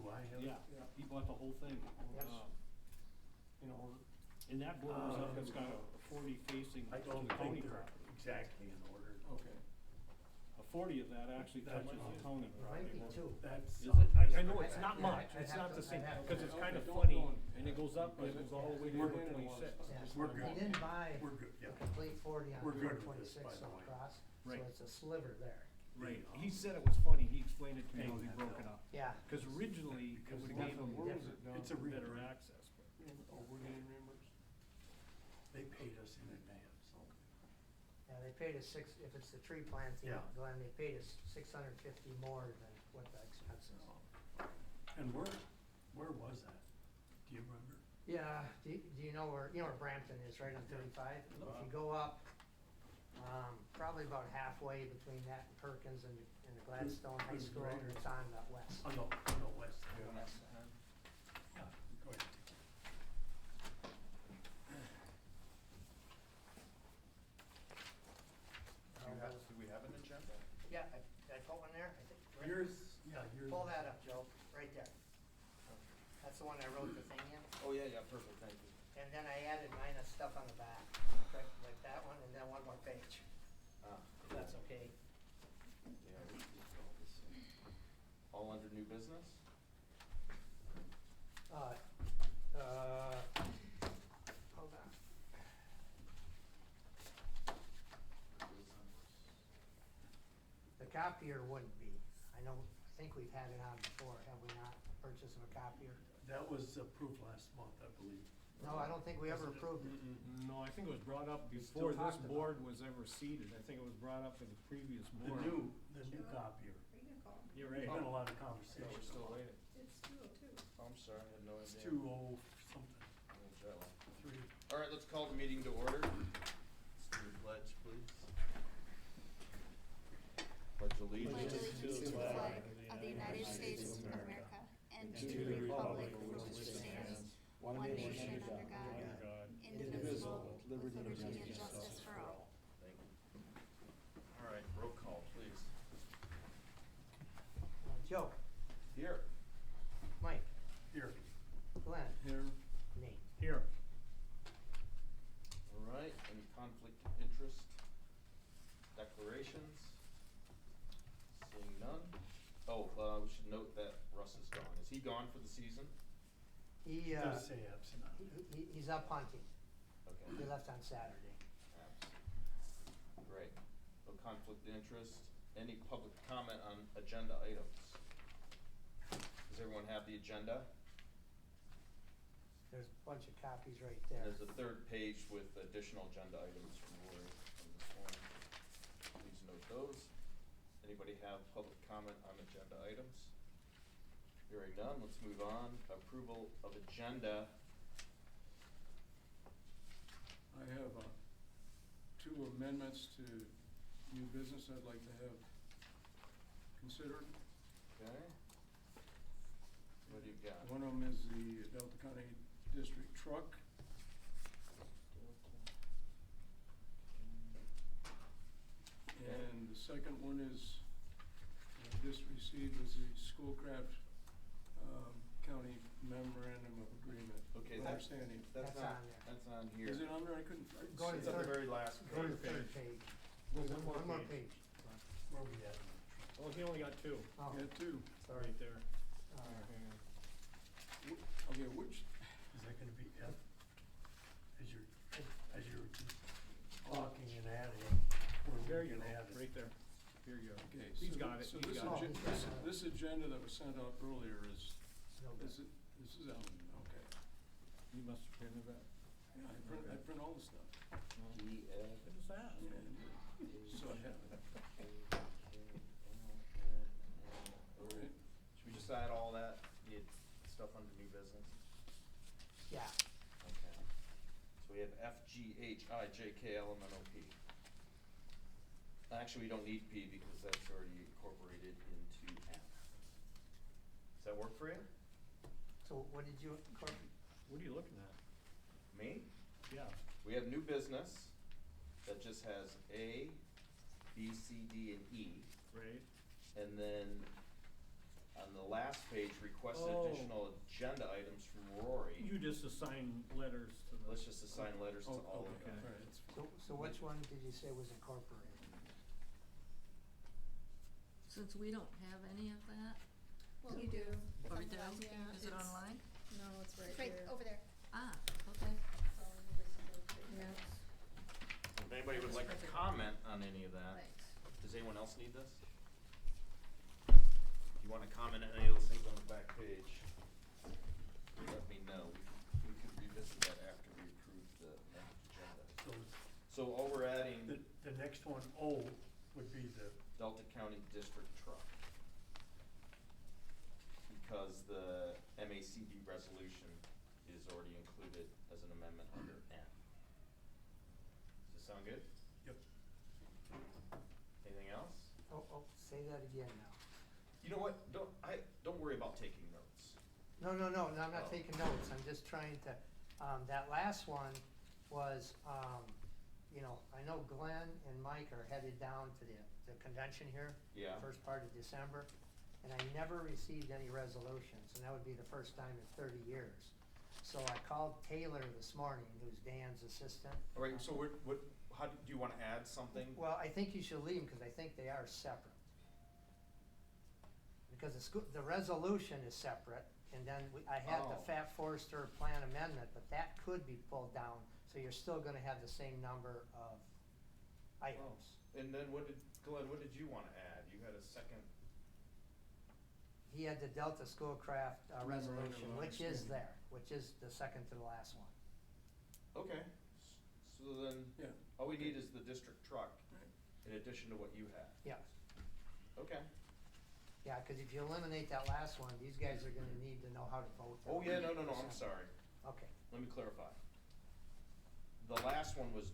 Do I have? Yeah, he bought the whole thing. Yes. You know, And that borders up, it's got a 40 facing I to don't the county think they're property. exactly in order. Okay. A 40 of that actually That touches might the be- county It property. might be two. That's. Is it? I know it's not Yeah, much, I'd it's have not to- the same, I'd have to- because it's kind of Okay, funny, don't- and it goes up, it goes all the way to We're number handling a lot of 26. stuff. Yeah, Just We're he good. didn't buy We're good, yeah. a complete 40 on We're good Route with this, 26 by the all way. across, so Right. it's a sliver there. Right, he said it was funny, he explained it to me how he Paying that broke it bill. up. Yeah. Because originally, it Because would've where- gave him where was it down? It's a better reprint. access, but. Oh, we're getting reimbursed? They paid us in advance. Yeah, they paid us if it's the tree planting, Yeah. Glenn, they paid us 650 more than what the expense is. And where was that? Do you remember? Yeah, do you know where Brampton is, right on 35? If you go up, probably about halfway between that and Perkins and the Gladstone High Who's School, Greater? it's on the west. On the west. On the west side. Yeah, go ahead. Do we have an agenda? Yeah, I put one there, I think. right- Yours, yeah, yours. Pull that up, Joe, right there. That's the one I wrote the thing in, Oh, yeah, perfect, thank you. and then I added minus stuff on the back, like that one, and then one more page, if that's okay. Yeah, we did all this. All under new business? Hold on. The copier wouldn't be. I think we've had it on before, have we not? Purchase of a copier? That was approved last month, I believe. No, I don't think we ever approved it. No, I think it was brought up We before still this talked about board was ever seated, I think it was brought up with the previous The board. new copier. You're There's right. been a lot of Yeah, conversation. we're still about it. waiting. It's 2:02. Oh, I'm sorry, I had no It's idea. 2:0 something, Oh, jet lag. 3. All right, let's call the meeting to order. Let's do the pledge, please. Pledge allegiance. Pledge allegiance to the flag of the United States of America and to the republic for which it stands, one nation under God, indivisible, with liberty and justice for all. Thank you. All right, roll call, please. Joe, Here. Mike, Here. Glenn, Here. Nate. Here. All right, any conflict of interest declarations? Seeing none. Oh, we should note that Russ is gone. Is he gone for the season? He, It does say absent on it. he's up hunting. He Okay. left on Saturday. Great. No conflict of interest. Any public comment on agenda items? Does everyone have the agenda? There's a bunch of copies right there. There's a third page with additional agenda items from Lori from this morning. Please note those. Anybody have public comment on agenda items? Hearing none, let's move on. Approval of agenda. I have, 2 amendments to new business I'd like to have considered. Okay. What do you got? One of them is the Delta County District truck. And the second one is, just received was the Schoolcraft, County Memorandum of Agreement. Okay, of that's- Understanding. That's not, on there. that's on here. Is it on there? I couldn't. Go to It's the on the third- very last Go to the page. third page. One more One more page. page. Where we at? Well, he only got 2, Oh, Yeah, 2. right there. Okay, which, Is that gonna be F? As you're talking and adding, There where we you can go, add it. right there. Here you go. okay. He's so got it, So he's this, got it. this agenda that was sent out earlier is, no good. this is out, okay. You must have printed that. Yeah, I print all the stuff. E, F. What is that? And so I have it. All right. Should we just add all that, the stuff under new business? Yeah, Okay. So we have F, G, H, I, J, K, L, M, N, O, P. Actually, we don't need P because that's already incorporated into F. Does that work for you? so what did you, What are you looking at? Me? Yeah. We have new business that just has A, B, C, D, and E. Right? And then On the last page, requested Oh. additional agenda items from Rory. You just assign letters to the. Let's just assign letters to Oh, all of okay, them. all right, it's fine. So which one did you say was incorporated? Since we don't have any of that, Well, you do. It's or on do, the last page. is it online? No, it's right It's right here. over there. Ah, okay. Yeah. If anybody would like to comment on any of that, Thanks. does anyone else need this? If you wanna comment on any of those things on the back page, let me know. We could revisit that after we approve the next agenda. So So all we're adding, the next one, O, would be the, Delta County District Truck. Because the MACD resolution is already included as an amendment under N. Does this sound good? yep, Anything else? Oh, say that again now. You know what, don't worry about taking notes. No, I'm Oh. not taking notes, I'm just trying to, that last one was, you know, I know Glenn and Mike are headed down to the convention here. Yeah. First part of December, and I never received any resolutions, and that would be the first time in 30 years. So I called Taylor this morning, who's Dan's assistant. All right, so how do you wanna add something? Well, I think you should leave them, cause I think they are separate. Because the resolution is separate, and then I had the Oh. Fat Forester plan amendment, but that could be pulled down, so you're still gonna have the same number of items. And then Glenn, what did you wanna add? You had a second, He had the Delta Schoolcraft resolution, Memorandum of which is Understanding. there, which is the second to the last one. okay, so then, Yeah. all we need is the district truck, Right. in addition to what you have. Yes, Okay. yeah, cause if you eliminate that last one, these guys are gonna need to know how to vote. Oh, yeah, no, I'm sorry. Okay, Let me clarify. The last one was,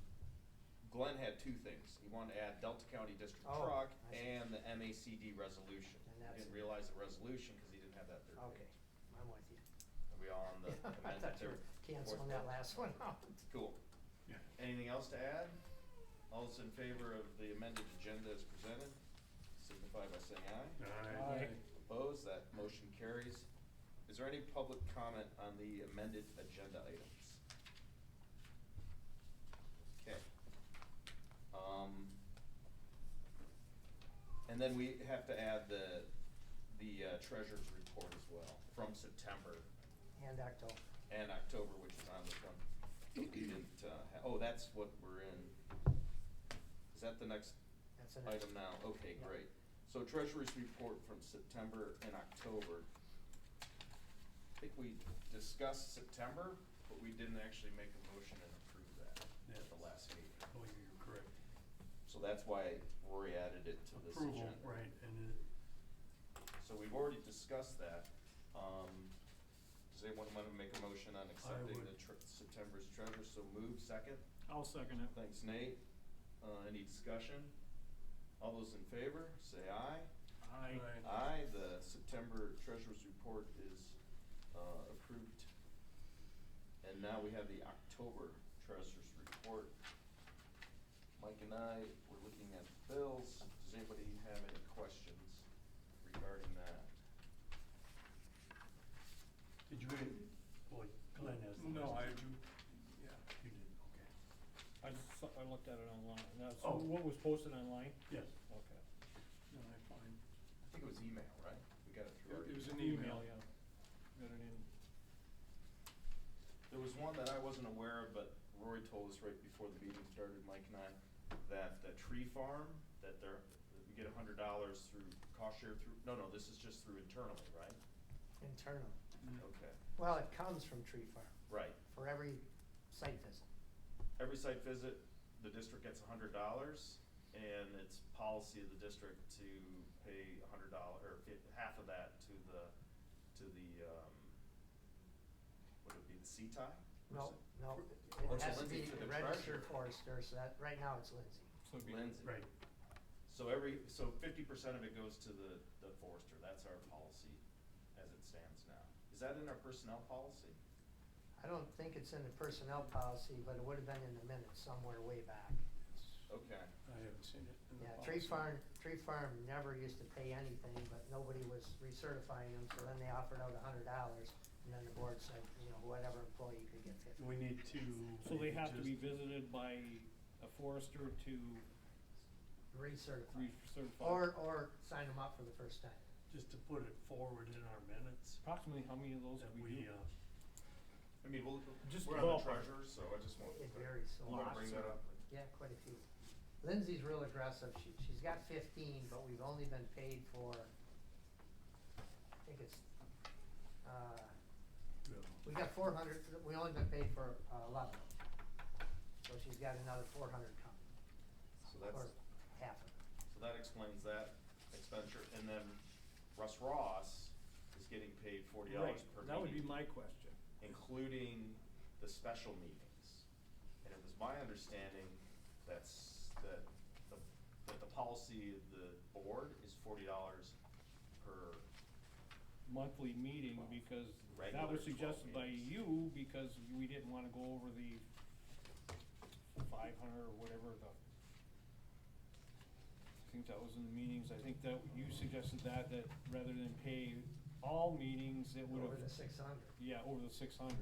Glenn had two things. He wanted to add Delta County District Oh, Truck I see. and the MACD resolution. And He that's didn't it. realize the resolution because he didn't have that third page. okay, I'm with you. Are we all on the I amendment thought you there? were canceling Fourth that page? last one out. Cool. yeah. Anything else to add? All those in favor of the amended agenda as presented, signify by saying aye. Aye. Opposed, that motion carries. Is there any public comment on the amended agenda items? Okay. And then we have to add the treasurer's report as well from September And October. and October, which is on this one. We didn't, that's what we're in. Is that the next That's the next. item now? Okay, Yeah. great. So treasurer's report from September and October. I think we discussed September, but we didn't actually make a motion and approve that at the last meeting. Oh, you're correct. So that's why Rory added it to this agenda. Approval, right, and So we've already discussed that. Does anyone want to make a motion on accepting would. the September's treasurer? So move, second. I'll second it. Thanks, Nate. Any discussion? All those in favor, say aye. Aye. Aye, the September treasurer's report is approved. And now we have the October treasurer's report. Mike and I were looking at the bills. Does anybody have any questions regarding that? did you, boy, Glenn has the No, I message. do, yeah. You did, okay. I looked at it online. That's Oh. what was posted online? Yes, Okay. No, I'm fine. I think it was email, right? We got it through our It was email. an email. Yeah. Got it in. There was one that I wasn't aware of, but Rory told us right before the meeting started, Mike and I, that the tree farm, that we get $100 through cost share through, no, this is just through internally, right? Internal. Okay, Well, it comes from Tree Farm right. for every site visit. Every site visit, the district gets $100, and it's policy of the district to pay $100, or half of that to the, would it be the CTI? No, Or it so has to Lindsay be to the a registered treasurer. forester, so that, right now it's Lindsay. So it'd be- Lindsay. right. So 50% of it goes to the forester, that's our policy as it stands now. Is that in our personnel policy? I don't think it's in the personnel policy, but it would have been in the minutes somewhere way back. Okay, I haven't seen it in the Yeah, policy. Tree Farm never used to pay anything, but nobody was recertifying them, so then they offered out $100, and then the board said, you know, whatever employee could get 50. We need to. So they have to be just- visited by a forester to Recertify. recertify? Or sign them up for the first time. Just to put it forward in our minutes, Approximately how many of those that do we we, do? I mean, Just we're on the ballpark. treasurer, so I just want, It varies so want to much. bring that up. Yeah, quite a few. Lindsay's real aggressive. She's got 15, but we've only been paid for, I think it's, we got 400, we only been paid for 11. So she's got another 400 coming, So or that's, half of it. so that explains that expenditure, and then Russ Ross is getting paid $40 Right, per meeting. that would be my question. Including the special meetings. And it was my understanding that the policy of the board is $40 per, Monthly meeting, because that Regular was suggested 12 by meetings. you, because we didn't wanna go over the 500 or whatever the, I think that was in the meetings, I think that you suggested that rather than pay all meetings, it would've. Over the 600. Yeah, over the 600.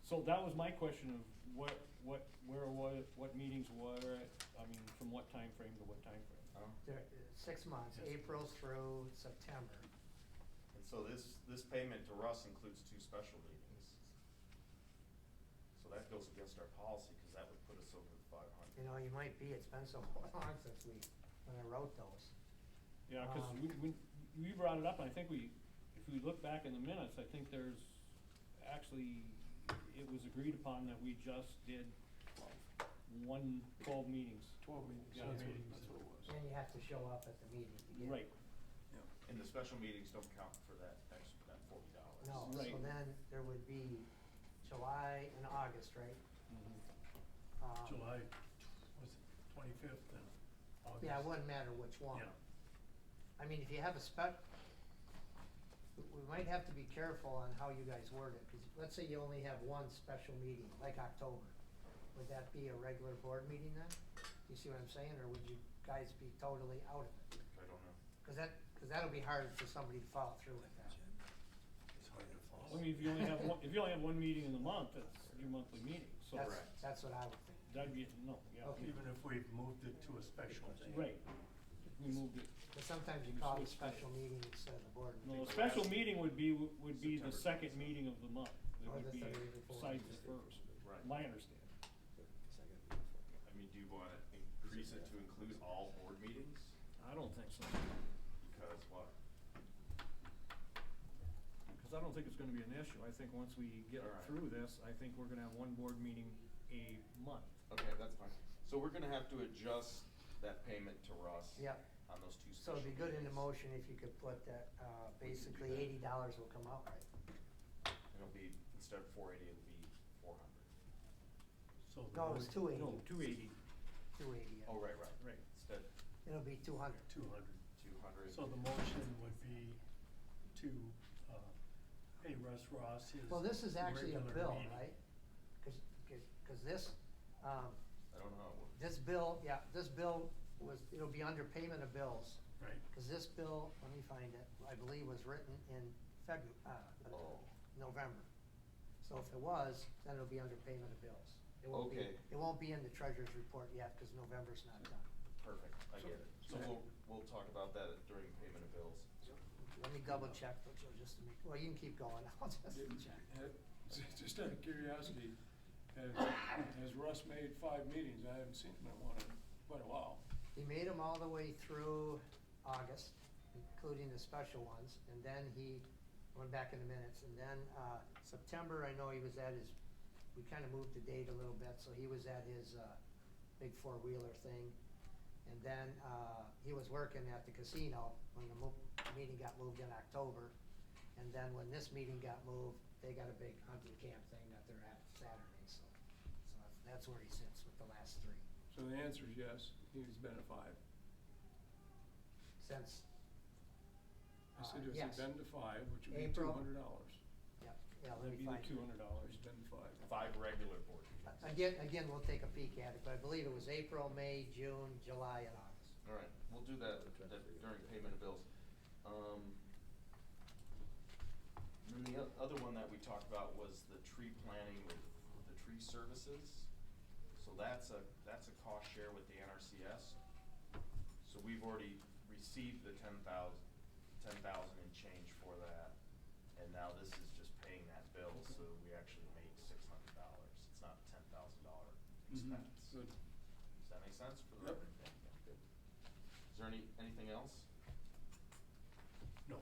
So that was my question of what meetings were, I mean, from what time frame to what time frame? They're 6 months, Yes. April through September. and so this payment to Russ includes 2 special meetings. So that goes against our policy, cause that would put us over the 500. You know, you might be, it's been so long since when I wrote those. Yeah, cause we brought it up, and I think if we look back in the minutes, I think there's, actually, it was agreed upon that we just did 12 meetings. 12 meetings, Yeah, that's meetings. what it was. And you have to show up at the meeting to get it. Right, And the special meetings don't count for that $40. No, Right. so then there would be July and August, right? July, was it 25th and August? Yeah, it wouldn't matter which one. Yeah. I mean, if you have a we might have to be careful on how you guys word it, cause let's say you only have one special meeting, like October. Would that be a regular board meeting then? You see what I'm saying, or would you guys be totally out of it? I don't know. Cause that'll be hard for somebody to follow through with that. It's hard to follow. I mean, if you only have one meeting in the month, that's your monthly meeting, so. That's what I would think. That'd be, no, yeah. Okay. Even if we've moved it to a special day. Right, we moved it. But sometimes you We call it switched special it. meeting instead of the board No, meeting. a special meeting would be the September second 27th. meeting of the month. It Or would the be Saturday before. besides the first, Right. my understanding. I mean, do you wanna increase it to include all board meetings? I don't think so, Because what? because I don't think it's gonna be an issue. I think once we get All right. through this, I think we're gonna have one board meeting a month. Okay, that's fine. So we're gonna have to adjust that payment to Russ. Yep. On those 2 So special it'd be good in the meetings. motion if you could put that, We could do basically that. $80 will come out, right? It'll be, instead of 480, it'll be 400. So the No, it was board- 280. No, 280, 280, yeah. Oh, right. right. Instead, It'll be 200. 200. 200. So the motion would be to, pay Russ Ross his Well, this is actually a regular bill, meeting. right? Cause this, I don't know how it works. this bill it'll be under payment of bills. Right. Cause this bill, let me find it, I believe was written in Oh. November. So if it was, then it'll be under payment of bills. It won't be, Okay. it won't be in the treasurer's report yet, cause November's not done. Perfect, I get it. So we'll talk about that during payment of bills. Let me double check, just to make, well, you can keep going, I'll just check. Just out of curiosity, has Russ made 5 meetings? I haven't seen him at one in quite a while. He made them all the way through August, including the special ones, and then he went back in the minutes, and then, September, I know he was at his, we kinda moved the date a little bit, so he was at his, big 4-wheeler thing. And then, he was working at the casino when the meeting got moved in October. And then when this meeting got moved, they got a big hunting camp thing that they're at Saturday, so that's where he sits with the last 3. So the answer is yes, he's been at 5. Since, I said yes, yes. he's been to 5, which would be April. $200. Yep, yeah, let That'd me be the find. $200. He's been to 5. 5 regular board meetings. Again, we'll take a peek at it, but I believe it was April, May, June, July, and August. All right, we'll do that during payment of bills. And then the other one that we talked about was the tree planting with the tree services. So that's a cost share with the NRCS. So we've already received the 10,000 and change for that. And now this is just paying that bill, so we actually make $600. It's not a $10,000 expense. Good. Does that make sense for the Yep. record? Yeah, good. Is there anything else? No.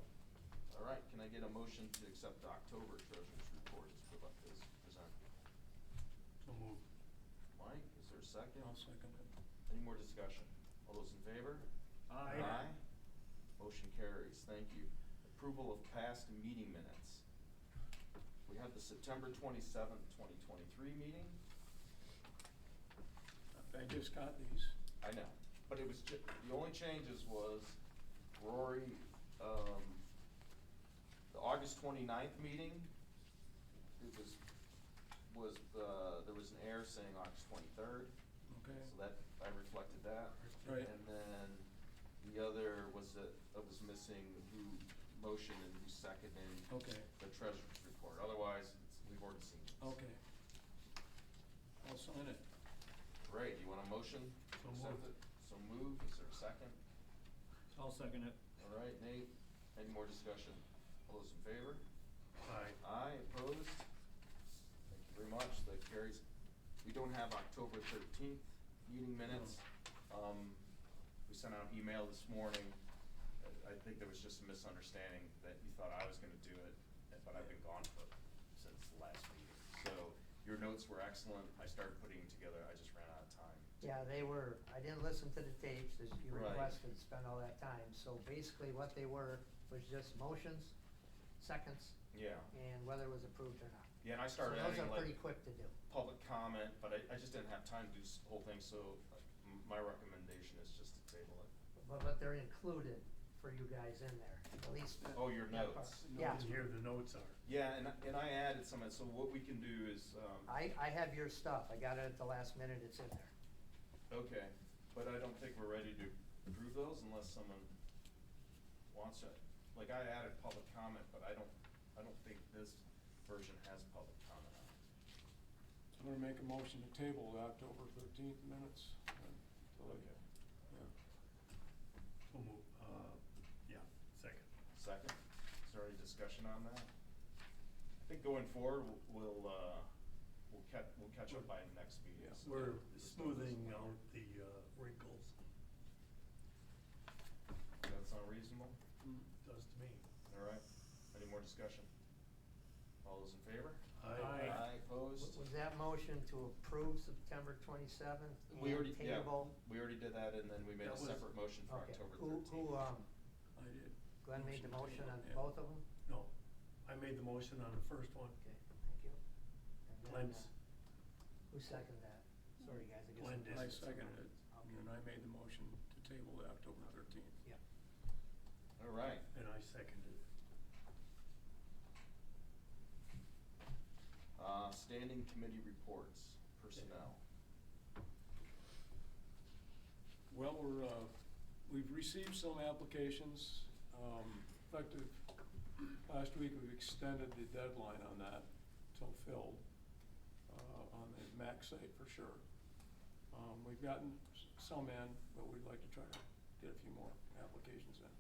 All right, can I get a motion to accept the October treasurer's report as presented? So moved. Mike, is there a second? I'll second it. Any more discussion? All those in favor? Aye. Motion carries, thank you. Approval of past meeting minutes. We have the September 27th, 2023 meeting. I just got these. I know, but it was the only changes was Rory, the August 29th meeting, it was, there was an error saying August 23rd. Okay. So that, I reflected that. Right. And then the other was that it was missing who motioned and who seconded Okay. the treasurer's report. Otherwise, we've already seen it. Okay. I'll sign it. Great, you want a motion? So to accept moved. it? So moved, is there a second? I'll second it. All right, Nate, any more discussion? All those in favor? Aye. Aye, opposed? Thank you very much, that carries. We don't have October 13th meeting minutes. We sent out an email this morning. I think there was just a misunderstanding that you thought I was gonna do it, but I've been gone since the last meeting. So your notes were excellent. I started putting them together. I just ran out of time. Yeah, they were, I didn't listen to the tapes, as you Right. requested, spend all that time. So basically what they were was just motions, seconds, Yeah. and whether it was approved or not. Yeah, and I started So those adding are pretty like quick to do. public comment, but I just didn't have time to do the whole thing, so my recommendation is just to table it. But they're included for you guys in there, at least. Oh, your that part. notes. Yeah, And here the notes are. Yeah, and I added some, so what we can do is, I have your stuff, I got it at the last minute, it's in there. okay, but I don't think we're ready to approve those unless someone wants it. Like, I added public comment, but I don't think this version has public comment on it. I'm gonna make a motion to table the October 13th minutes. Okay. Yeah. So moved. Yeah, second. Second, is there any discussion on that? I think going forward, we'll catch up by next meeting. Yeah. so We're that this smoothing doesn't- out the wrinkles. Does that sound reasonable? Does to me. All right, any more discussion? All those in favor? Aye. Aye, opposed? Was that motion to approve September 27th We already, and yeah, table? we already did that, and then we made a That was- separate motion for Okay. October Who, 13th. I did. Glenn made the motion on Yeah. both of them? No, I made the motion on the first one. Okay, thank you. And then, Glenn's, who seconded that? Sorry, guys, I guess. Glenn did. I seconded it, Okay. and I made the motion to table the October 13th. Yeah. All right, and I seconded it. standing committee reports, personnel. Well, we've received some applications, effective last week, we've extended the deadline on that till filled, on the MAC site for sure. We've gotten some in, but we'd like to try to get a few more applications in.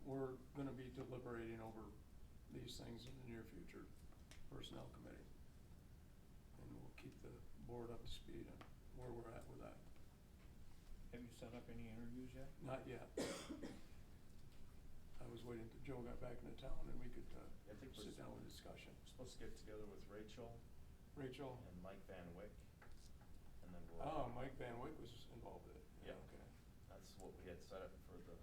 We're gonna be deliberating over these things in the near future, personnel committee. And we'll keep the board up to speed on where we're at with that. Have you set up any interviews yet? Not yet. I was waiting till Joe got back into town and we could, I think we're sit down with discussion. supposed to get together with Rachel Rachel? and Mike Van Wyck, and then we'll. Mike Van Wyck was involved in it. Yeah. Okay. That's what we had set up for the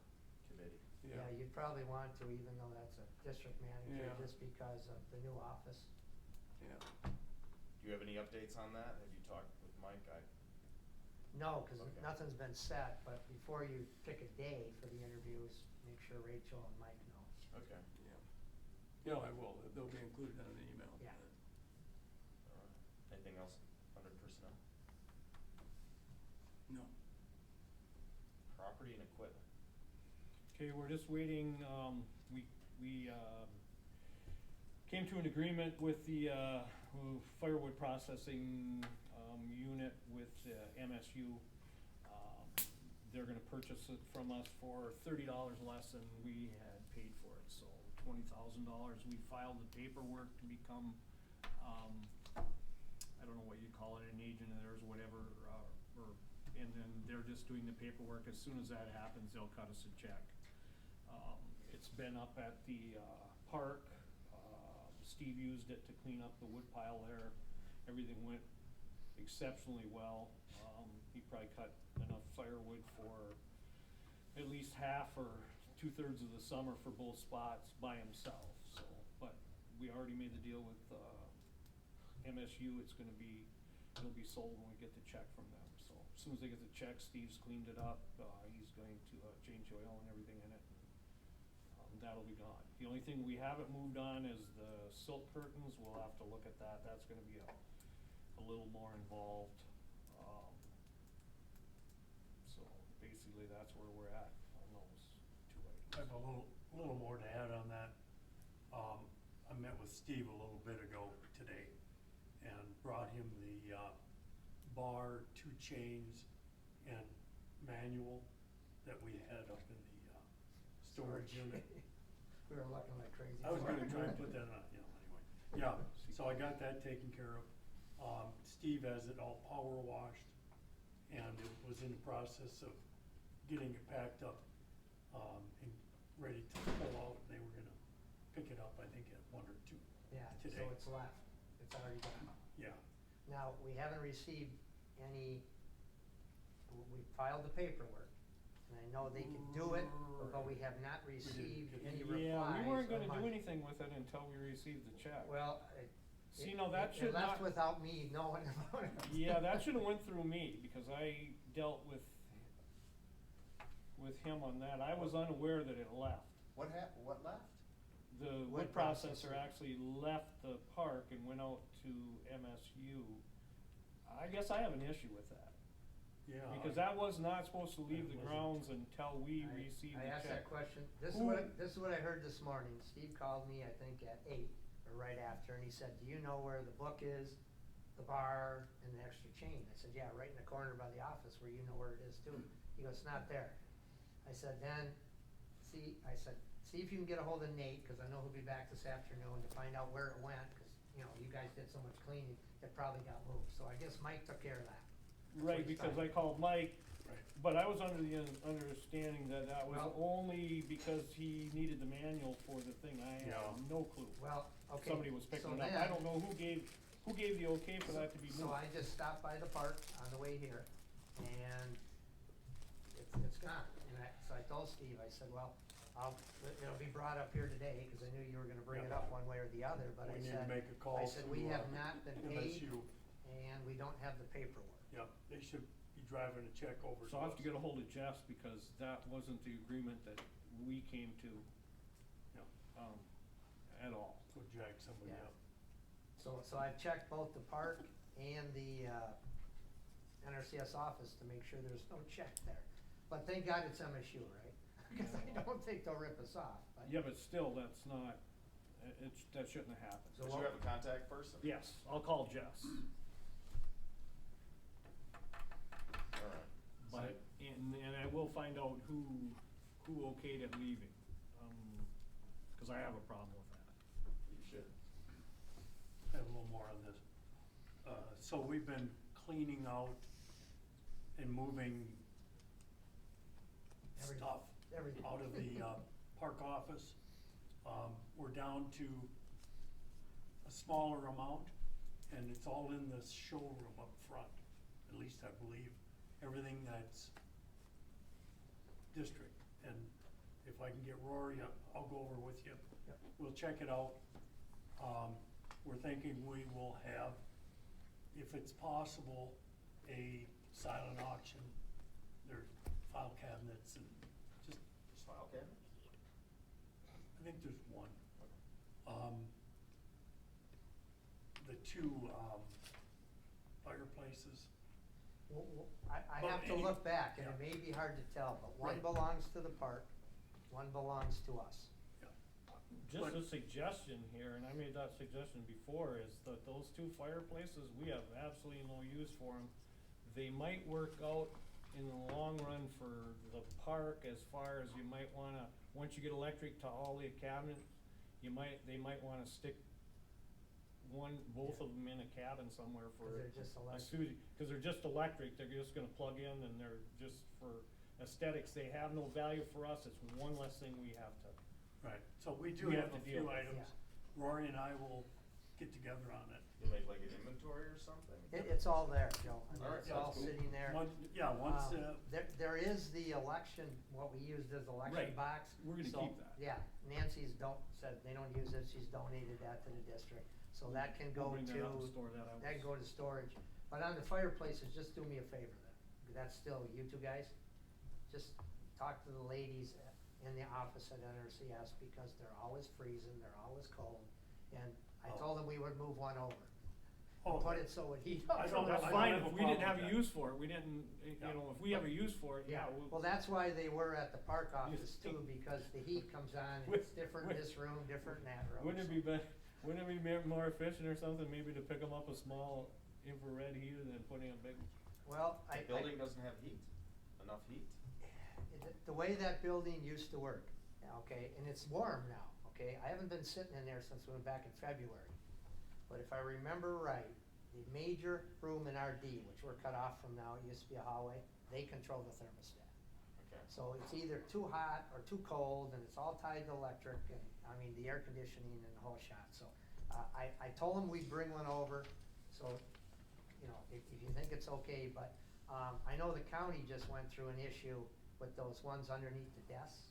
committee. Yeah, you'd probably want to, even though that's a district manager, Yeah. just because of the new office. Yeah. Do you have any updates on that? Have you talked with Mike? No, cause Okay. nothing's been set, but before you pick a day for the interviews, make sure Rachel and Mike know. Okay. Yeah. You know, I will, they'll be included in the email. Yeah. All right. Anything else under personnel? property and equipment. Okay, we're just waiting, we came to an agreement with the, firewood processing, unit with, MSU. They're gonna purchase it from us for $30 less than we had paid for it, so $20,000. We filed the paperwork to become, I don't know what you call it, an agent of theirs, whatever, and then they're just doing the paperwork. As soon as that happens, they'll cut us a check. It's been up at the, park. Steve used it to clean up the wood pile there. Everything went exceptionally well. He probably cut enough firewood for at least half or 2/3 of the summer for both spots by himself, so. But we already made the deal with, MSU. It'll be sold when we get the check from them, so. As soon as they get the check, Steve's cleaned it up. He's going to, change the oil and everything in it. That'll be gone. The only thing we haven't moved on is the silk curtains. We'll have to look at that. That's gonna be a little more involved. So basically, that's where we're at on those two items. I have a little more to add on that. I met with Steve a little bit ago today and brought him the, bar, 2 chains, and manual that we had up in the, storage unit. We were looking like crazy. I was for gonna it. try and put that on, anyway. Yeah, so I got that taken care of. Steve has it all power washed, and it was in the process of getting it packed up, and ready to pull out. They were gonna pick it up, I think, at 1 or 2. Yeah, so Today. it's left. It's already done. Yeah, Now, we haven't received any, we filed the paperwork, and I know they can do it, but we have not received get any any- Yeah, replies we weren't or gonna do money. anything with it until we received the check. Well, See, no, that it should not. left without me knowing about it. Yeah, that should've went through me, because I dealt with him on that. I was unaware that it left. What left? The Wood wood processor processor. actually left the park and went out to MSU. I guess I have an issue with that, yeah. because that was not supposed to leave It the wasn't. grounds until we I- received the I asked that check. question, this Who- is what I heard this morning. Steve called me, I think, at 8, or right after, and he said, do you know where the book is, the bar, and the extra chain? I said, yeah, right in the corner by the office where you know where it is too. He goes, it's not there. I said, then, see if you can get a hold of Nate, cause I know he'll be back this afternoon to find out where it went, cause, you know, you guys did so much cleaning, it probably got moved. So I guess Mike took care of that. Right, because I called Mike, Right. but I was under the understanding that that was Well- only because he needed the manual for the thing. I Yeah. had no clue. Well, okay. Somebody was picking so it up. I then- don't know who gave the okay for that to be moved. So I just stopped by the park on the way here, and it's gone. And so I told Steve, I said, well, it'll be brought up here today, cause I knew you were gonna bring it Yeah. up one way or the other, but We I need to said, make a call I said, to, we have not been paid, MSU. and we don't have the paperwork. Yeah, they should be driving a check over to So I'll have to us. get a hold of Jess, because that wasn't the agreement that we came to, Yeah, at all. so jack somebody Yeah. up. So I've checked both the park and the, NRCS office to make sure there's no check there. But thank God it's MSU, right? Cause I don't think they'll rip us off, but. Yeah, but still, that's not, that shouldn't have happened. So Did what- you have a contact person? Yes, I'll call Jess. Alright. But, and I will find out who okayed it leaving, cause I have a problem with that. You should. I have a little more on this. So we've been cleaning out and moving Everything. stuff Everything. out of the, park office. We're down to a smaller amount, and it's all in this showroom up front, at least I believe. Everything that's district, and if I can get Rory, I'll go over with you. Yep. We'll check it out. We're thinking we will have, if it's possible, a silent auction. There's file cabinets and just, File cabinet? I think there's one. The 2, fireplaces. I But have to any- look back, and it yeah. may be hard to tell, but one Right. belongs to the park, one belongs to us. Just But- a suggestion here, and I made that suggestion before, is that those two fireplaces, we have absolutely no use for them. They might work out in the long run for the park as far as you might wanna, once you get electric to all the cabinets, they might wanna stick both of them in a cabin somewhere for. 'Cause they're just a electric. Cause they're just electric, they're just gonna plug in and they're just for aesthetics, they have no value for us, it's one less thing we have to. Right, so we do We have have a to deal few with, items. yeah. Rory and I will get together on it. You make like an inventory or something? It's all there, Joe, I mean, All right, it's all that's cool. sitting there. Once, There is the election, what we used as election Right. box. We're gonna so, keep that. Yeah, Nancy's said they don't use it, she's donated that to the district, so that can go We'll bring that up and to, store that out. that can go to storage. But on the fireplaces, just do me a favor then, that's still you two guys, just talk to the ladies in the office at NRCS, because they're always freezing, they're always cold. And I Oh. told them we would move one over, Oh, and put it so it heat I up. don't- That's I fine, have a if we didn't problem have with a that. use for it, we didn't, you Yeah. know, if we have a use for it, yeah, Yeah, we'll. well, that's why they were at the park office too, because the heat comes on, and it's different in this room, different in that room. Wouldn't it so. be wouldn't it be more efficient or something, maybe to pick them up a small infrared heater than putting a big, Well, The building doesn't have heat, enough heat? the way that building used to work, okay, and it's warm now, okay, I haven't been sitting in there since we went back in February. But if I remember right, the major room in RD, which we're cut off from now, it used to be a hallway, they control the thermostat. Okay. So it's either too hot or too cold, and it's all tied to electric, and, I mean, the air conditioning and the whole shot, so. I told them we'd bring one over, so, you know, if you think it's okay, but, I know the county just went through an issue with those ones underneath the desks.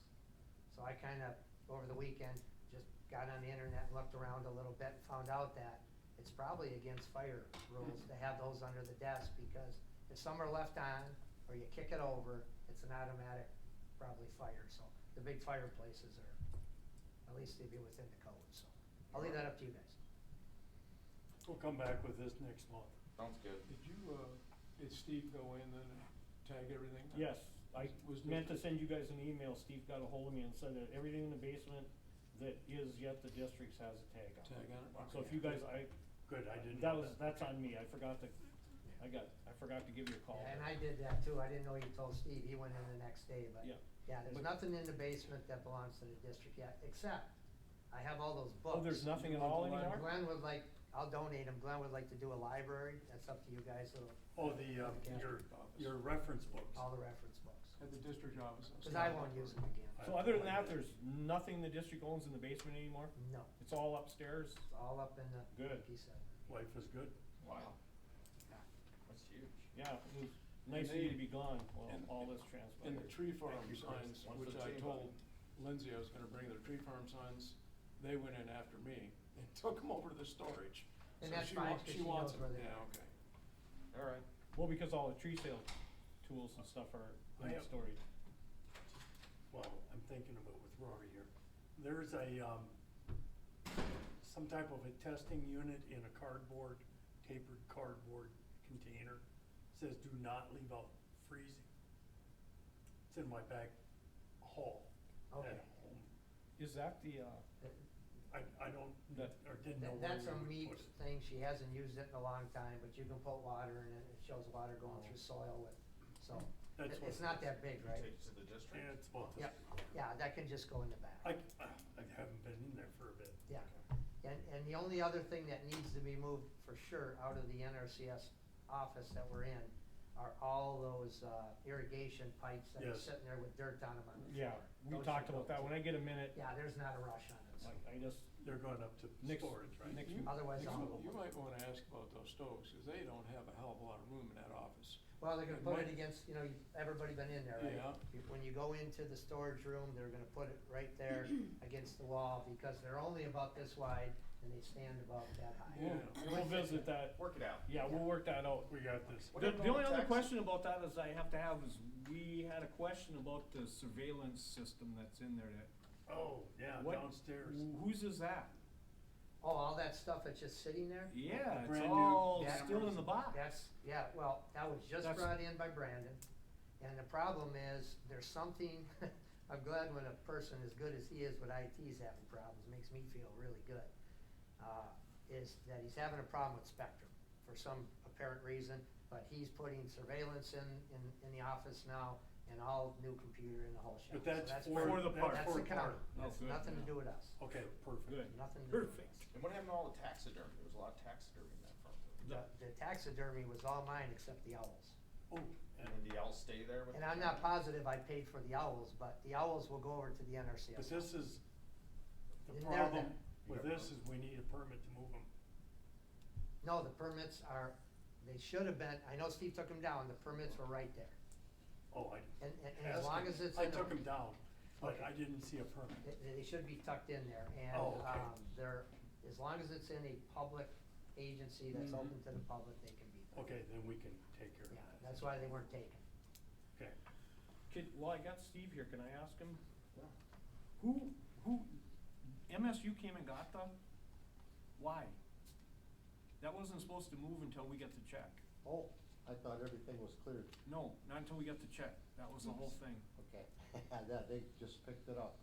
So I kinda, over the weekend, just got on the internet and looked around a little bit and found out that it's probably against fire rules to have those under the desk, because if some are left on, or you kick it over, it's an automatic, probably fire, so the big fireplaces are, at least they'd be within the code, so. I'll leave that up to you guys. we'll come back with this next month. Sounds good. Did Steve go in and tag everything? yes, I Was meant to Mr. send you guys an email, Steve got a hold of me and said that everything in the basement that is yet the district's has a tag on it. Tag on it? So if you guys, Good, I didn't know that. that's on me, I forgot to give you a call. And I did that too, I didn't know you told Steve, he went in the next day, but, Yeah. yeah, there's But- nothing in the basement that belongs to the district yet, except I have all those books. Oh, there's nothing at You want all the anymore? Glenn would like, I'll donate them, Glenn would like to do a library, that's up to you guys, so, Oh, Yeah. your reference books. all the reference books. At the district office. Cause I won't use them again, So other than that, there's nothing the district owns in the basement anymore? no, It's all upstairs? it's all up in the, Good. like he said. Life is good. Wow. That's huge. Yeah, it was nice of you to be gone while and- all this transpired. And the tree farm Thank you, Chris. signs, One for which the I team, told Lindsay I was gonna bring their tree farm signs, they went in after me and took them over to the storage. And So that's she fine, wants- 'cause she she wants knows where them. they Yeah, are. okay. All right. Well, because all the tree sale tools and stuff are I in the have- storage. Well, I'm thinking of it with Rory here. There's some type of a testing unit in a tapered cardboard container. Says do not leave out freezing. It's in my back hall Okay. at home. Is that the, I don't, That- or didn't know where That's we a would meat put it. thing, she hasn't used it in a long time, but you can put water in it, it shows water going through soil with, so. That's what It's it not is. that big, right? Take it to the district? Yeah, it's about this. Yep, yeah, that can just go in the back. I haven't been in there for a bit. Yeah, and the only other thing that needs to be moved for sure out of the NRCS office that we're in are all those irrigation pipes that are Yes. sitting there with dirt on them on the floor. yeah, we Those talked should about go. that. When I get a minute, Yeah, there's not a rush on it, so. I just, They're going up to Next- storage, right? next- Otherwise, You might wanna ask about those stoves, cause they don't have a hell of a lot of room in that office. well, they're gonna It put it might- against, everybody been in there, right? Yeah. When you go into the storage room, they're gonna put it right there against the wall, because they're only about this wide, and they stand about that high. Yeah. we'll visit that. Work it out. Yeah, we'll work that out. We got this. What The about only other taxes? question about that is I have to have is, we had a question about the surveillance system that's in there that, Oh, yeah, what, downstairs. whose is that? Oh, all that stuff that's just sitting there? Yeah, it's Brand new all cameras. still in the box. Well, that was just That's- brought in by Brandon, and the problem is, there's something, I'm glad when a person as good as he is with IT's having problems, makes me feel really good. Is that he's having a problem with Spectrum for some apparent reason, but he's putting surveillance in the office now, and all new computer in the whole shop. But So that's for the park. That's for the the county, park. Oh, that's good, nothing to yeah. do with us, Okay, perfect. Good. nothing to do with us. Perfect. And what happened to all the taxidermy? There was a lot of taxidermy in that front building. The taxidermy was all mine except the owls. Oh, And did the owls stay there with And the I'm not county? positive I paid for the owls, but the owls will go over to the NRCS. but this is, the And they're problem there. with this is we need a permit to move them. No, the permits are, they should have been, I know Steve took them down, the permits were right there. Oh, I. And as long as it's I in the. took them down, but Okay. I didn't see a permit. They should be tucked in there, and, Oh, okay. they're, as long as it's in a public agency that's Mhm. open to the public, they can be there. Okay, then we can take care of Yeah, that. that's why they weren't taken. Okay. Well, I got Steve here, can I ask him? Who, MSU came and got the, why? That wasn't supposed to move until we get the check. Oh, I thought everything was cleared. No, not until we get the check, that was the whole thing. Okay, that, they just picked it up.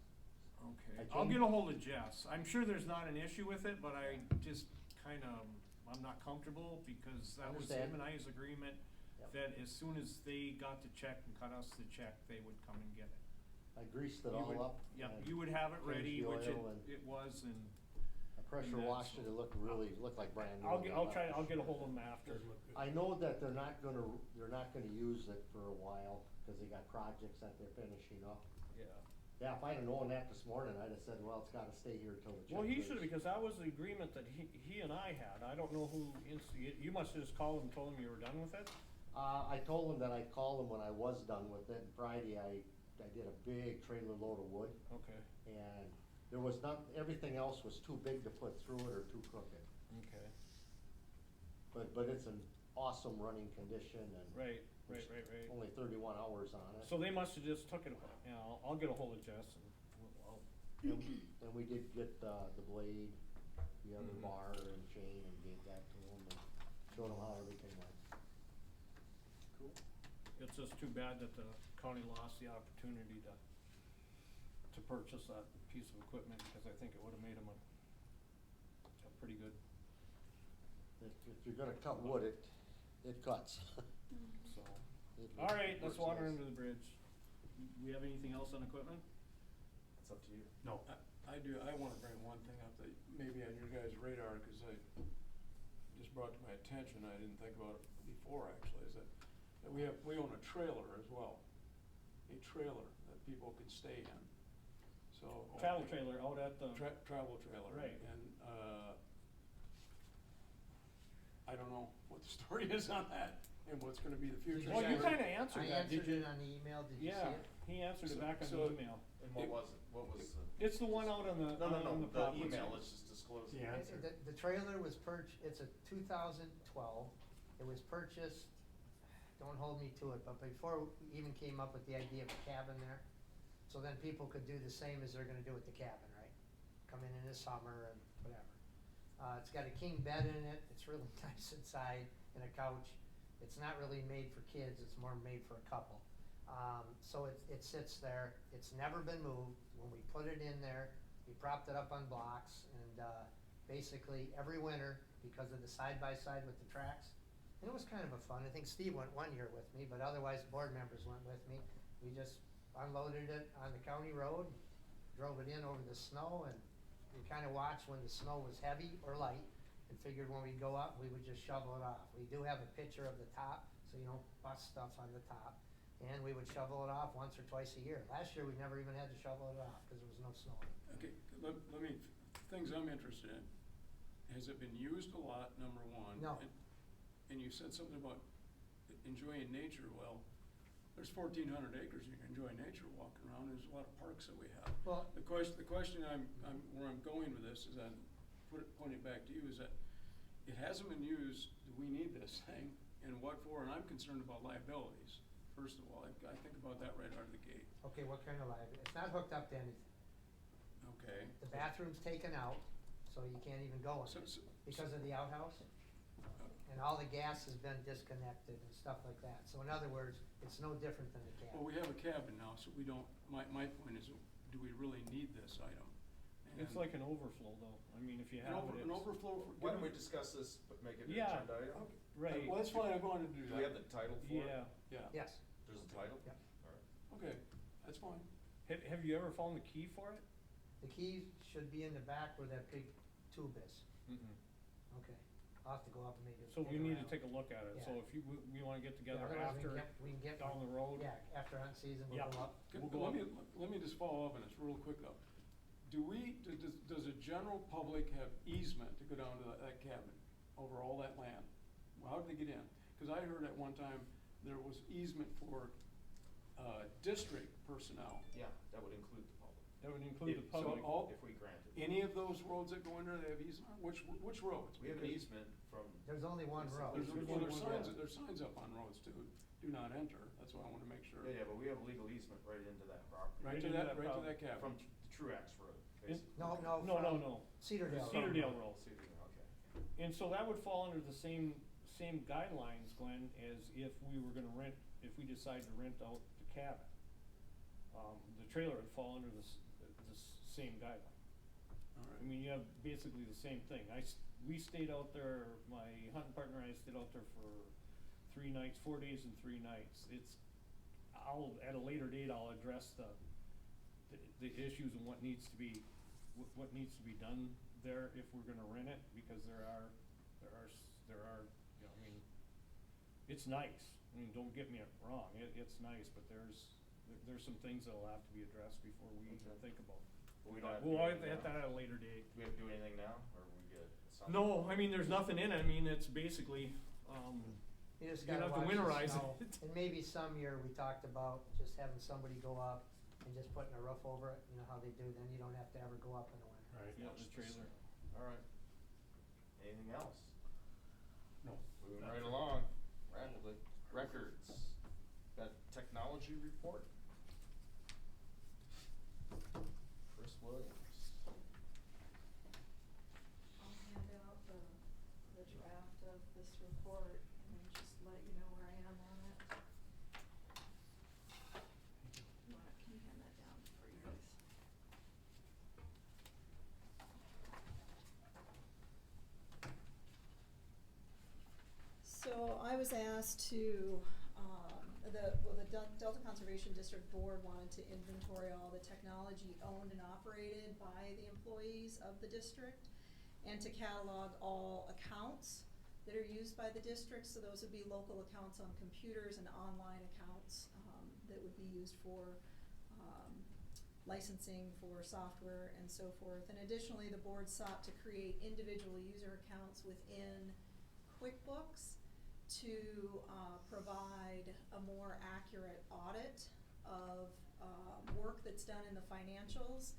Okay, I I'll changed- get a hold of Jess. I'm sure there's not an issue with it, but I just I'm not comfortable because that was him Understand. and I's agreement Yep. that as soon as they got the check and cut us the check, they would come and get it. I greased it You all would- up. Yep, and you would have it changed ready, the which oil and it was, and I pressure and washed that's- it, it looked like brand new. I'll when get, I I'll left try, the I'll get a shop. hold of them after. Does look good. I know that they're not gonna use it for a while, cause they got projects that they're finishing up. Yeah. Yeah, if I'd have known that this morning, I'd have said, well, it's gotta stay here till the check. Well, he clears. should have, because that was the agreement that he and I had. I don't know who you must have just called and told him you were done with it? I told them that I'd call them when I was done with it, and Friday I did a big trailer load of wood, Okay, and there was everything else was too big to put through it or too crooked. okay. But it's an awesome running condition and. Right. Only 31 hours on it. So they must have just took it, yeah, I'll get a hold of Jess and And we did get, the blade, the other Mhm. bar and chain and gave that to them and showed them how everything went. Cool. it's just too bad that the county lost the opportunity to purchase that piece of equipment, because I think it would have made them a pretty good, If you're gonna cut wood, it cuts. so. It All right, let's works water nice. under the bridge. We have anything else on equipment? It's up to you. No. I do, I wanna bring one thing up that maybe on your guys' radar, cause I just brought to my attention, I didn't think about it before actually, is that we own a trailer as well. A trailer that people can stay in, so. Travel trailer out at the. Travel trailer. Right. And, I don't know what the story is on that and what's gonna be the future. Well, you Exactly. kinda answered I that, did answered you? it on the email, did you see Yeah, it? he answered it back on So- the email. And what was it? What was the? It's the one out on the, No, on the the property. email, let's just disclose it. The answer. The trailer was it's a 2012, it was purchased, don't hold me to it, but before we even came up with the idea of a cabin there, so then people could do the same as they're gonna do with the cabin, right? Come in the summer and whatever. It's got a king bed in it, it's really nice inside, and a couch. It's not really made for kids, it's more made for a couple. So it sits there, it's never been moved. When we put it in there, we propped it up on blocks, and basically every winter, because of the side-by-side with the tracks, and it was kind of a fun, I think Steve went one year with me, but otherwise board members went with me. We just unloaded it on the county road, drove it in over the snow, and we kinda watched when the snow was heavy or light, and figured when we go up, we would just shovel it off. We do have a picture of the top, so you don't bust stuff on the top, and we would shovel it off once or twice a year. Last year, we never even had to shovel it off, cause there was no snow. Okay, let me, things I'm interested in. Has it been used a lot, number one? No. And you said something about enjoying nature, well, there's 1,400 acres, you can enjoy nature walking around, there's a lot of parks that we have. Well, The question where I'm going with this is that, point it back to you, is that it hasn't been used, do we need this thing, and what for? And I'm concerned about liabilities, first of all, I think about that right out of the gate, okay, what kind of liability? It's not hooked up to anything. okay? The bathroom's taken out, so you can't even go in So- it so- because of the outhouse. And all the gas has been disconnected and stuff like that. So in other words, it's no different than the Well, cabin. we have a cabin now, so we don't, my point is, do we really need this item? It's And- like an overflow though, I mean, if you An have over- it, an it's, overflow for. Why don't we discuss this, but make it an Yeah. agenda item? Okay. right, Well, that's fine, I wanted to do that. Do we have the title for it? yeah. Yeah, Yes, There's a title? Yep. All right. okay, that's fine. Have you ever found the key for it? the key should be in the back where that big tube is. Okay, I'll have to go up and maybe. So we dig need to around. take a look at it, so Yeah. if you, we wanna get Yeah, together otherwise after, we can get down one. the road. Yeah, after hunt season, we'll Yeah. go up. We'll go Let me just follow up on this real quick though. Does a general public have easement to go down to that cabin over all that land? Well, how do they get in? Cause I heard at one time there was easement for, district personnel. Yeah, that would include the public, That would include the So public. all, if we granted. any of those roads that go in there, they have easement? Which roads? We have an Because easement from. There's only one road. There's, There's well, only there's one signs, road. there's signs up on roads too, do not enter, that's why I wanna make sure. Yeah, but we have legal easement right into that property. Right Right to into that, that right to property. that cabin. From the Truax Road, In- basically. No, No, no, from no, Cedardale. Cedardale Road. Okay, okay. And so that would fall under the same guidelines, Glenn, as if we were gonna rent, if we decide to rent out the cabin. The trailer would fall under the same guideline. All I right. mean, you have basically the same thing. We stayed out there, my hunting partner and I stayed out there for 3 nights, 4 days and 3 nights. At a later date, I'll address the issues and what needs to be, what needs to be done there if we're gonna rent it, because there are, you know, I mean, it's nice. I mean, don't get me wrong, it's nice, but there's some things that'll have to be addressed before we even Okay. think about. But we don't have to We'll do have anything that now? at a later date. Do we have to do anything now, or are we good? It sounds No, like- I mean, there's nothing in it, I mean, it's basically, You just You'd gotta have to watch the winterize snow. it. And maybe some year we talked about just having somebody go up and just putting a roof over it, you know how they do, then you don't have to ever go up in the winter. Right. yeah, Watch the trailer. All right. Anything else? No. Moving That's right it. along rapidly. Records. Got technology report. Chris Williams. I'll hand out the draft of this report and just let you know where I am on it. Can you hand that down for you guys? So I was asked to, the Delta Conservation District Board wanted to inventory all the technology owned and operated by the employees of the district, and to catalog all accounts that are used by the district. So those would be local accounts on computers and online accounts, that would be used for, licensing for software and so forth. And additionally, the board sought to create individual user accounts within QuickBooks to provide a more accurate audit of work that's done in the financials.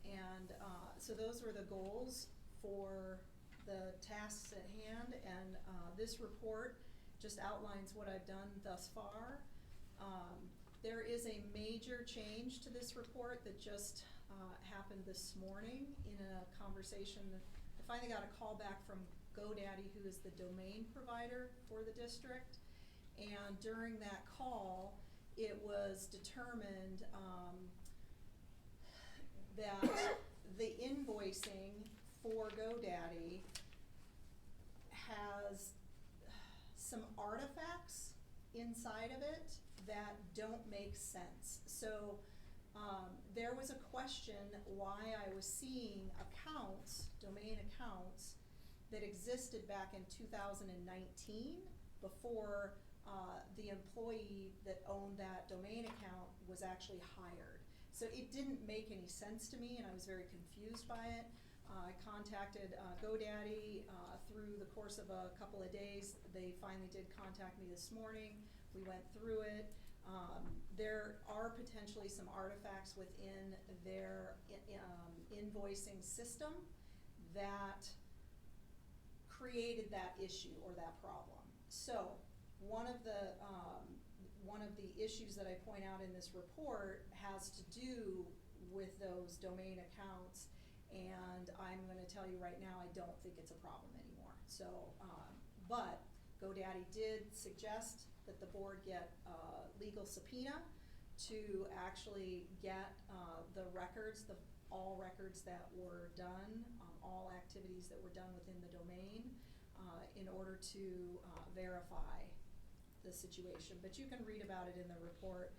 And so those were the goals for the tasks at hand, and this report just outlines what I've done thus far. There is a major change to this report that just happened this morning in a conversation. I finally got a call back from GoDaddy, who is the domain provider for the district. And during that call, it was determined that the invoicing for GoDaddy has some artifacts inside of it that don't make sense. So there was a question why I was seeing accounts, domain accounts, that existed back in 2019 before the employee that owned that domain account was actually hired. So it didn't make any sense to me, and I was very confused by it. I contacted GoDaddy through the course of a couple of days. They finally did contact me this morning. We went through it. There are potentially some artifacts within their invoicing system that created that issue or that problem. So one of the issues that I point out in this report has to do with those domain accounts, And I'm gonna tell you right now, I don't think it's a problem anymore. So, but GoDaddy did suggest that the board get a legal subpoena to actually get the records, all records that were done, all activities that were done within the domain, in order to verify the situation. But you can read about it in the report.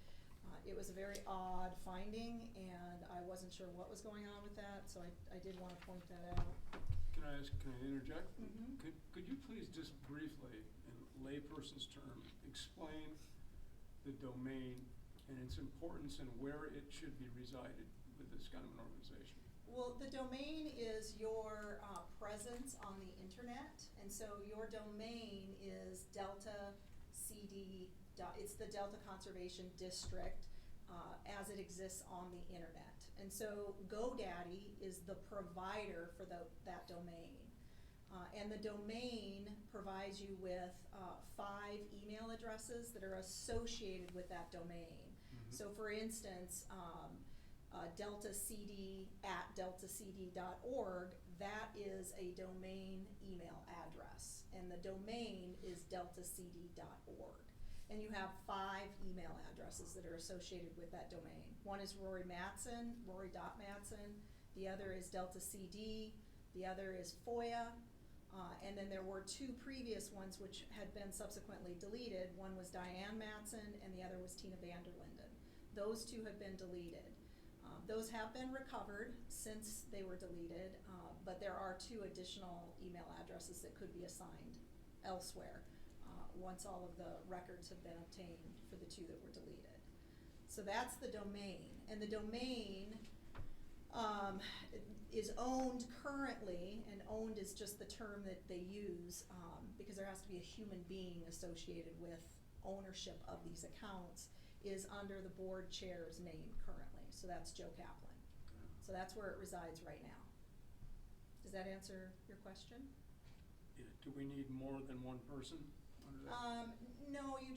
It was a very odd finding, and I wasn't sure what was going on with that, so I did want to point that out. Can I interject? Mhm. Could you please just briefly, in layperson's term, explain the domain and its importance and where it should be resided with this kind of an organization? Well, the domain is your presence on the internet, and so your domain is Delta CD. It's the Delta Conservation District as it exists on the internet. And so GoDaddy is the provider for that domain. And the domain provides you with 5 email addresses that are associated with that domain. Mhm. So for instance, deltacd@deltacd.org, that is a domain email address. And the domain is deltacd.org. And you have 5 email addresses that are associated with that domain. One is Rory Mattson, Rory.Mattson. The other is Delta CD. The other is FOIA. And then there were 2 previous ones which had been subsequently deleted. One was Diane Mattson and the other was Tina Vanderlinden. Those 2 have been deleted. Those have been recovered since they were deleted, but there are 2 additional email addresses that could be assigned elsewhere once all of the records have been obtained for the 2 that were deleted. So that's the domain. And the domain is owned currently, and owned is just the term that they use because there has to be a human being associated with ownership of these accounts, is under the board chair's name currently. So that's Joe Kaplan. So that's where it resides right now. Does that answer your question? Yeah, do we need more than one person under that? No, you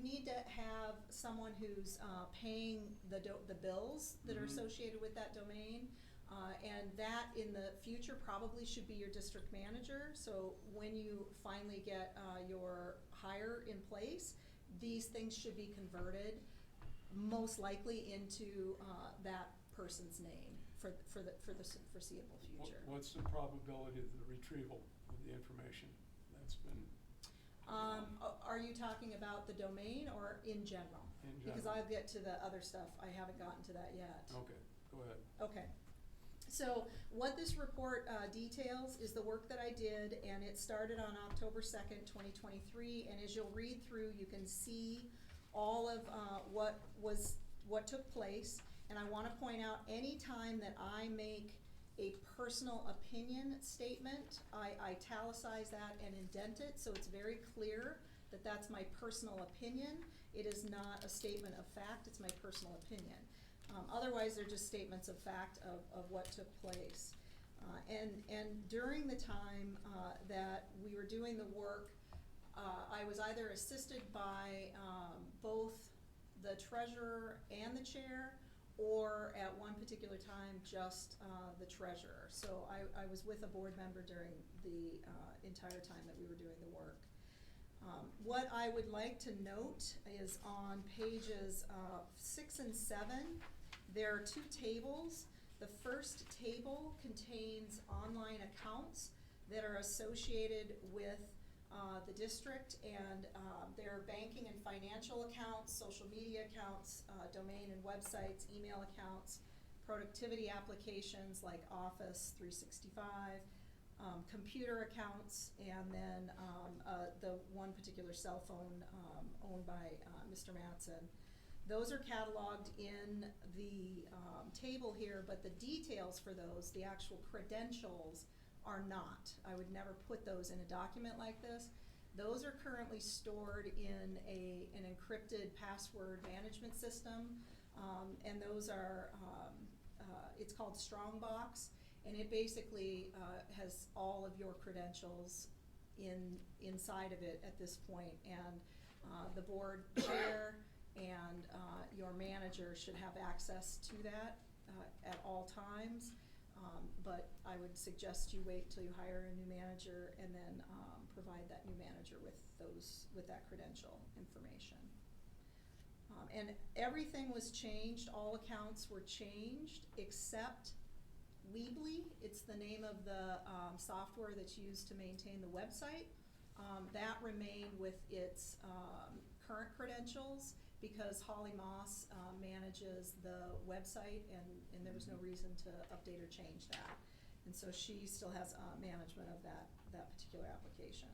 need to have someone who's paying the bills that are Mhm. associated with that domain. And that in the future probably should be your district manager. So when you finally get your hire in place, these things should be converted most likely into that person's name for the foreseeable future. What's the probability of the retrieval of the information that's been? Are you talking about the domain or in general? In Because general. I'll get to the other stuff. I haven't gotten to that yet. Okay, go ahead. Okay. So what this report details is the work that I did, and it started on October 2nd, 2023. And as you'll read through, you can see all of what took place. And I want to point out, any time that I make a personal opinion statement, I italicize that and indent it, so it's very clear that that's my personal opinion. It is not a statement of fact, it's my personal opinion. Otherwise, they're just statements of fact of what took place. And during the time that we were doing the work, I was either assisted by both the treasurer and the chair, or at one particular time, just the treasurer. So I was with a board member during the entire time that we were doing the work. What I would like to note is on pages 6 and 7, there are 2 tables. The first table contains online accounts that are associated with the district, and there are banking and financial accounts, social media accounts, domain and websites, email accounts, productivity applications like Office 365, computer accounts, and then the one particular cell phone owned by Mr. Mattson. Those are cataloged in the table here, but the details for those, the actual credentials, are not. I would never put those in a document like this. Those are currently stored in an encrypted password management system, and those are, it's called Strongbox, and it basically has all of your credentials inside of it at this point, and the board chair and your manager should have access to that at all times. But I would suggest you wait till you hire a new manager and then, provide that new manager with that credential information. And everything was changed, all accounts were changed, except Weebly, it's the name of the, software that's used to maintain the website. That remained with its, current credentials, because Holly Moss, manages the website, and there was no reason to update or change that. And so she still has, management of that particular application.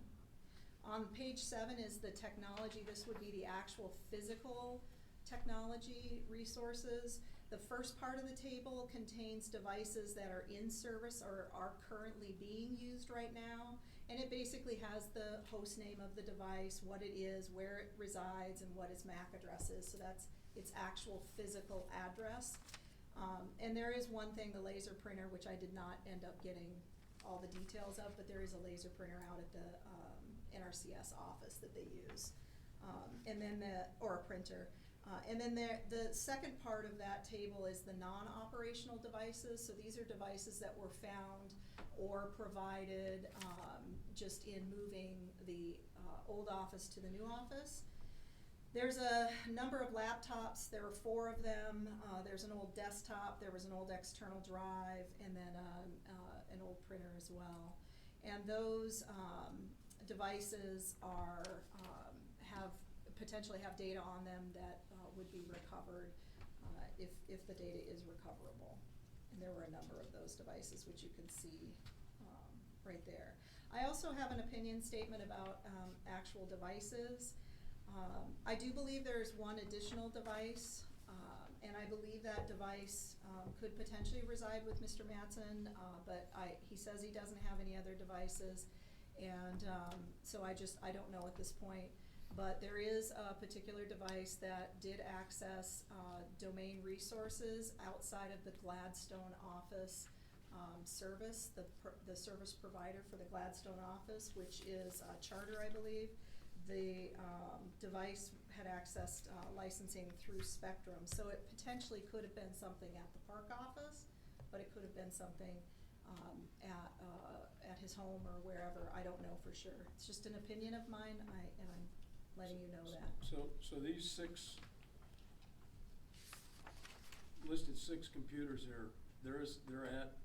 On page 7 is the technology. This would be the actual physical technology resources. The first part of the table contains devices that are in service or are currently being used right now. And it basically has the host name of the device, what it is, where it resides, and what its MAC address is. So that's its actual physical address. And there is one thing, the laser printer, which I did not end up getting all the details of, but there is a laser printer out at the NRCS office that they use. And then or a printer. And then the second part of that table is the non-operational devices. So these are devices that were found or provided just in moving the old office to the new office. There's a number of laptops. There were 4 of them. There's an old desktop, there was an old external drive, and then an old printer as well. And those devices are potentially have data on them that would be recovered if the data is recoverable. And there were a number of those devices, which you can see right there. I also have an opinion statement about actual devices. I do believe there's one additional device, and I believe that device could potentially reside with Mr. Mattson, but he says he doesn't have any other devices, and so I don't know at this point. But there is a particular device that did access domain resources outside of the Gladstone office service, the service provider for the Gladstone office, which is Charter, I believe. The device had accessed licensing through Spectrum, so it potentially could have been something at the park office, but it could have been something at his home or wherever. I don't know for sure. It's just an opinion of mine, and I'm letting you know that. So these listed six computers they're at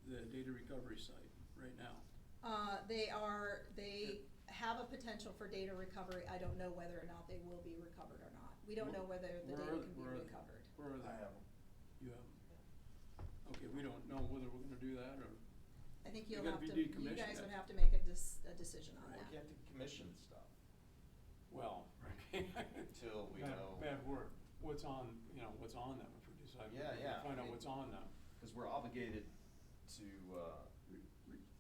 the data recovery site right now? They have a potential for data recovery. I don't know whether or not they will be recovered or not. We don't know whether the data can be recovered. Where are they? I have them. You have them? Okay, we don't know whether we're gonna do that, or? I think They're you gonna be decommissioned guys would then. have to make a decision on We that. can't decommission stuff Well, until we know. Bad word. What's on them if we decide we're Yeah, gonna find I out mean- what's on them. Because we're obligated to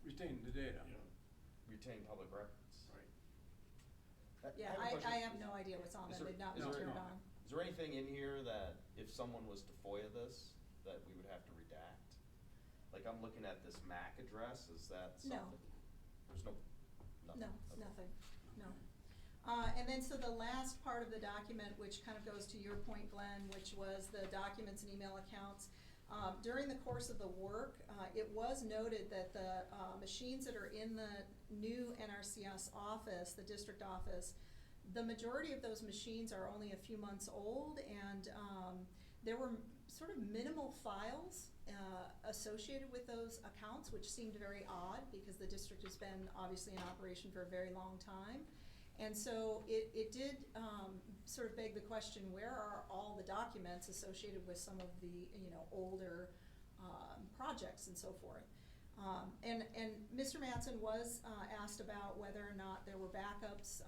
Retain the data. retain public records. Right. Yeah, have a question. I have no idea what's on Is them. there- They've not is been there- turned on. Is there anything in here that if someone was to FOIA this, that we would have to redact? Like, I'm looking at this MAC address, is that No. something? There's nothing? No, Okay. nothing, no. And then, so the last part of the document, which kind of goes to your point, Glenn, which was the documents and email accounts. During the course of the work, it was noted that the machines that are in the new NRCS office, the district office, the majority of those machines are only a few months old, and there were sort of minimal files associated with those accounts, which seemed very odd because the district has been obviously in operation for a very long time. And so it did sort of beg the question, where are all the documents associated with some of the older projects and so forth? And Mr. Mattson was asked about whether or not there were backups,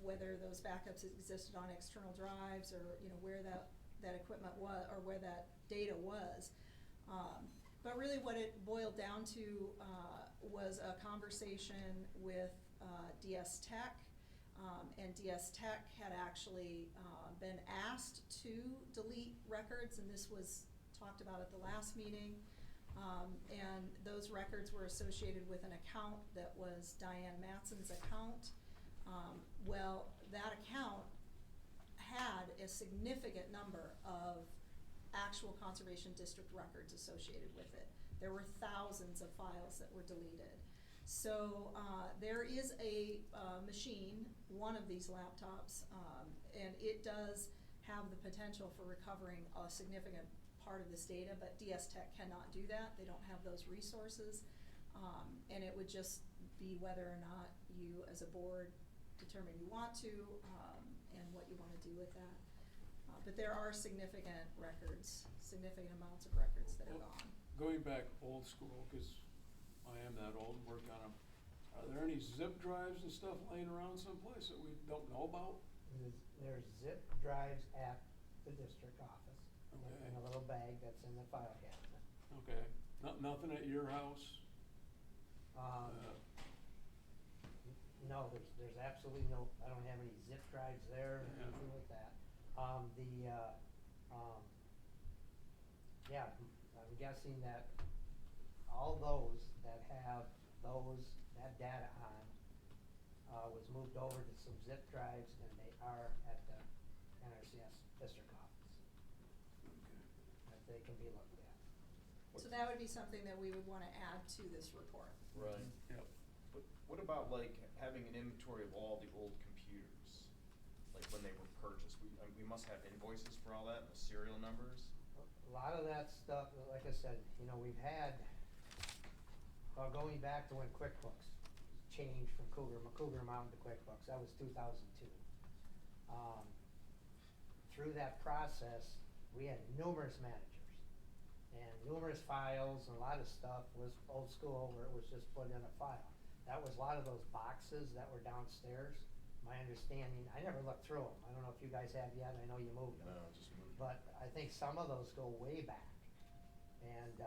whether those backups existed on external drives, or where that equipment was, or where that data was. But really what it boiled down to was a conversation with DS Tech. And DS Tech had actually been asked to delete records, and this was talked about at the last meeting. And those records were associated with an account that was Diane Mattson's account. Well, that account had a significant number of actual Conservation District records associated with it. there were thousands of files that were deleted. So, there is a, machine, one of these laptops, and it does have the potential for recovering a significant part of this data, but DS Tech cannot do that, they don't have those resources. And it would just be whether or not you, as a board, determine you want to, and what you wanna do with that. But there are significant records, significant amounts of records that are gone. Going back old school, cause I am that old and worked on them, are there any zip drives and stuff laying around someplace that we don't know about? There's zip drives at the district office, Okay. in a little bag that's in the file cabinet. Okay, nothing at your house? No, there's absolutely no, I don't have any zip drives there or Yeah. anything like that. Yeah, I'm guessing that all those that have that data on, was moved over to some zip drives, and they are at the NRCS district office, Okay. that they can be looked at. So that would be something that we would wanna add to this report. Right. Yep. But what about like having an inventory of all the old computers? Like when they were purchased, we must have invoices for all that and the serial numbers? A lot of that stuff, like I said, we've had, going back to when QuickBooks changed from Cougar Mountain to QuickBooks, that was 2002. Through that process, we had numerous managers and numerous files, and a lot of stuff was old school where it was just put in a file. That was a lot of those boxes that were downstairs. My understanding, I never looked through them. I don't know if you guys have yet, I know you moved them. No, just moved. But I think some of those go way back. And,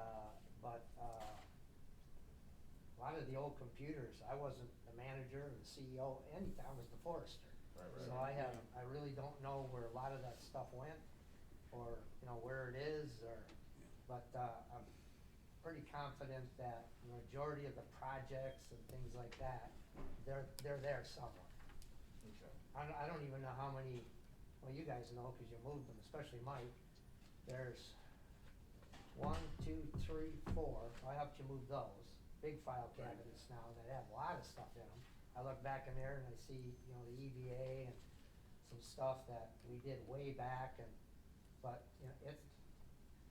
a lot of the old computers, I wasn't the manager or the CEO anytime, I was the forester. Right. So I really don't know where a lot of that stuff went, or, where it is, but, I'm pretty confident that the majority of the projects and things like that, they're there somewhere. Okay. I don't even know how many, well, you guys know, cause you moved them, especially Mike. There's 1, 2, 3, 4, I helped you move those, big file cabinets now that have a lot of stuff in them. I look back in there and I see, the EVA and some stuff that we did way back, but,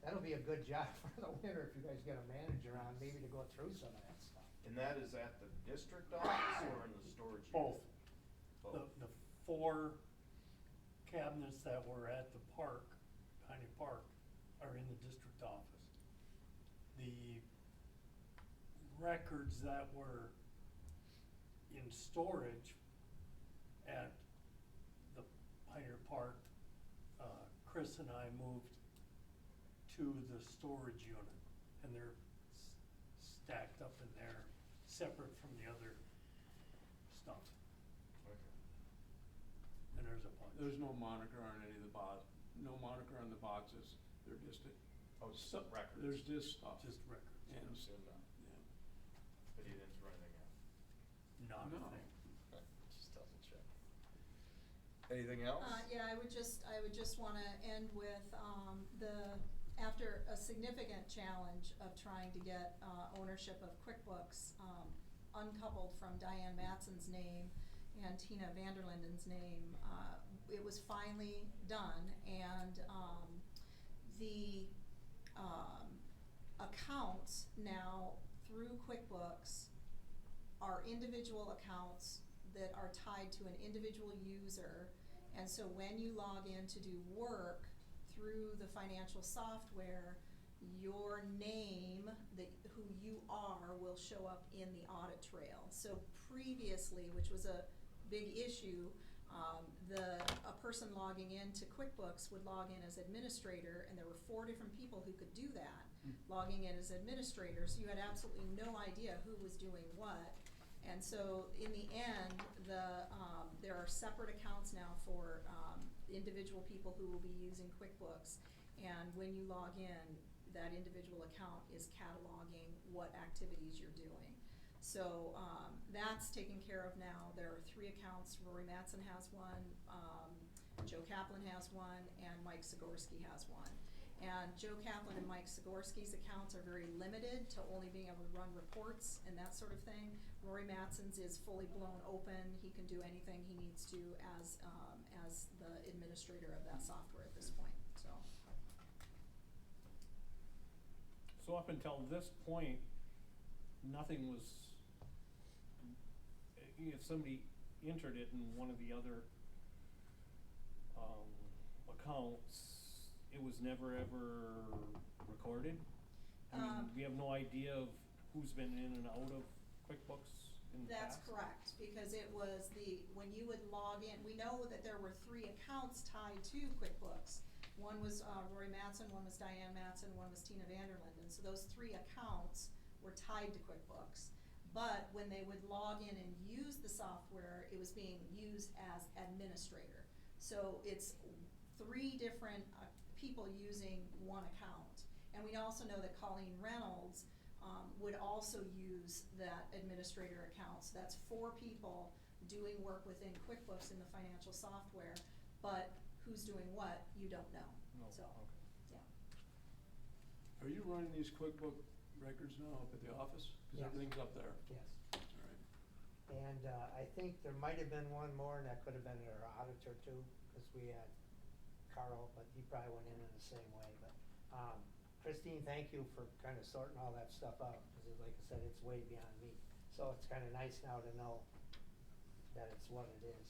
that'll be a good job for the winter if you guys get a manager on, maybe to go through some of that stuff. And that is at the district office or in the storage unit? Both. Both. The 4 cabinets that were at the park, Piney Park, are in the district office. The records that were in storage at the Pioneer Park, Chris and I moved to the storage unit, and they're stacked up in there, separate from the other stuff, Okay. and there's a bunch. There's no moniker on any of the no moniker on the boxes, they're just, Oh, it's just records. there's just stuff. Just records, And, Assume that. yeah. But he didn't throw anything out. not a No. thing. Okay, just double check. Anything else? Yeah, I would just wanna end with, after a significant challenge of trying to get, ownership of QuickBooks, uncoupled from Diane Matson's name and Tina Vanderlinden's name, it was finally done, and, the, accounts now through QuickBooks are individual accounts that are tied to an individual user. And so when you log in to do work through the financial software, your name, who you are, will show up in the audit trail. So previously, which was a big issue, a person logging into QuickBooks would log in as administrator, and there were 4 different people who could do that, logging in as administrator, so you had absolutely no idea who was doing what. And so in the end, there are separate accounts now for individual people who will be using QuickBooks, and when you log in, that individual account is cataloging what activities you're doing. So that's taken care of now. There are 3 accounts. Rory Matson has one, Joe Kaplan has one, and Mike Zagorski has one. And Joe Kaplan and Mike Sigorsky's accounts are very limited to only being able to run reports and that sort of thing. Rory Matson's is fully blown open. He can do anything he needs to as the administrator of that software at this point, so. So up until this point, nothing was, if somebody entered it in one of the other, accounts, it was never ever recorded? I mean, we have no idea of who's been in and out of QuickBooks in the That's past? correct, because it was when you would log in, we know that there were 3 accounts tied to QuickBooks. One was Rory Matson, one was Diane Matson, one was Tina Vanderlinden, so those 3 accounts were tied to QuickBooks. But when they would log in and use the software, it was being used as administrator. So it's 3 different people using one account. And we also know that Colleen Reynolds would also use that administrator account. So that's 4 people doing work within QuickBooks in the financial software, but who's doing what, you don't know. No, So, okay. yeah. Are you running these QuickBook records now up at the office? Cause Yes. everything's up there. Yes. All right. And I think there might have been one more, and that could have been our auditor too, because we had Carl, but he probably went in the same way. But Christine, thank you for kind of sorting all that stuff out, because like I said, it's way beyond me. So it's kind of nice now to know that it's what it is.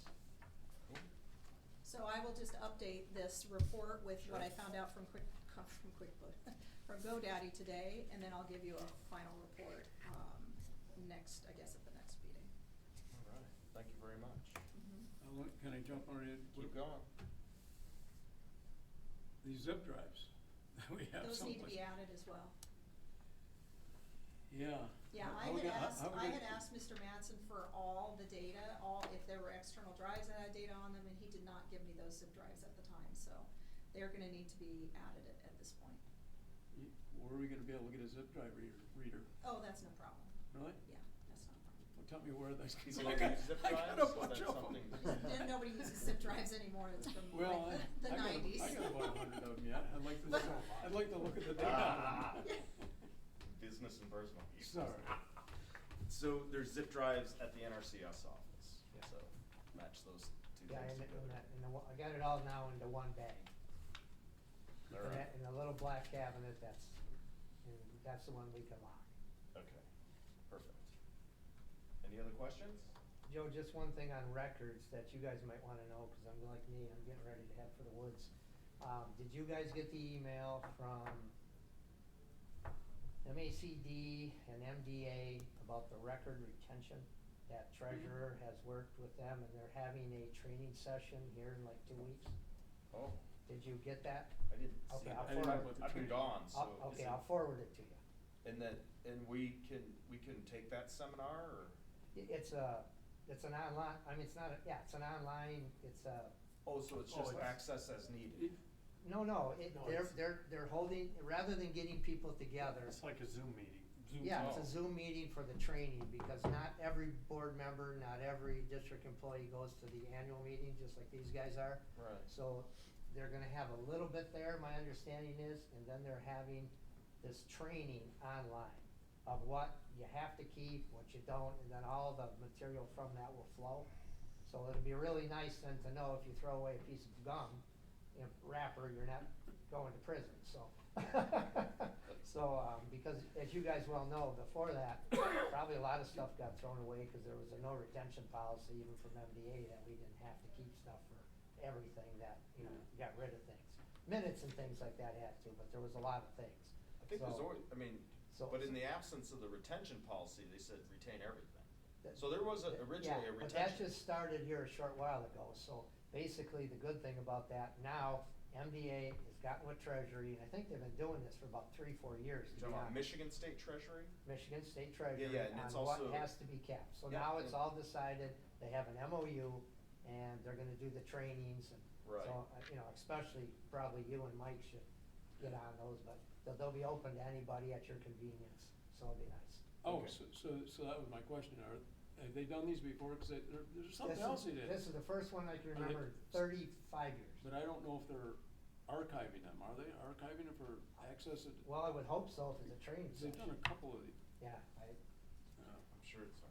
So I will just update this report with what I Sure. found out from QuickBooks, from GoDaddy today, and then I'll give you a final report, next, I guess, at the next meeting. All right, thank you very much. Can I jump on it? Keep going. These zip drives that we have Those need to someplace. be added as well. Yeah. Yeah, How we gonna- how we I gonna- had asked Mr. Mattson for all the data, if there were external drives that had data on them, and he did not give me those zip drives at the time, so they're gonna need to be added at this point. Where are we gonna be able to get a zip drive reader? Oh, that's no problem, Really? yeah, that's not a problem. Well, tell me where that's. So they use zip I got drives? a Is bunch that of something? them. Then nobody uses zip drives anymore, it's from Well, like the I got 90s. I got about 100 of them yet. I'd like to look at the data. Ah. Business and personal use. Sorry. So there's zip drives at the NRCS office, Yeah. so match those 2 Yeah, things and together. I got it all now into one bag. All right. In a little black cabinet, that's the one we can lock. Okay, perfect. Any other questions? Joe, just one thing on records that you guys might wanna know, cause I'm like me, I'm getting ready to head for the woods. Did you guys get the email from MACD and MDA about the record retention? That treasurer has worked with them and they're having a training session here in like 2 weeks. Oh, Did you get that? I didn't see Okay, that. I'll I didn't forward- know what the I've been training- gone, so. is Okay, it- I'll forward it to you. And we can take that seminar, or? It's an online, I mean, it's not, it's an online, it's a, Oh, so it's Oh, just it's- access as needed? no, No, they're holding, rather than getting people together. It's like a Zoom meeting. Zoom Yeah, it's Oh. a Zoom meeting for the training, because not every board member, not every district employee goes to the annual meeting, just like these guys are. Right. So they're gonna have a little bit there, my understanding is, and then they're having this training online of what you have to keep, what you don't, and then all the material from that will flow. So it'll be really nice then to know if you throw away a piece of gum, wrapper, you're not going to prison, so. So, because as you guys well know, before that, probably a lot of stuff got thrown away, cause there was a no retention policy even from MDA that we didn't have to keep stuff for everything that, got rid of things. Minutes and things like that had to, but there was a lot of things. I think there's So- always, but in the absence of the retention policy, they said retain everything. That- So there was originally a Yeah, but that retention. just started here a short while ago, so basically the good thing about that, now MDA has gotten with Treasury, and I think they've been doing this for about 3-4 years, to be Talking about honest. Michigan State Treasury? Michigan State Treasury yeah, and it's on what also- has to be kept. So Yeah, now it's and- all decided, they have an MOU, and they're gonna do the trainings, and Right. so, especially probably you and Mike should get on those, but they'll be open to anybody at your convenience, so it'll be nice. Oh, Okay. so that was my question. Have they done these before? Cause there's something else they did. This is the first one I can Are they- remember in 35 years. But I don't know if archiving them, are they? Archiving them for access? Well, I would hope so if it's a training They've done session. a couple of these. Yeah, I'm sure it's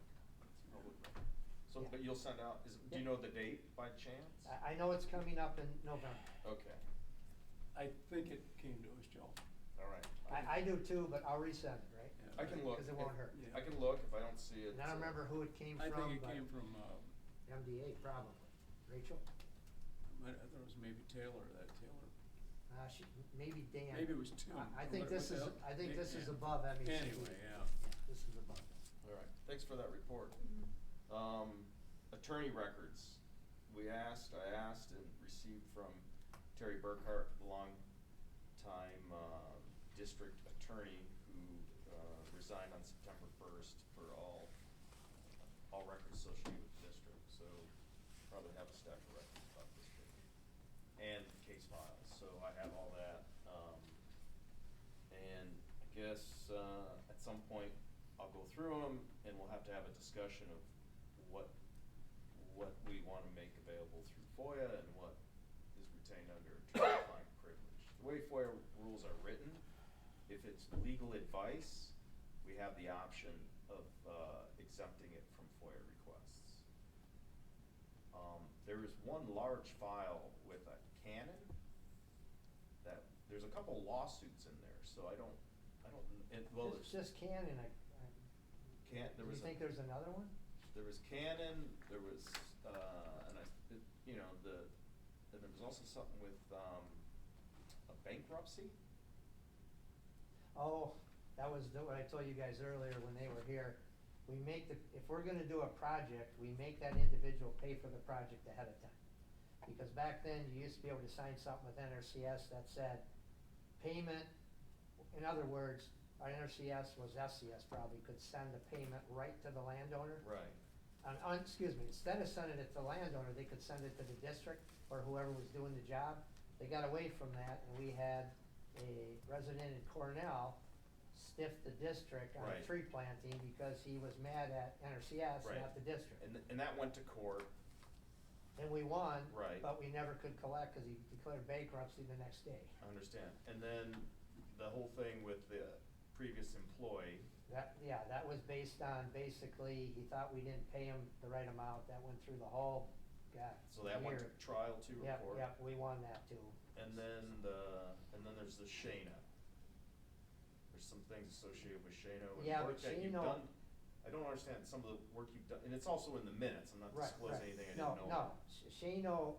public record. So, Yeah. but you'll send out, do you know the date by chance? I know it's coming up in November. Okay, I think it came to us, Joe. all right. I do too, but I'll resend it, right? Yeah. I can look. Because it won't hurt. Yeah. I can look if I don't see it. And I don't remember who it came I from, think it but came from, MDA probably. Rachel? I thought it was maybe Taylor, that Taylor. Maybe Dan. Maybe it was Tim. I think What this the is, hell? I think this is Yeah. above MECD. Anyway, yeah. This is above. All right, thanks for that report. Attorney records. I asked and received from Terry Burkhart, longtime district attorney who resigned on September 1st for all records associated with the district. So probably have a stack of records about this big. And case files, so I have all that. And I guess at some point I'll go through them and we'll have to have a discussion of what we want to make available through FOIA and what is retained under attorney-client privilege. The way FOIA rules are written, if it's legal advice, we have the option of exempting it from FOIA requests. There is one large file with a Canon that, there's a couple lawsuits in there, so I don't, well, It's just Canon, there do you was think there's another one? there was Canon, there was, and there was also something with, a bankruptcy. Oh, that was what I told you guys earlier when they were here. If we're gonna do a project, we make that individual pay for the project ahead of time. Because back then, you used to be able to sign something with NRCS that said payment, in other words, our NRCS was SCS probably, could send the payment right to the landowner. Right. Excuse me, instead of sending it to the landowner, they could send it to the district or whoever was doing the job. They got away from that, and we had a resident in Cornell stiff the district on Right. tree planting because he was mad at NRCS, Right. not the district. And that went to court. And we won, Right. but we never could collect because he declared bankruptcy the next day. I understand. And then the whole thing with the previous employee. That was based on, basically, he thought we didn't pay him the right amount. That went through the whole, So that went to year. trial too, or Yep, court? yep, we won that too. And then there's the Shana. There's some things associated with Shana and Yeah, work but that you've Shana- done. I don't understand some of the work you've done, and it's also in the minutes. I'm not Right, disclosing right. anything I didn't know. No, Shano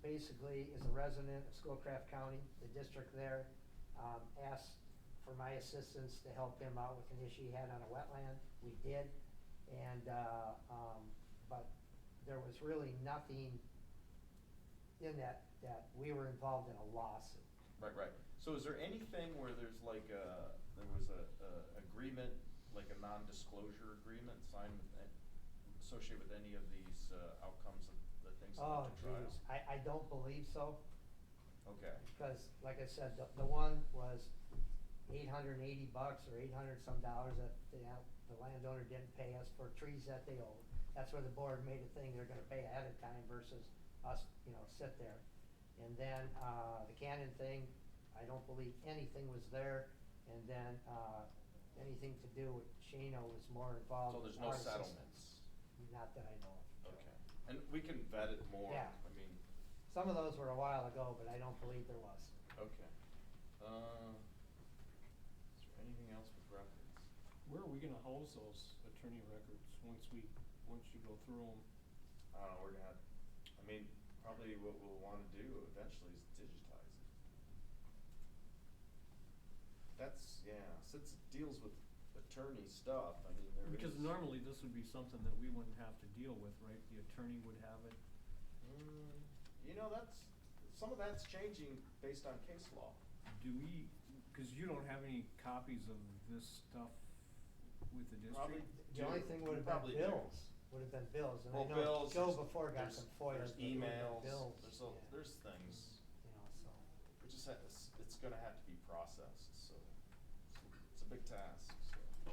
basically is a resident of Schoolcraft County, the district there, asked for my assistance to help him out with an issue he had on a wetland. We did, and, but there was really nothing in that we were involved in a lawsuit. Right. So is there anything where there's like there was a agreement, like a non-disclosure agreement signed with, associated with any of these outcomes of the things that Oh, went to trial? geez, I don't believe so, Okay, because like I said, the one was $880 or $800 dollars that the landowner didn't pay us for trees that they owed. That's where the board made a thing, they're gonna pay ahead of time versus us, sit there. And then, the Canon thing, I don't believe anything was there. And then, anything to do with Shano was more involved so with there's no our assistance. settlements? Not that I know of. Okay, and we can vet it more, Yeah. I mean, Some of those were a while ago, but I don't believe there was. okay. Is there anything else with records? Where are we gonna house those attorney records once you go through them? We're gonna, probably what we'll wanna do eventually is digitize it. Since it deals with attorney stuff, there is. Because normally this would be something that we wouldn't have to deal with, right? The attorney would have it. Some of that's changing based on case law. Do we, cause you don't have any copies of this stuff with the Probably district? The only thing would have Probably been do. bills, and I Well, know bills, Joe there's- before got there's- some FOIAs, There's but it would've been emails, bills, there's yeah. things, So. we just it's gonna have to be processed, so it's a big task, so.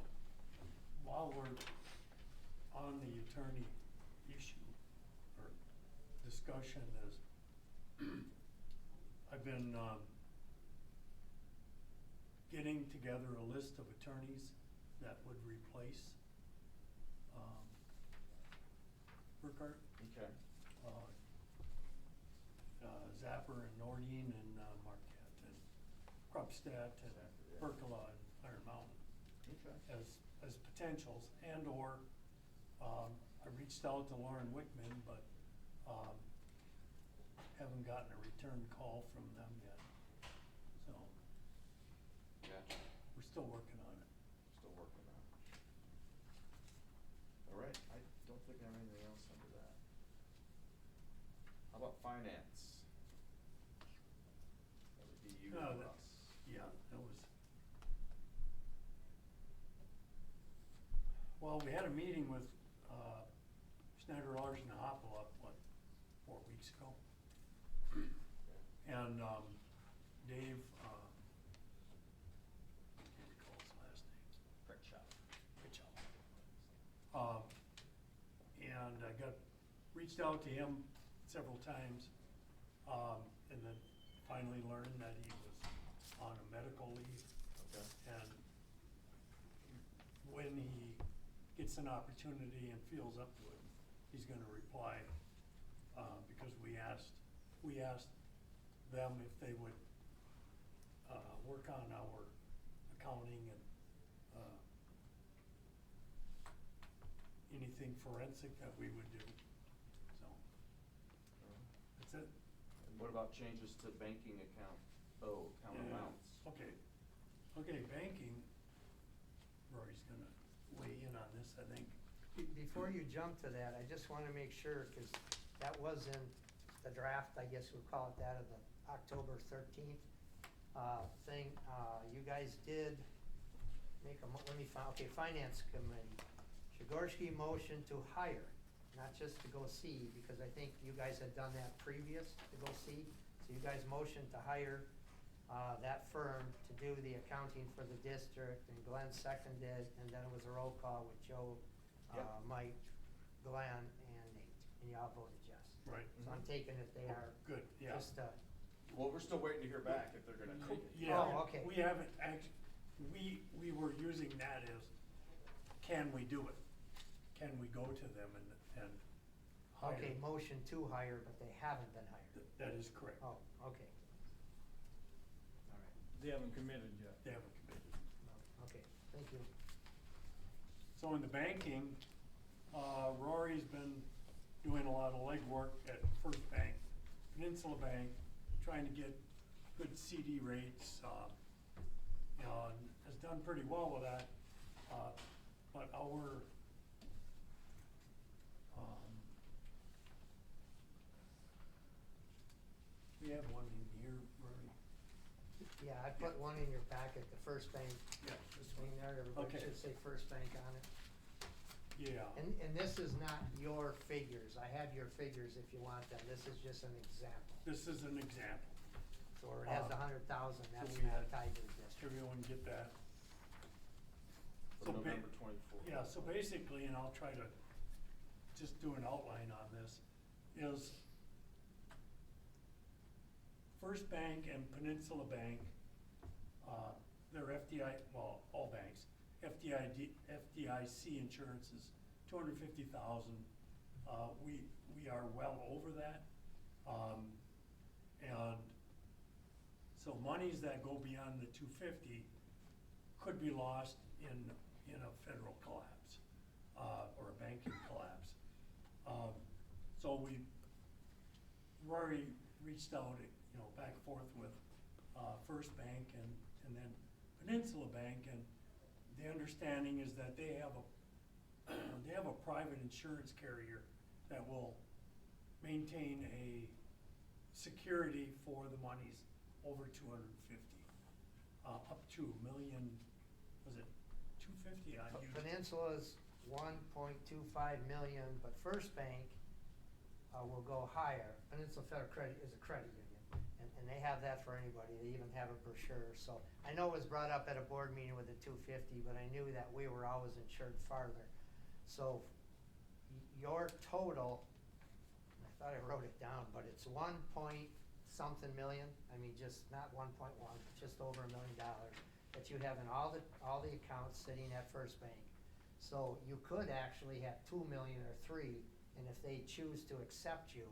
While we're on the attorney issue or discussion is, I've been together a list of attorneys that would replace, Burkhart. Okay. Zapper and Nordine and Marquette and Krupstadt and Zapper, yeah. Berkela and Iron Mountain Okay. as potentials, and or, I reached out to Lauren Wickman, but, haven't gotten a return call from them yet. So, Gotcha. we're still working on it. Still working on it. All right, I don't think I have anything else under that. How about finance? That would be you No, and that- Russ. Yeah, that was. Well, we had a meeting with, Schneider Larson Hopple up, 4 weeks ago? And, Dave, I can't recall his last name. Pritchett. And I reached out to him several times, and then finally learned that he was on a medical leave. Okay. And when he gets an opportunity and feels up to it, he's gonna reply, because we asked them if they would, work on our accounting and, anything forensic that we would do, so, that's it. And what about changes to banking account Yeah. amounts? Okay, banking, Rory's gonna weigh in on this, I think. Before you jump to that, I just wanna make sure, cause that was in the draft, I guess we'll call it that, of the October 13th thing. You guys did make let me find, okay, Finance Committee. Jaworski motion to hire, not just to go see, because I think you guys had done that previous to go see. So you guys motioned to hire, that firm to do the accounting for the district, and Glenn seconded, and then it was a roll call with Joe, Yep. Mike, Glenn, and Nate, and y'all voted yes. Right. So I'm taking it they are Good, yeah. just, Well, we're still waiting to hear back if they're gonna take it. Yeah, Oh, okay. we haven't we were using that as, can we do it? Can we go to them and hire? okay, motion to hire, but they haven't been hired. That is correct. Oh, okay. All right, They haven't committed yet. They haven't committed. no, okay, thank you. So in the banking, Rory's been doing a lot of legwork at First Bank, Peninsula Bank, trying to get good CD rates, and has done pretty well with that. But our, we have one in here, Rory. Yeah, I put one in your packet, the First Bank, Yeah, this one. between there, everybody Okay. should say First Bank on it. Yeah. And this is not your figures, I have your figures if you want them, this is just an example. This is an example. So where it has Uh, 100,000, so that's we not had- tied to the district. Everyone get that? For So ba- November 24th. Yeah, so basically, and I'll try to just do an outline on this, is First Bank and Peninsula Bank, they're FDI, well, all banks, FDIC insurance is $250,000. We are well over that. And so monies that go beyond the 250 could be lost in a federal collapse, or a banking collapse. So Rory reached out, back and forth with, First Bank and then Peninsula Bank, and the understanding is that they have a private insurance carrier that will maintain a security for the monies over 250, up to $1 million, was it 250? Peninsula's 1.25 million, but First Bank, will go higher. Peninsula Federal Credit is a credit union, and they have that for anybody, they even have a brochure, so. I know it was brought up at a board meeting with the 250, but I knew that we were always insured farther. So, your total, I thought I wrote it down, but it's 1 point something million, I mean, just not 1.1, just over $1 million. that you have in all the accounts sitting at First Bank. So you could actually have 2 million or 3, and if they choose to accept you,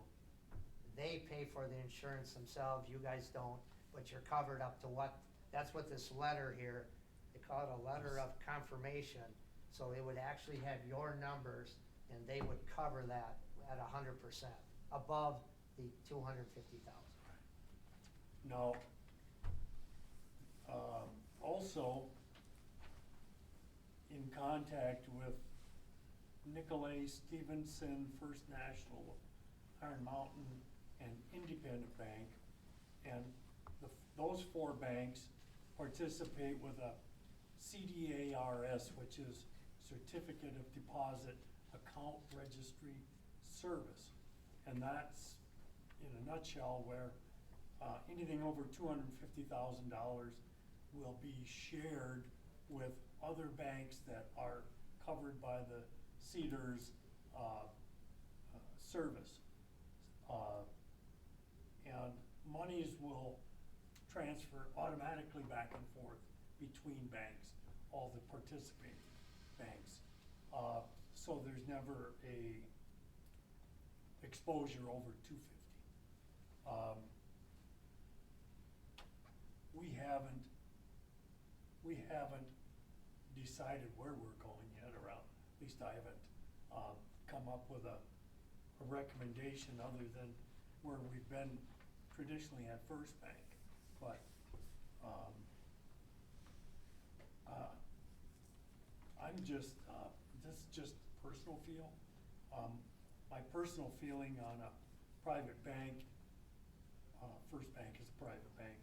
they pay for the insurance themselves, you guys don't, but you're covered up to what, that's what this letter here, they call it a letter of confirmation. So it would actually have your numbers, and they would cover that at 100%, above the 250,000. Now, also, in contact with Nicolay Stevenson, First National, Iron Mountain, and Independent Bank, and those 4 banks participate with a CDARS, which is Certificate of Deposit Account Registry Service. And that's, in a nutshell, where anything over $250,000 will be shared with other banks that are covered by the CDARS service. And monies will transfer automatically back and forth between banks, all the participating banks. So there's never a exposure over 250. We haven't decided where we're going yet, or at least I haven't come up with a recommendation other than where we've been traditionally at First Bank. But I'm just, this is just personal feel. My personal feeling on a private bank, First Bank is a private bank,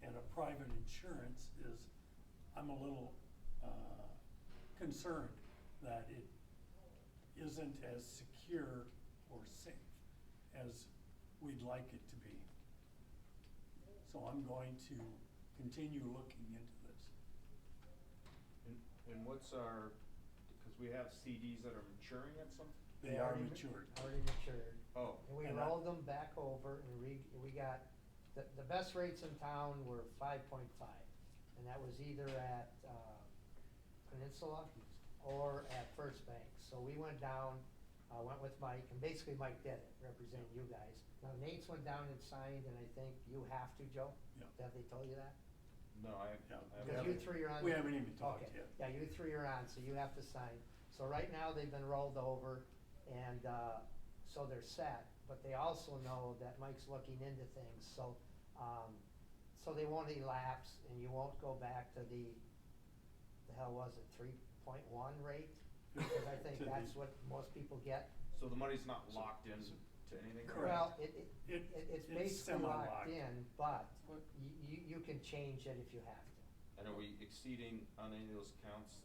and a private insurance is, I'm a little concerned that it isn't as secure or safe as we'd like it to be. So I'm going to continue looking into this. And what's our, because we have CDs that are maturing at some? They are matured. Already matured. Oh. And we And rolled them back over, and we got, the best rates in town were 5.5. And that was either at Peninsula or at First Bank. So we went down, went with Mike, and basically Mike did it, representing you guys. Now Nate's went down and signed, and I think you have to, Joe? Yeah. Have they told you that? No, I Yeah. Because you 3 are on. We haven't even talked Okay. yet. Yeah, you 3 are on, so you have to sign. So right now, they've been rolled over, and so they're set, but they also know that Mike's looking into things, so they won't elapse, and you won't go back to the hell was it, 3.1 rate? Because I think that's what most people get. So the money's not locked in to anything? Correct. Well, It's it's basically locked semi-locked. in, but you can change it if you have to. And are we exceeding on any of those accounts?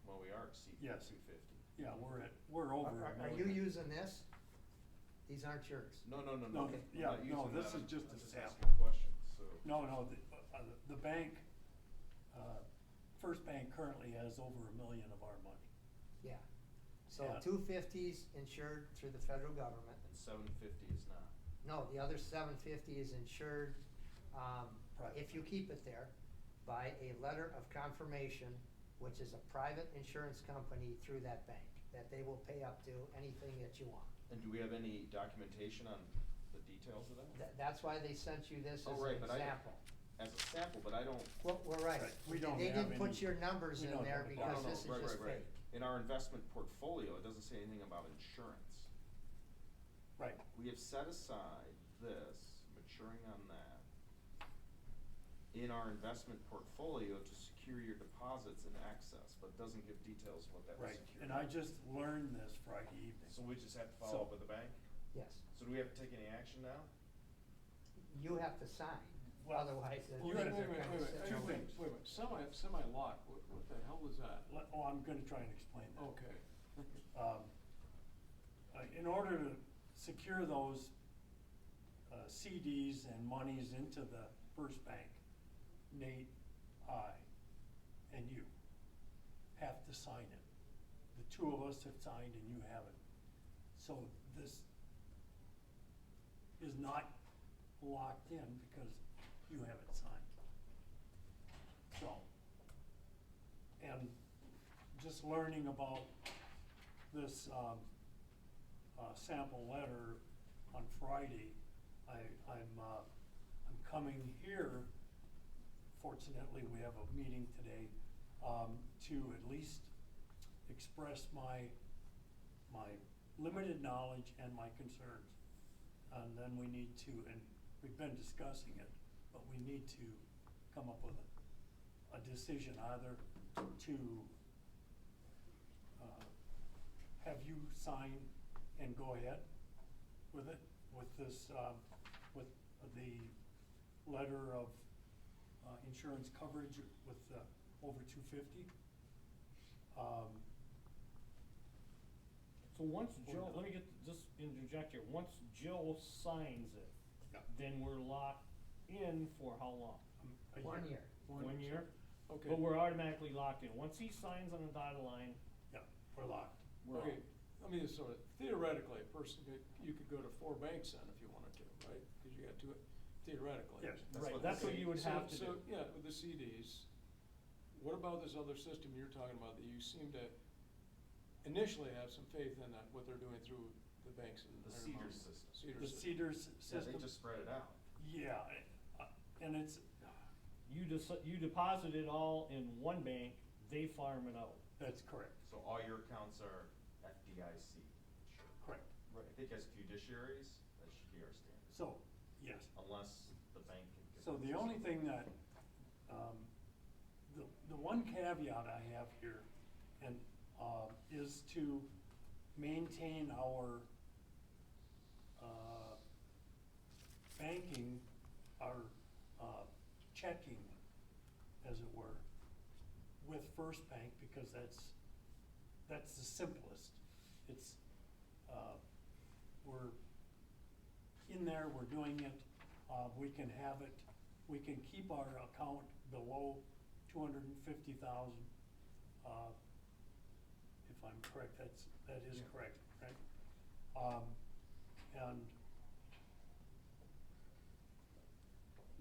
Well, we are exceeding Yes. 250. Yeah, we're over a Are you million. using this? These aren't yours. No. No, I'm yeah, not no, using this that. is just I'm a asking sample. questions, so. No, the bank, First Bank currently has over $1 million of our money. Yeah. So Yeah. 250's insured through the federal government. And 750 is not. No, the other 750 is insured, Private. if you keep it there, by a letter of confirmation, which is a private insurance company through that bank, that they will pay up to anything that you want. And do we have any documentation on the details of that? That's why they sent you this as Oh, right, an but I- example. As a sample, but I don't. Well, we're right. Right, we don't They have didn't put any- your numbers we in don't there have a because No, this is right, just right, right. fake. In our investment portfolio, it doesn't say anything about insurance. Right. We have set aside this, maturing on that, in our investment portfolio to secure your deposits and access, but doesn't give details of what that was Right, secured. and I just learned this Friday evening. So we just have to So- follow up with the bank? Yes. So do we have to take any action now? You have to sign, Well, otherwise the you things gotta- are kind of sitting Two over. things. Wait a minute, semi-lock, what the hell is that? Oh, I'm gonna try and explain that. Okay. In order to secure those CDs and monies into the First Bank, Nate, I, and you have to sign it. The 2 of us have signed and you haven't. So this is not locked in because you haven't just learning about this, sample letter on Friday. I'm coming here, fortunately, we have a meeting today, to at least express my limited knowledge and my concerns. And then we need to, and we've been discussing it, but we need to come up with a decision either to have you sign and go ahead with it, with this, with the letter of insurance coverage with over 250. So once Jill, let me just interject here, once Jill signs it, Yeah. then we're locked in for how long? A 1 year. 1 year? Okay. But we're automatically locked in. Once he signs on the dotted line, Yeah, we're locked. we're Okay, on. let me just sort of, theoretically, a person could, you could go to 4 banks then if you wanted to, right? Cause you got two, theoretically. Yes. Right, that's what you would have to do. So, yeah, with the CDs, what about this other system you're talking about that you seem to initially have some faith in that, what they're doing through the banks and. The Iron Cedars Mountain? system. Cedars The system. Cedars Yeah, system. they just spread it out. Yeah, and it's, You deposit it all in one bank, they farm it out. that's correct, So all your accounts are FDIC insured. correct. I think as fiduciaries, that should be our standard, So, yes. unless the bank can give. So us the a only system. thing that, the one caveat I have here, and, is to maintain our, banking, our, checking, as it were, with First Bank, because that's the simplest. It's, we're in there, we're doing it, we can have it, we can keep our account below 250,000. If I'm correct, that is Yeah. correct, right? And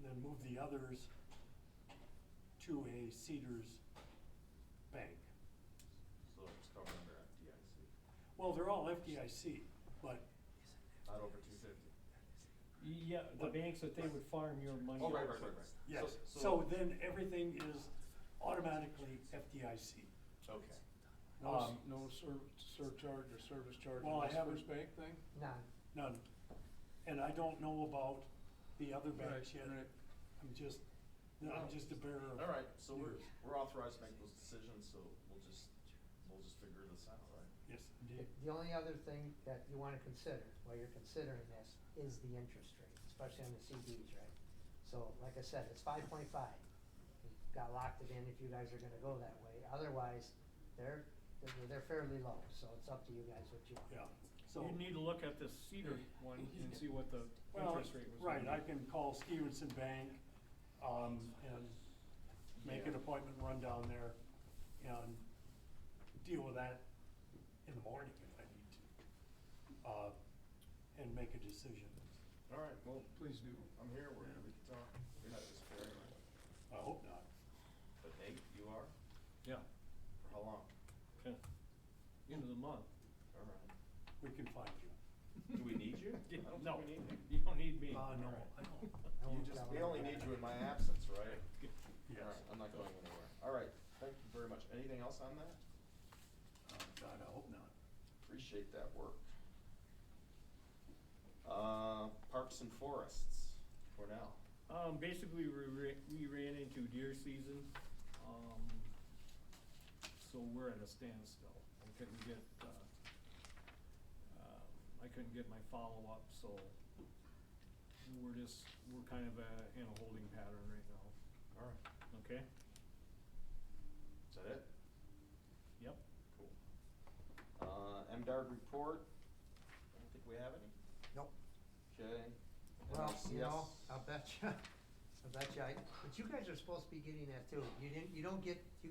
then move the others to a Cedars bank. So it's covered under FDIC, Well, they're all FDIC, but not over 250. Yeah, the What? banks that they would farm your money. Oh, right, out right, right, to. right. yes, so then everything is automatically FDIC. Okay. No surcharge or service charge Well, on I this haven't- First Bank thing? None. None. And I don't know about the other banks Right, yet. right. I'm just a bearer of. All right, so we're yours. authorized to make those decisions, so we'll just figure this out, right? Yes, indeed. The only other thing that you wanna consider, while you're considering this, is the interest rate, especially on the CDs, right? So, like I said, it's 5.5. We got locked it in if you guys are gonna go that way. Otherwise, they're fairly low, so it's up to you guys what you want. Yeah, so. You need to look at the Cedar one and see what the Well, interest rate was. right, gonna I be. can call Stevenson Bank, and make an Yeah. appointment, run down there, and deal with that in the morning if I need to. And make a decision. All right, well, Please do. I'm here, we can talk. You're not disappearing, right? I hope not. But Nate, you are? Yeah, For how long? okay. End of the month. All right. We can find you. Do we need you? I don't No, think we need you. you don't need me. No, All right. I don't. I You won't just, tell we them only that. need you in my absence, right? Yes. All right, I'm not going anywhere. All right, thank you very much. Anything else on that? God, I hope not. Appreciate that work. Parks and Forests, Cornell. Basically, we ran into deer season, so we're at a standstill. I couldn't get my follow-up, so we're kind of in a holding pattern right now, All right. okay? Is that it? Yep. Cool. MDARD report, I don't think we have any. Nope. Okay. Well, you know, NRCS. I'll bet you, but you guys are supposed to be getting that too. You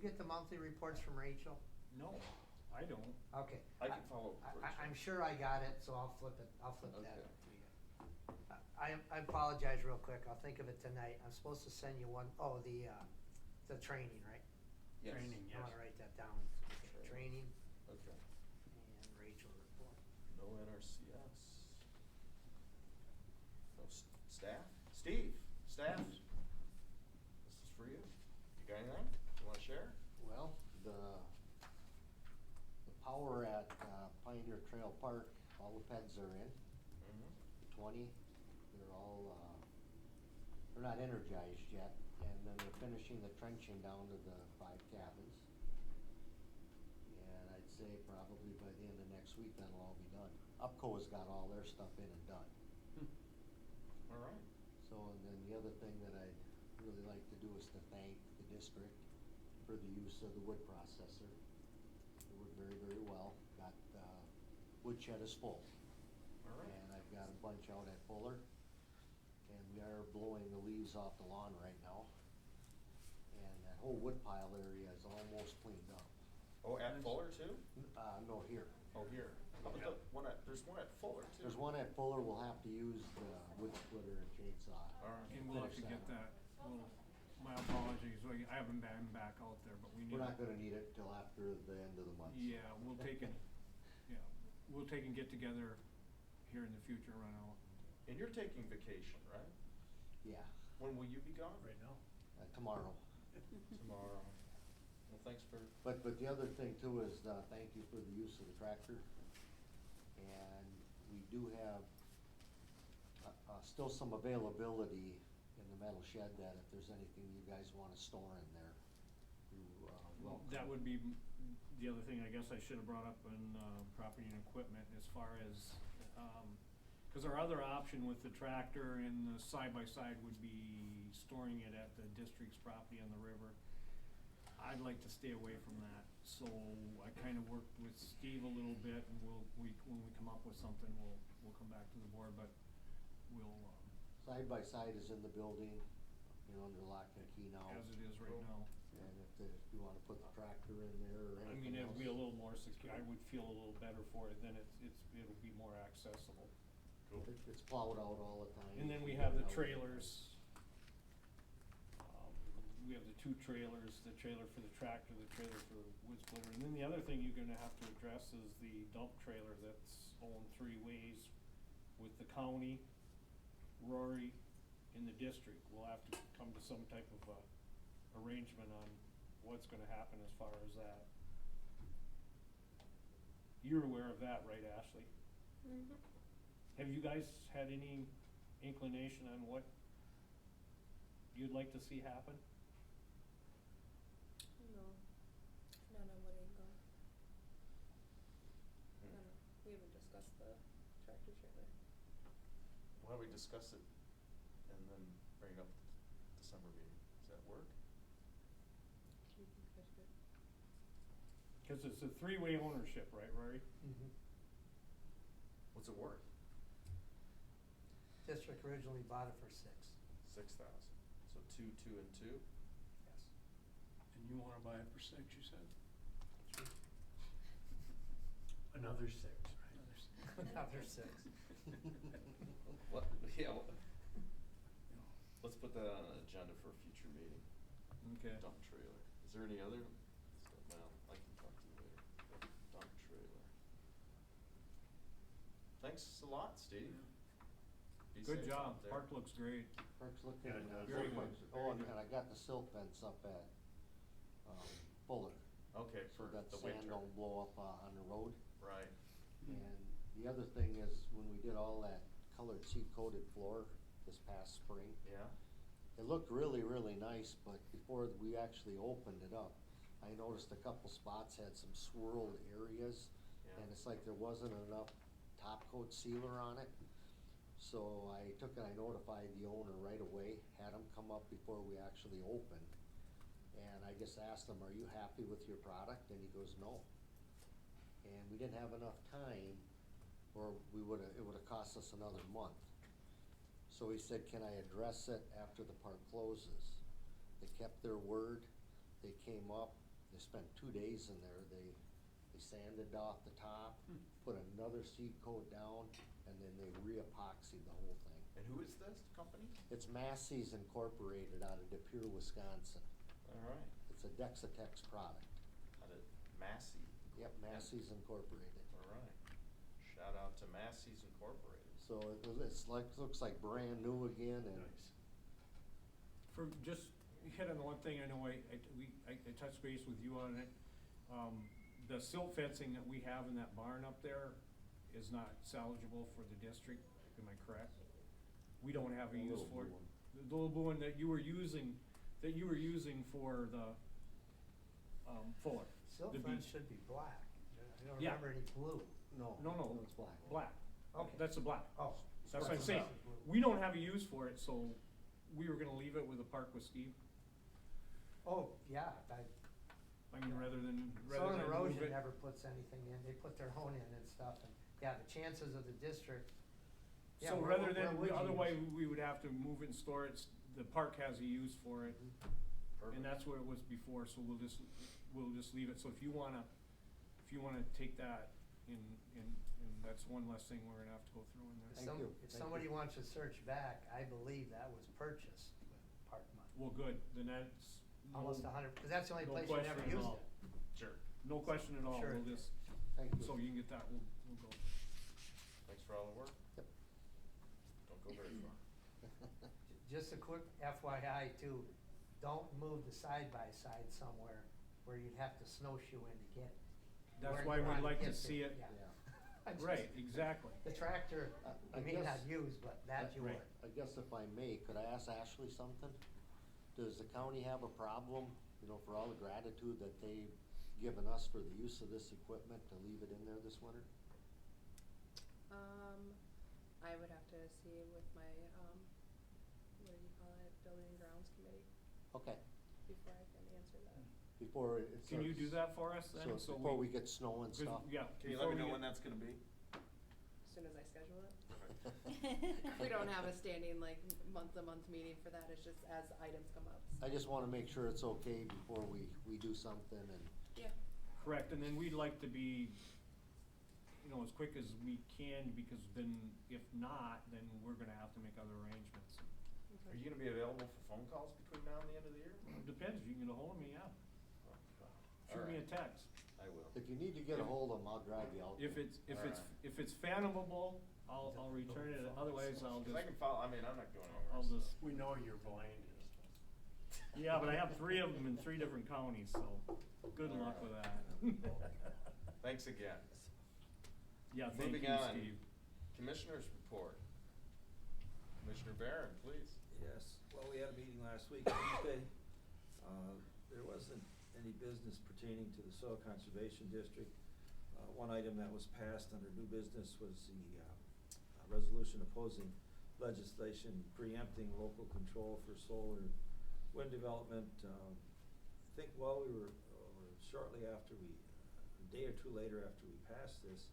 get the monthly reports from Rachel? No, I don't. Okay. I can follow up with Rachel. I'm sure I got it, so I'll flip that Okay. up to you. I apologize real quick, I'll think of it tonight. I'm supposed to send you one, the training, right? Yes. Training, I yes. wanna write that down. Okay. Okay. training, Okay. and Rachel report. No NRCS. No staff? Steve, staff? This is for you. You got anything you wanna share? Well, the power at Pioneer Trail Park, all the peds are in, Mm-hmm. 20, they're all, they're not energized yet, and then they're finishing the trenching down to the 5 cabins. And I'd say probably by the end of next week, that'll all be done. UPCO's got all their stuff in and done. All right. So, and then the other thing that I'd really like to do is to thank the district for the use of the wood processor. It worked very, very well. Got, woodshed is full. All right. And I've got a bunch out at Fuller. And we are blowing the leaves off the lawn right now. And that whole wood pile area is almost cleaned up. Oh, at Fuller too? No, here. Oh, here. How about the one at, there's one at Fuller too? There's one at Fuller, we'll have to use the wood splitter and chainsaw. All right. And we'll have to Finish get that, well, my apologies, like, I haven't been back out there, but we need. We're not gonna need it till after the end of the month. Yeah, we'll take it, yeah, we'll take and get together here in the future, run out. And you're taking vacation, right? Yeah, When will you be gone? Right now. tomorrow. Tomorrow. Well, thanks for, But the other thing too is, thank you for the use of the tractor. And we do have, still some availability in the metal shed that if there's anything you guys wanna store in there, you, welcome. That would be the other thing I guess I should have brought up in, property and equipment as far as, cause our other option with the tractor and the side-by-side would be storing it at the district's property on the river. I'd like to stay away from that, so I kinda worked with Steve a little bit, and when we come up with something, we'll come back to the board, but we'll, Side by side is in the building, under lock and key now. as it is right now. And if you wanna put the tractor in there or I anything mean, else. it'd be a little more secure, I would feel a little better for it, then it'll be more accessible. It's plowed out all the time. And then we have the trailers. We have the 2 trailers, the trailer for the tractor, the trailer for the wood splitter. And then the other thing you're gonna have to address is the dump trailer that's owned 3 ways with the county, Rory, and the district. We'll have to come to some type of arrangement on what's gonna happen as far as that. You're aware of that, right, Ashley? Mm-hmm. Have you guys had any inclination on what you'd like to see happen? No, not on what angle. I don't know, we haven't discussed the tractor trailer. why don't we discuss it and then bring it up at the December meeting? Does that work? Do you think that's good? Cause it's a 3-way ownership, right, Rory? Mhm. What's it worth? District originally bought it for 6. 6,000. So 2, 2, and 2? Yes. And you wanna buy it for 6, you said? Another 6, right? Another 6. What, yeah, let's put that on an agenda for a future meeting. Okay. Dump trailer. Is there any other? Well, I can talk to you later. Dump trailer. Thanks a lot, Steve. Be Good safe job, out there. park looks great. Park's looking, Yeah, it does. Very oh, good, and very good. I got the silt fence up at, Fuller. Okay, So for that the sand winter. don't blow up, on the road. Right. And the other thing is, when we did all that colored seed-coated floor this past spring, Yeah? it looked really, really nice, but before we actually opened it up, I noticed a couple spots had some swirled areas, Yeah. and it's like there wasn't enough top coat sealer on it. So I took and I notified the owner right away, had him come up before we actually opened. And I just asked him, are you happy with your product? And he goes, no. And we didn't have enough time, or it would've cost us another month. So he said, can I address it after the park closes? They kept their word, they came up, they spent 2 days in there, they sanded off the top, put another seed coat down, and then they re-epoxied the whole thing. And who is this company? It's Massey's Incorporated out of De Pere, Wisconsin. All right. It's a Dexatex product. Got it. Massey. Yep, Massey's Incorporated. All right. Shout out to Massey's Incorporated. So it's like, looks like brand new again and. Nice. For just hit on the one thing, I know I touched base with you on it. The silt fencing that we have in that barn up there is not salvageable for the district, am I correct? We don't have a The use little for it. blue one. The little blue one that you were using for the, Fuller. Silk the fence beach. should be black. I don't Yeah. remember any blue. No, It's black. black. Okay. That's a black. Oh. That's what I'm saying. We don't have a use for it, so we were gonna leave it with the park with Steve. Oh, yeah, I mean, rather than Southern move Erosion it. never puts anything in, they put their own in and stuff, and, yeah, the chances of the district. Yeah, So where rather would- than, where would you otherwise, use it? we would have to move it and store it, the park has a use for it, Perfect. and that's where it was before, so we'll just leave it, so if you wanna take that and that's one less thing we're gonna have to go through in there. Thank you. If Thank somebody you. wants to search back, I believe that was purchased with park money. Well, good, then that's. Almost 100, because that's the only no place you question never at used all. it. Sure. No question at all, Sure. we'll just, Thank you. so you can get that, we'll go. Thanks for all the work. Yep. Don't go very far. Just a quick FYI too, don't move the side-by-side somewhere where you'd have to snowshoe in to get. That's where why you we'd wanna like to get see it. Yeah. Yeah. I just- Right, exactly. The tractor, I you may not guess- use, but that you Right. would. I guess if I may, could I ask Ashley something? Does the county have a problem, for all the gratitude that they've given us for the use of this equipment to leave it in there this winter? I would have to see with my, what do you call it, building and grounds committee, Okay, before I can answer that. before it starts. Can you do that for us then? So before we get snow and 'cause- stuff? Yeah. Can you before let me we know get- when that's gonna be? As soon as I schedule it. We don't have a standing, like, month-to-month meeting for that, it's just as items come up. I just wanna make sure it's okay before we do something and, Yeah. Correct, and then we'd like to be, as quick as we can, because then, if not, then we're gonna have to make other arrangements. Are you gonna be available for phone calls between now and the end of the year? Depends, you can get a hold of me, yeah. Oh, God. Shoot me a Alright. text. I will. if you need to get a hold of them, I'll drive you out there. If it's fathomable, I'll return it, otherwise I'll 'Cause just, I can follow, I'm not going anywhere. I'll so. just, We know you're blind. yeah, but I have 3 of them in 3 different counties, so good luck with that. Thanks again. Yeah, thank Moving you, on. Steve. Commissioners report. Commissioner Barron, please. Yes, well, we had a meeting last week, Tuesday. There wasn't any business pertaining to the Soil Conservation District. One item that was passed under new business was the resolution opposing legislation preempting local control for solar wind development. I think while we were, shortly after a day or two later after we passed this,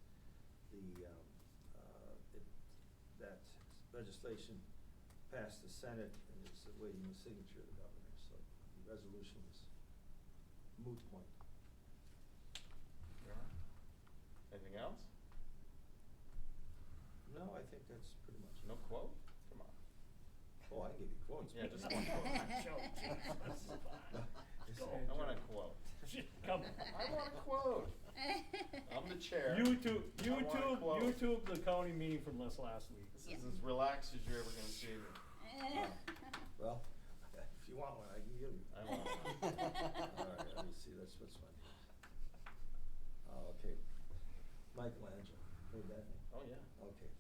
that legislation passed the Senate and is awaiting the signature of the governor, so the resolution is moot point. Anything else? No, I think that's pretty much it. No quote? Come on. Oh, I can give you quotes. Yeah, but- just one quote. I want a quote. Come I want a quote. I'm the chair. YouTube, I want a quote. YouTube the county meeting from last week. This is as relaxed as you're ever gonna see me. Well, if you want one, I can give you. I want one. All right, let me see, that's what's funny. Okay, Michelangelo, heard that name? Oh, yeah. Okay.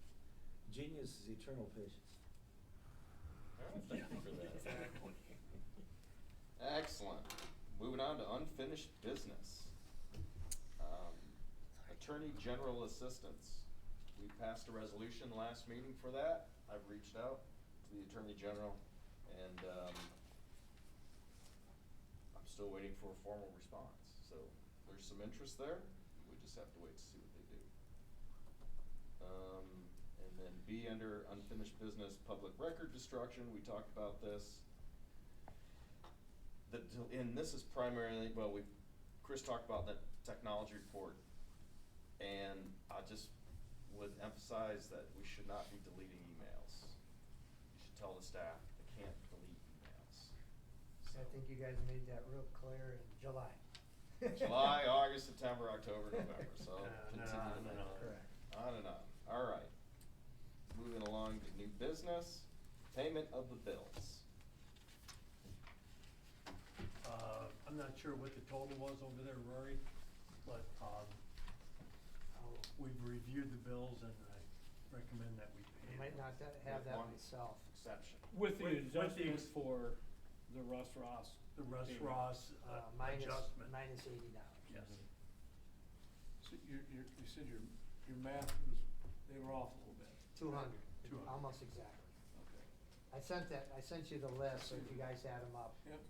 Genius is eternal patience. All right, thank you for that. Excellent. Moving on to unfinished business. Attorney General Assistance. We passed a resolution last meeting for that. I've reached out to the Attorney General and, I'm still waiting for a formal response. So there's some interest there. We just have to wait to see what they do. And then B, under unfinished business, public record destruction, we talked about this. And this is primarily, well, Chris talked about that technology report, and I just would emphasize that we should not be deleting emails. You should tell the staff they can't delete emails. I think you guys made that real clear in July. July, August, September, October, November, so And then continue on and on. Correct. on and on. All right. Moving along to new business, payment of the bills. I'm not sure what the total was over there, Rory, but, we've reviewed the bills and I recommend that we pay I might them. not have With that one myself. Exception. With the With the adjustment ex- for the Russ Ross. The Russ payment. Ross Minus adjustment. $80. Yes. So you said your math was, they were off a little bit. 200, 200. almost exactly. Okay. I sent you the list, so if you guys add them up. Yep.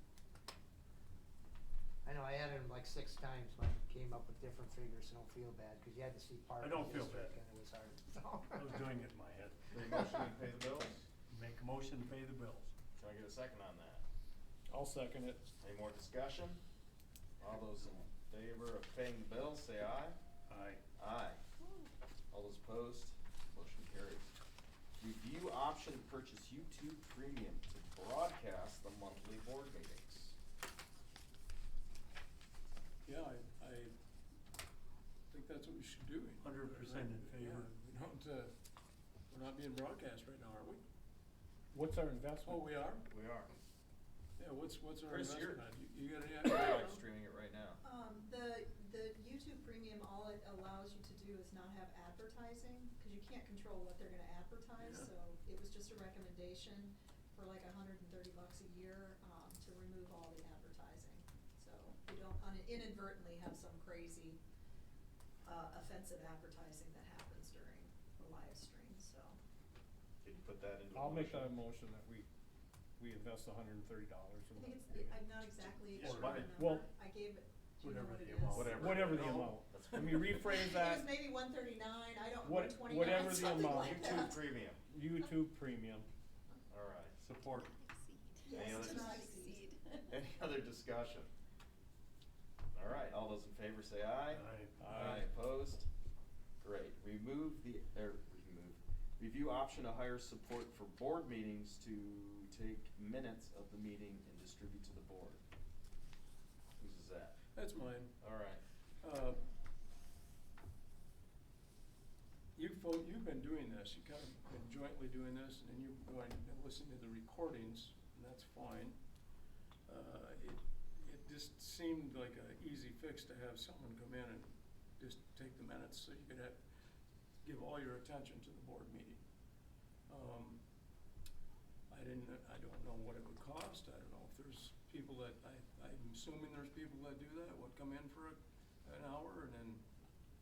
I know I added them like 6 times, but I came up with different figures, so don't feel bad, because you had to see part I of the don't feel district, bad. and it was hard, so. I was doing it in my head. Make a motion to pay the bills? Make a motion to pay the bills. Can I get a second on that? I'll second it. Any more discussion? All those in favor of paying the bills, say aye. Aye. Aye. All those opposed, motion carries. Review option to purchase YouTube Premium to broadcast the monthly board meetings. Yeah, I think that's what we should do. 100% in favor. Yeah, we don't, we're not being broadcast right now, are we? What's our investment? Oh, we are? We are. Yeah, what's our Chris, investment on? You got We're any live idea? streaming it right now. The YouTube Premium, all it allows you to do is not have advertising, cause you can't control what they're gonna advertise, Yeah. so it was just a recommendation for like $130 a year, to remove all the advertising. So you don't inadvertently have some crazy, offensive advertising that happens during the live stream, so. Can you put that into a I'll make motion? that motion that we invest $130 in I that. think I'm not exactly Yeah, sure but- on the well, number, I gave it, do you know whatever what it the is? amount. Whatever the No. amount. That's Let fine. me rephrase It that. was maybe 139, I don't, What- 129, whatever the something amount. like YouTube that. Premium. YouTube Premium. All right. Support. Yes, Any other to not dis- exceed. Any other discussion? All right, all those in favor say aye. Aye. Opposed? Great. Review option to hire support for board meetings to take minutes of the meeting and distribute to the board. Whose is that? That's mine. All right. You've been doing this, you kind of been jointly doing this, and then you're going and listening to the recordings, and that's fine. It just seemed like an easy fix to have someone come in and just take the minutes, so you could give all your attention to the board meeting. I don't know what it would cost, I don't know if there's people that, I'm assuming there's people that do that, would come in for an hour and then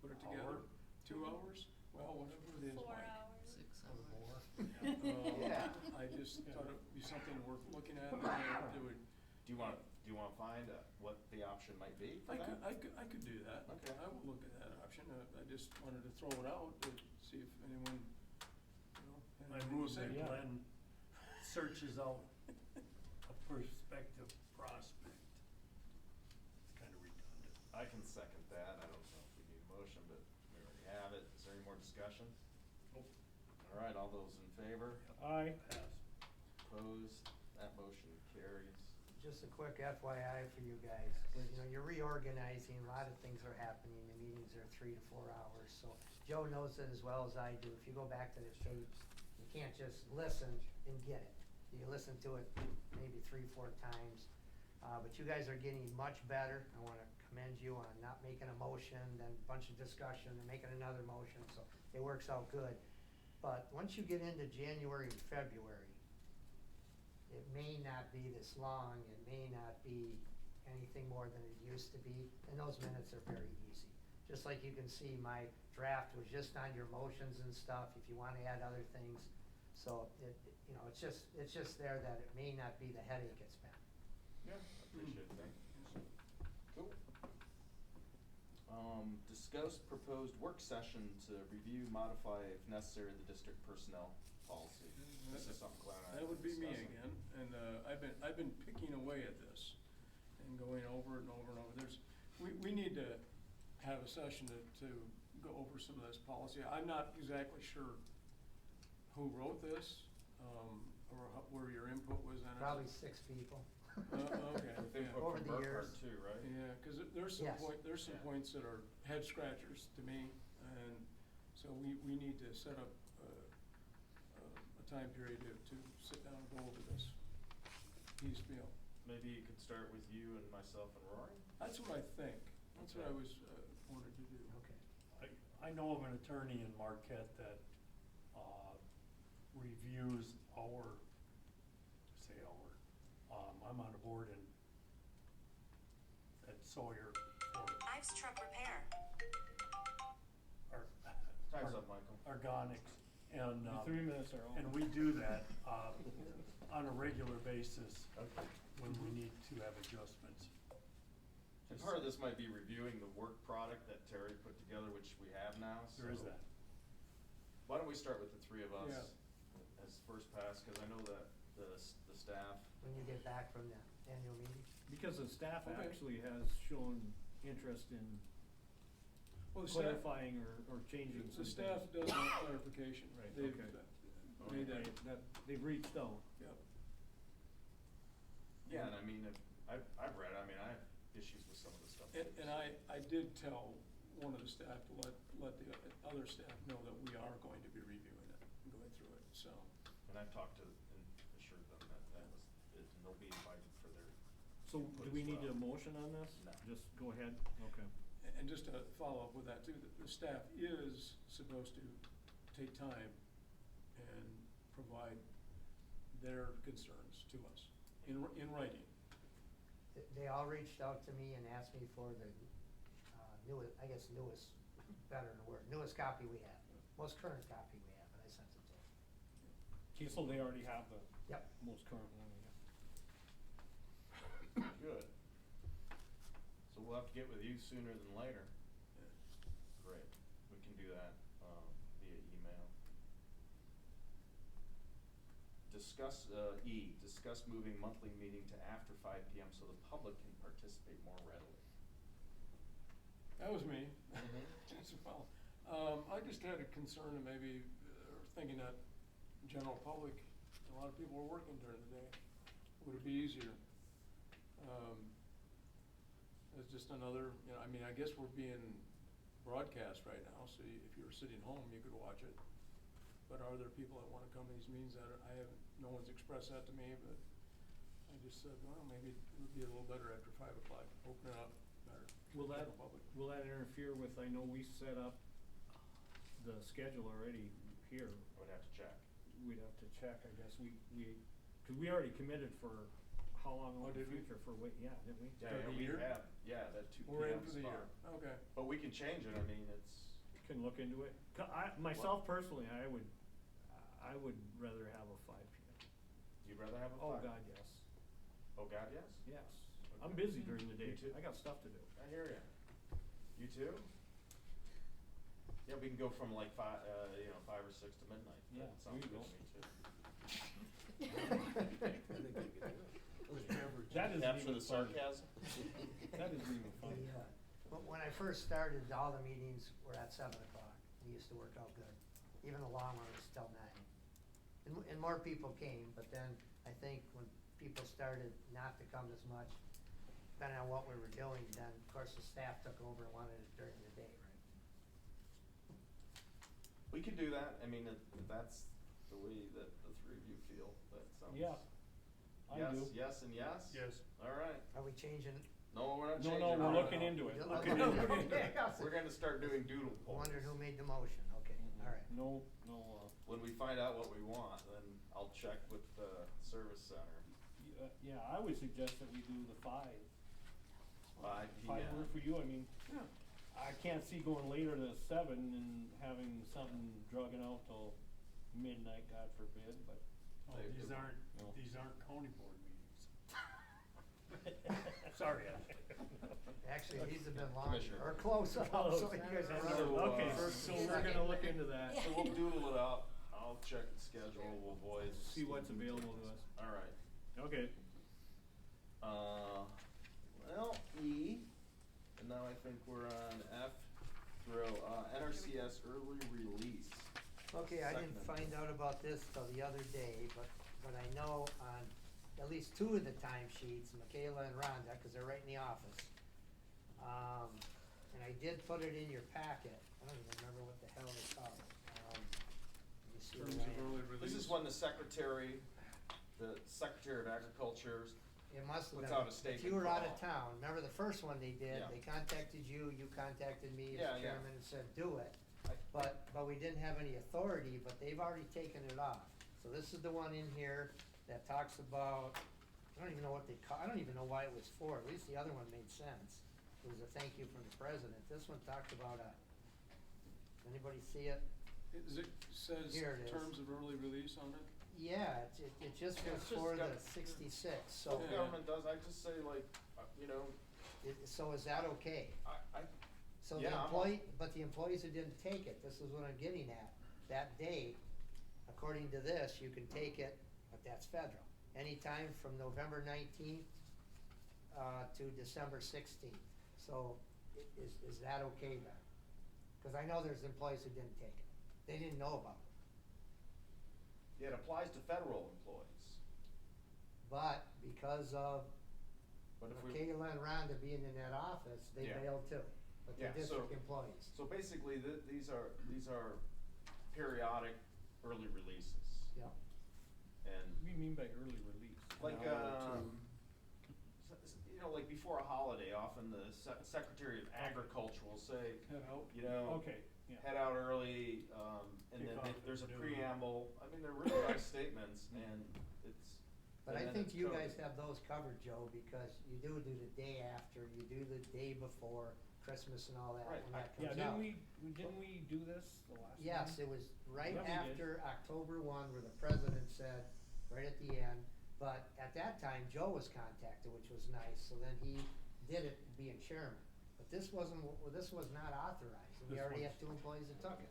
put it together? Hour? 2 hours? Well, whatever it is, 4 Mike. hours. 6 Or hours. more. Yeah. I just thought it'd be something worth looking at, that would, Do you want to find what the option might be for I that? could do that. Okay. I will look at that option, I just wanted to throw it out to see if anyone, I had anything to move say. that Yeah. Glenn searches out a prospective prospect. It's kind of redundant. I can second that. I don't know if we need a motion, but we already have it. Is there any more discussion? Nope. All right, all those in favor? Aye. Pass. Opposed? That motion carries. Just a quick FYI for you guys, 'cause, you know, you're reorganizing, a lot of things are happening, the meetings are 3 to 4 hours, so Joe knows it as well as I do. If you go back to the tapes, you can't just listen and get it. You listen to it maybe 3, 4 times, but you guys are getting much better. I wanna commend you on not making a motion, then a bunch of discussion, and making another motion, so it works out good. But once you get into January and February, it may not be this long, it may not be anything more than it used to be, and those minutes are very easy. Just like you can see, my draft was just on your motions and stuff, if you wanna add other things. So you know, it's just there that it may not be the headache it's been. Yeah, I appreciate that. Cool. Discuss proposed work session to review, modify, if necessary, the district personnel policy. This is something Glenn and I That would be me discussing. again, and I've been picking away at this and going over it and over and over. We need to have a session to go over some of this policy. I'm not exactly sure who wrote this, or where your input was on it. Probably 6 people. Okay, With input Over from the Burkhardt years. too, right? yeah, cause there's some Yes. there's some Yeah. points that are head scratchers to me, and so we need to set up a time period to sit down and go over this piecemeal. Maybe you could start with you and myself and Rory? That's what I think, that's what I Okay. was, wanted to do. Okay. I know of an attorney in Marquette that, reviews I'm on a board at Sawyer for Ives Truck Repair. our. Time's our- up, Michael. Organics, and, The 3 minutes are on. and we do that, on a regular basis Okay. when we need to have adjustments. And part of this might be reviewing the work product that Terry put together, which we have now, so. There is that. Why don't we start with the three of us Yeah. as first pass, cause I know that the staff, When you get back from the annual meeting. Because the staff Okay. actually has shown interest in Well, the staff, clarifying or changing some the staff things. does want clarification. Right, They've, okay. made They- that, that, they've reached out. yep. yeah, and I mean, I've read, I mean, I have issues with some of the stuff. And I did tell one of the staff to let the other staff know that we are going to be reviewing it and going through it, so. And I've talked to, and assured them that they'll be invited for their. So input do we as need a well. motion on this? No. Just go ahead, okay. And just to follow up with that too, the staff is supposed to take time and provide their concerns to us in writing. They all reached out to me and asked me for the newest, better in the word, newest copy we have, most current copy we have, and I sent it to them. Okay, so they already have the Yep. most current one, Good. So we'll have to get with you sooner than later. Great, we can do that, via email. Discuss moving monthly meeting to after 5 PM so the public can participate more readily. That was me. Mhm. As well. I just had a concern and maybe thinking that general public, a lot of people are working during the day. Would it be easier? It's just another, I mean, I guess we're being broadcast right now, so if you were sitting home, you could watch it. But are there people that wanna come to these meetings that no one's expressed that to me, but I just said, well, maybe it would be a little better after 5 o'clock, open it up better. Will that, general public. will that interfere with, I know we set up the schedule already here. I would have to check. We'd have to check, I guess, cause we already committed for how long Oh, in the did we? future for didn't we? Yeah, For yeah, the we year? have, that 2 We're in PM for the year, spot. okay. But we can change it, I mean, it's, Can look into it. Myself personally, I would rather have a 5 PM. you'd rather have a 5? Oh, God, yes. Oh, God, yes? Yes. I'm busy during the day. Me too. I got stuff to do. I hear ya. You too? Yeah, we can go from like 5 or 6 to midnight. Yeah, That sounds there you good go. to me too. That isn't Capture even the funny. sarcasm? That isn't even funny. When I first started, all the meetings were at 7 o'clock. It used to work out good. Even the long one was till 9. And more people came, but then I think when people started not to come as much, depending on what we were doing, then of course the staff took over and wanted it during the day, right? We could do that, I mean, if that's the way that the three of you feel, that sounds. Yeah, I do. Yes, and yes? Yes. Alright, Are we changing? no, we're not No, changing. no, we're it. looking into it. You're Looking looking into into it. it. We're gonna start doing doodle polls. Wondered who made the motion. Okay, all right. No, When we find out what we want, then I'll check with the service center. yeah, I would suggest that we do the 5. 5 5 PM. work for you, I mean, Yeah. I can't see going later than 7 and having something drugging out till midnight, God forbid, but. Oh, They- these aren't, No. these aren't county board meetings. Sorry, Ed. Actually, these have been longer, Commissioner. or close up, so you guys are running. So, Okay, so we're gonna look into that. So we'll doodle it up, I'll check the schedule, we'll voice. See what's available to us. Alright. Okay. Well, E, and now I think we're on F, throw, NRCS early release. Okay, I didn't Second. find out about this till the other day, but I know on at least two of the timesheets, Michaela and Rhonda, cause they're right in the office. And I did put it in your packet, I don't even remember what the hell it's called. Let me see Terms where I of am. early release. This is when the Secretary of Agriculture, It must have puts been, out a but statement you were for out of all. town, remember the first one they did, Yeah. they contacted you contacted me Yeah, as yeah. chairman and said, do it. I- But we didn't have any authority, but they've already taken it off. So this is the one in here that talks about, I don't even know what they call, I don't even know why it was for, at least the other one made sense. It was a thank you from the president. This one talked about anybody see it? It says Here it is. terms of early release on it? Yeah, it just Yeah, was it's just for the got- 66, so, Local government does, I just say like, you know, so is that okay? So the Yeah, I'm employee, but the employees who didn't take it, this is what I'm getting at, that date, according to this, you can take it, but that's federal. Anytime from November 19th, to December 16th. So is that okay then? Cause I know there's employees who didn't take it, they didn't know about it. yeah, it applies to federal employees. But because of But if we, Michaela and Rhonda being in that office, they Yeah. bailed too, but they're Yeah, so- district employees. so basically, these are periodic early releases. Yeah. And What do you mean by early release? like, No, you know, like before a holiday, often the Secretary of Agriculture will say, Head out? you know, Okay, yeah. head out early, and Kick then off there's a at noon. preamble. I mean, they're really nice statements, and it's. But and I then think it's you coded. guys have those covered, Joe, because you do the day after, you do the day before Christmas and all that, Right, when that Yeah, comes out. didn't we do this the last time? Yes, it was right Yeah, we did. after October 1, where the president said, right at the end, but at that time, Joe was contacted, which was nice, so then he did it being chairman. But this was not authorized, and we This already one's- have two employees that took it.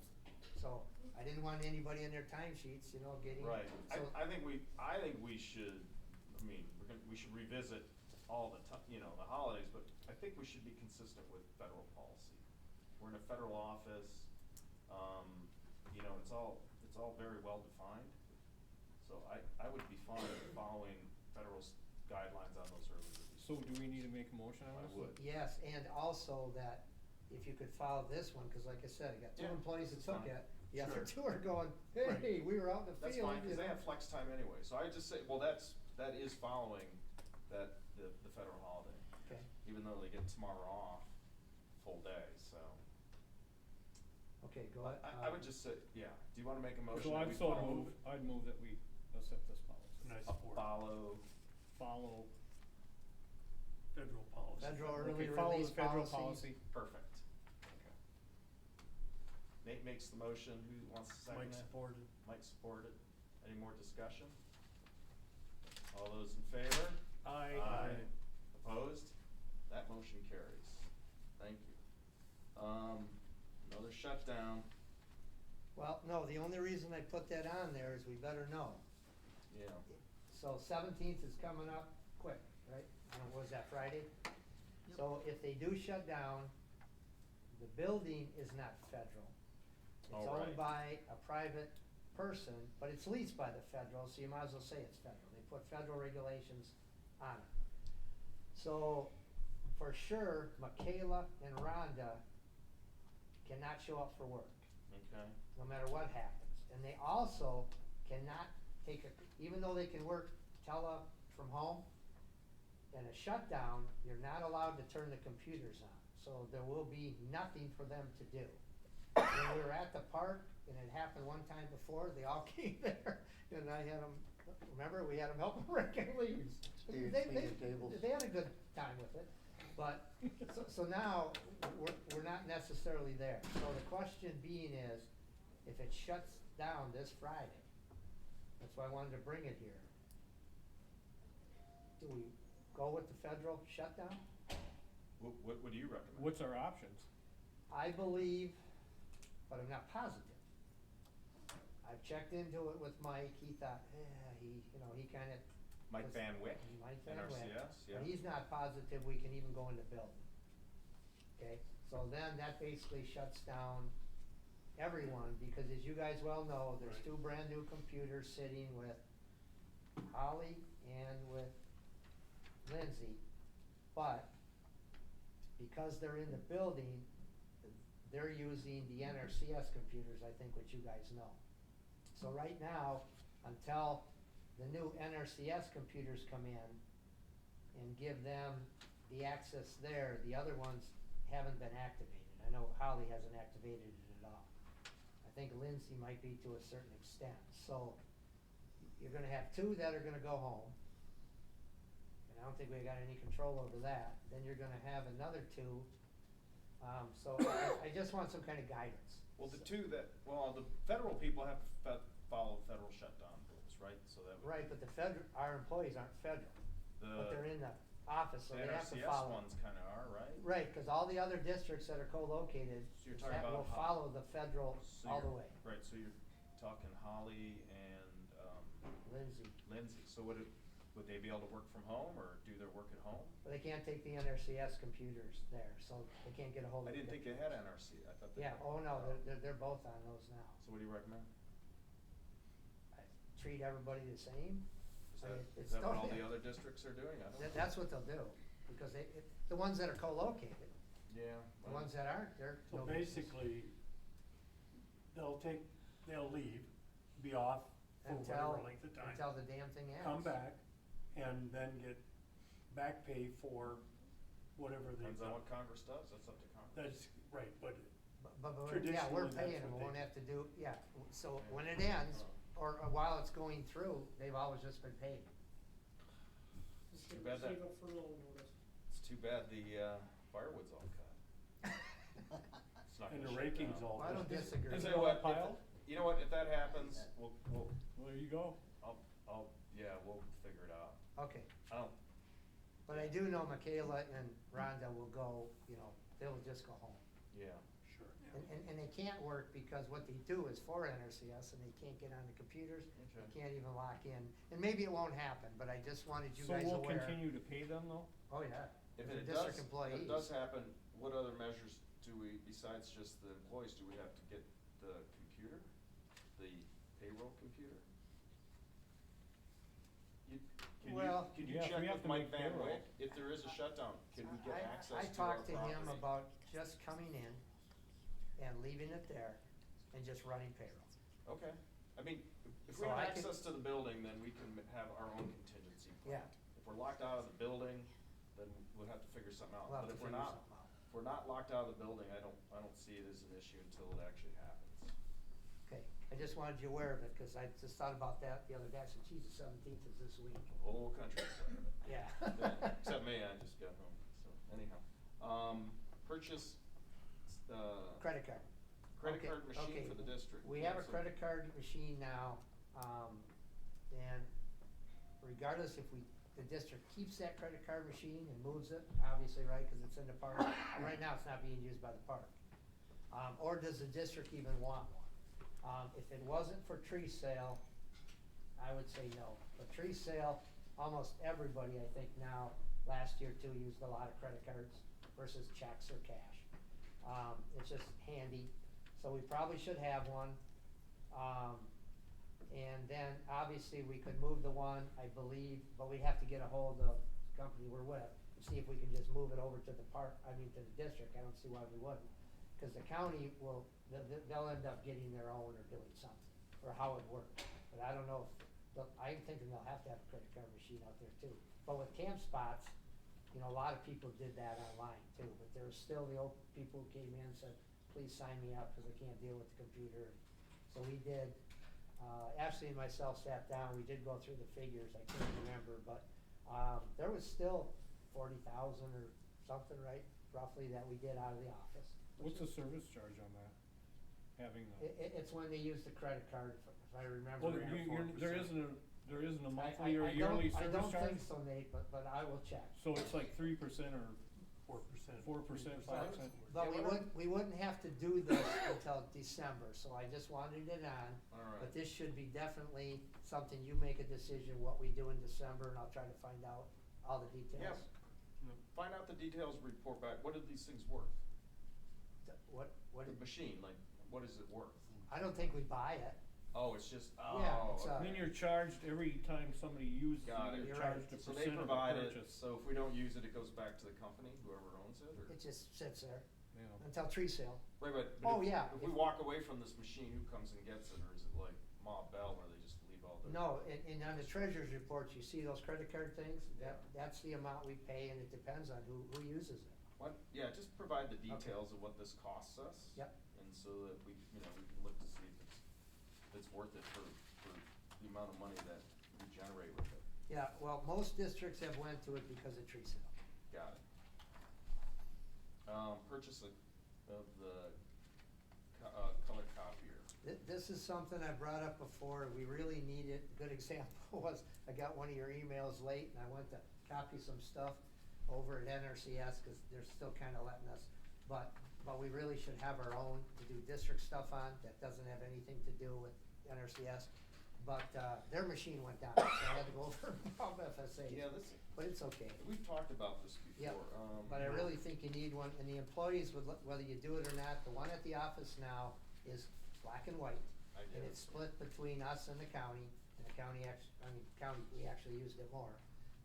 So, I didn't want anybody in their timesheets, getting. Right, so- I think we should, I mean, we should revisit all the the holidays, but I think we should be consistent with federal policy. We're in a federal office, it's all very well defined. So I would be fine following federal guidelines on those early releases. So do we need to make a motion on I this? would. Yes, and also that if you could follow this one, cause like I said, I got two Yeah, employees that that's took fine. it, the other Sure. two are going, hey, we were out in the That's field. fine, cause you they know." have flex time anyway, so I just say, well, that is following the federal holiday, Okay, even though they get tomorrow off, full day, so. okay, go But ahead. I would just say, yeah, do you wanna make a motion So that I'd we so follow? move, I'd move that we accept this policy. And I Uh, support Follow, federal policy. Federal okay, early follow release the federal policy. policy. Perfect. Okay. Nate makes the motion, who wants to second Mike that? supported. Mike supported. Any more discussion? All those in favor? Aye. Opposed? That motion carries. Thank you. Another shutdown, Well, no, the only reason I put that on there is we better know. yeah. So 17th is coming up quick, right? I don't know, was that Friday? Yep. So if they do shut down, the building is not federal. It's Oh, owned right. by a private person, but it's leased by the federal, so you might as well say it's federal. They put federal regulations on it. So, for sure, Michaela and Rhonda cannot show up for work, Okay. no matter what happens. And they also cannot even though they can work from home, in a shutdown, you're not allowed to turn the computers on. So there will be nothing for them to do. When we were at the park, and it happened one time before, they all came there, and I had them, remember, we had them help them rake their leaves. Clean the tables. They had a good time with it, but, so now, we're not necessarily there. So the question being is, if it shuts down this Friday, that's why I wanted to bring it here. Do we go with the federal shutdown? What do you recommend? What's our options? I believe, but I'm not positive. I've checked into it with Mike, he thought, he kinda. Mike Van Wyck, Mike Van Wyck. NRCS, yeah. But he's not positive we can even go in the building. Okay, so then that basically shuts down everyone, because as you guys well know, there's Right. two brand new computers sitting with Holly and with Lindsay, but because they're in the building, they're using the NRCS computers, I think, which you guys know. So right now, until the new NRCS computers come in and give them the access there, the other ones haven't been activated. I know Holly hasn't activated it at all. I think Lindsay might be to a certain extent. So you're gonna have two that are gonna go home. And I don't think we got any control over that. Then you're gonna have another two. So I just want some kind of guidance. Well, the federal people have to follow federal shutdown rules, right? So that would. Right, but our employees aren't federal, but they're in the office, so The they have to NRCS follow. ones kinda are, right? Right, cause all the other districts that are co-located, So you're talking that will about follow the federal So all the you're- way. Right, so you're talking Holly and, Lindsay, Lindsay, so would they be able to work from home or do their work at home? but they can't take the NRCS computers there, so they can't get a hold I of didn't think they had NRC, I thought they. Yeah, had- oh no, they're both on those now. So what do you recommend? I treat everybody the same. Is I that, mean, is it's that what all totally- the other districts are doing? I don't know. That's what they'll do, because the ones that are co-located, Yeah. the ones that aren't, they're. So no business. basically, they'll leave, be off for whatever length of time. Until the damn thing ends. Come back, and then get back pay for whatever they've Depends on done. what Congress does, that's up to Congress. That's, right, but But, yeah, we're Traditionally, that's paying them, what we they won't do. have to do, yeah, so Yeah. when it ends, or while it's going through, they've always just been paid. It's too bad that, it's too bad the, firewood's all cut. It's not and gonna the shut raking's down. all. I don't done. disagree. I Is tell it you all what, piled? you know what, if that happens, we'll, Well, there you go. yeah, we'll figure it out. Okay, I don't, but I do know Michaela and Rhonda will go, they'll just go home. yeah. Sure. And they can't work because what they do is for NRCS and they can't get on the computers, Okay. they can't even lock in. And maybe it won't happen, but I just wanted you So guys we'll aware. continue to pay them though? Oh, yeah. If They're it district does, employees. if it does happen, what other measures do we, besides just the employees, do we have to get the computer? The payroll computer? Well- Can you Yeah, if check we have with to Mike make Van payroll. Wyck, if there is a shutdown, can we get access to our I talked to him property? about just coming in and leaving it there and just running payroll. Okay, I mean, if So we have I can- access to the building, then we can have our own contingency plan. Yeah. If we're locked out of the building, then we'll have to figure something out, We'll have but to if we're figure not, something out. if we're not locked out of the building, I don't see it as an issue until it actually happens. Okay, I just wanted you aware of it, cause I just thought about that the other day, I said, geez, the 17th is this week. The whole country. Yeah. Except me, I just got home, so anyhow. Purchase, Credit card. credit Okay, card machine okay. for the district. We have a So- credit card machine now, and regardless if the district keeps that credit card machine and moves it, obviously, right, cause it's in the park, and right now it's not being used by the park. Or does the district even want one? If it wasn't for tree sale, I would say no, but tree sale, almost everybody, I think now, last year too, used a lot of credit cards versus checks or cash. It's just handy, so we probably should have one. And then obviously we could move the one, I believe, but we have to get a hold of the company we're with, and see if we can just move it over to the park, to the district, I don't see why we wouldn't. Cause the county will, they'll end up getting their own or doing something, or how it works, but I don't know if, I'm thinking they'll have to have a credit card machine out there too. But with Camp Spots, a lot of people did that online too, but there was still the old people who came in and said, please sign me up, cause I can't deal with the computer. So we did, Ashley and myself sat down, we did go through the figures, I can't remember, but, there was still 40,000 or something, right, roughly, that we did out of the office. What's the service charge on that? Having the. It's when they use the credit card, if I remember. Well, right. there isn't a monthly or I yearly don't service charge? think so, Nate, but I will check. So it's like 3% or 4%. 4%, 5%? But Yeah, we wouldn't have to do this until December, so I just wanted it on. Alright. But this should be definitely something, you make a decision what we do in December, and I'll try to find out all the details. Find out the details, report back, what are these things worth? What, The machine, like, what is it worth? I don't think we buy it. Oh, it's just, Yeah, oh, it's, And then you're charged every time somebody uses Got it, it. you're You're right. charged a so they percent of the provide it, purchase. so if we don't use it, it goes back to the company, whoever owns it, or? It just sits there Yeah. until tree sale. Right, but Oh, if, yeah. if we walk away from this machine, who comes and gets it, or is it like Ma Bell, where they just leave all their? No, and on the treasurer's reports, you see those credit card things, that's the amount we pay, and it depends on who uses it. What, yeah, just provide the details of what this costs us. Yep. And so that we, you know, we can look to see if it's worth it for the amount of money that we generate with it. Yeah, well, most districts have went to it because of tree sale. Got it. Purchase of the color copier. This is something I brought up before, we really need it. A good example was, I got one of your emails late, and I went to copy some stuff over at NRCS, cause they're still kinda letting us, but we really should have our own to do district stuff on, that doesn't have anything to do with NRCS. But, their machine went down, so I had to go over Bob FSA. Yeah, But it's okay. we've talked about this Yeah, before. but I really think you need one, and the employees would, whether you do it or not, the one at the office now is black and white. I And get it's it. split between us and the county, and the county we actually used it more.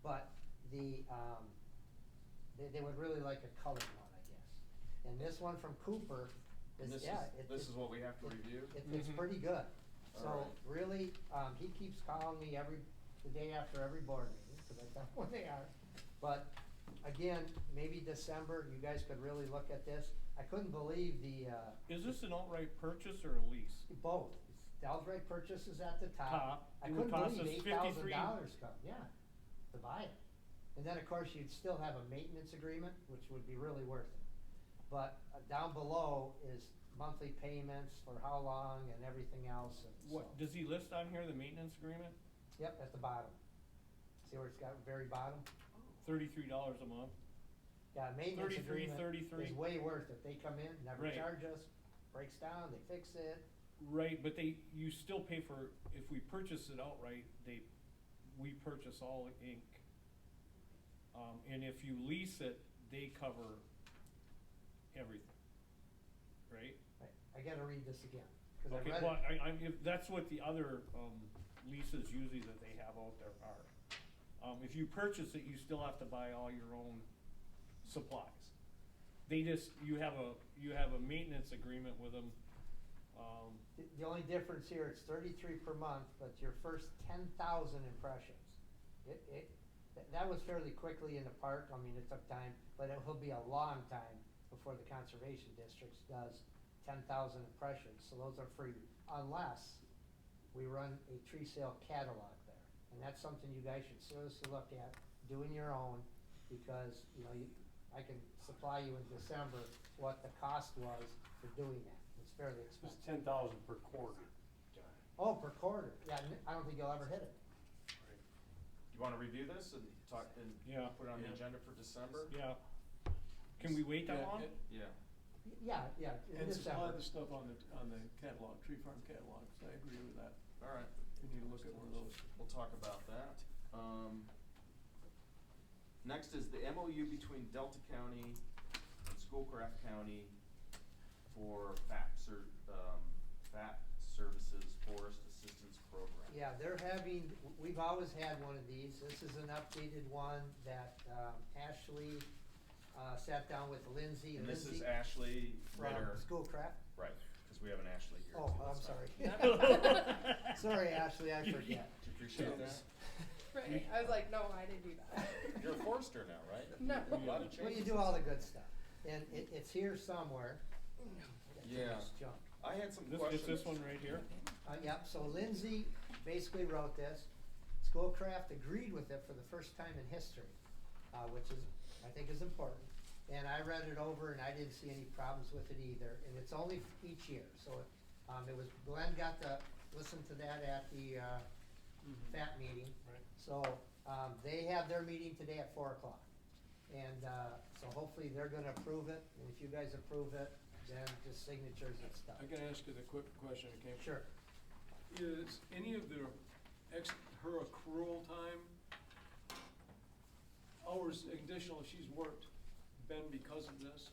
But the, they would really like a colored one, I guess. And this one from Cooper And is, this yeah. is, this is what we have to review? It's Mhm. pretty good. So Alright. really, he keeps calling me the day after every board meeting, cause I tell him when they are. But again, maybe December, you guys could really look at this. I couldn't believe the, Is this an outright purchase or a lease? both. Dell's purchase is at the top. Top. I It would couldn't cost believe us $8,000 come, yeah, to buy it. And then, of course, you'd still have a maintenance agreement, which would be really worth it. But down below is monthly payments for how long and everything else, and so. What, does he list on here the maintenance agreement? Yep, at the bottom. See where it's got very bottom? $33 a month. Yeah, maintenance 33, agreement 33. is way worth it. They come in, never Right. charge us, breaks down, they fix it. Right, but you still pay for, if we purchase it outright, we purchase all ink. And if you lease it, they cover everything, right? I gotta read this again, cause I Okay, read well, it. if that's what the other, leases usually that they have out there are. If you purchase it, you still have to buy all your own supplies. You have a maintenance agreement with them, The only difference here, it's 33 per month, but your first 10,000 impressions. That was fairly quickly in the park, I mean, it took time, but it will be a long time before the conservation districts does 10,000 impressions, so those are free, unless we run a tree sale catalog there. And that's something you guys should seriously look at, doing your own, because, you know, I can supply you in December what the cost was for doing that. It's fairly It's expensive. 10,000 per quarter. Oh, per quarter, yeah, I don't think you'll ever hit it. You wanna review this and talk, and Yeah. put it on the Yeah. agenda for December? yeah. Can we wait that Yeah, long? Yeah. Yeah, in And supply December. the stuff on the catalog, tree farm catalogs, I agree with that. All right. We need to look at one of those. We'll talk about that. Next is the MOU between Delta County and Schoolcraft County for FAP Services Forest Assistance Program. Yeah, we've always had one of these. This is an updated one that Ashley sat down with Lindsay. And this is Lindsay Ashley from Ritter, Schoolcraft. right, cause we have an Ashley here Oh, too, I'm that's sorry. fine. Sorry, Ashley, I forget. Do you appreciate that? Right, I was like, no, I didn't do that. You're a forester now, right? No. A lot of changes. Well, you do all the good stuff. And it's here somewhere. I gotta take Yeah. this junk. I had some This, questions. it's this one right here? Yep, so Lindsay basically wrote this. Schoolcraft agreed with it for the first time in history, which is, I think is important. And I read it over and I didn't see any problems with it either, and it's only each year, so it was, Glenn got to listen to that at the, FAT meeting. Right. So, they have their meeting today at 4:00. And, so hopefully they're gonna approve it, and if you guys approve it, then just signatures and stuff. I can ask you the quick question that came. Sure. Is any of her accrual time, hours additional she's worked, been because of this?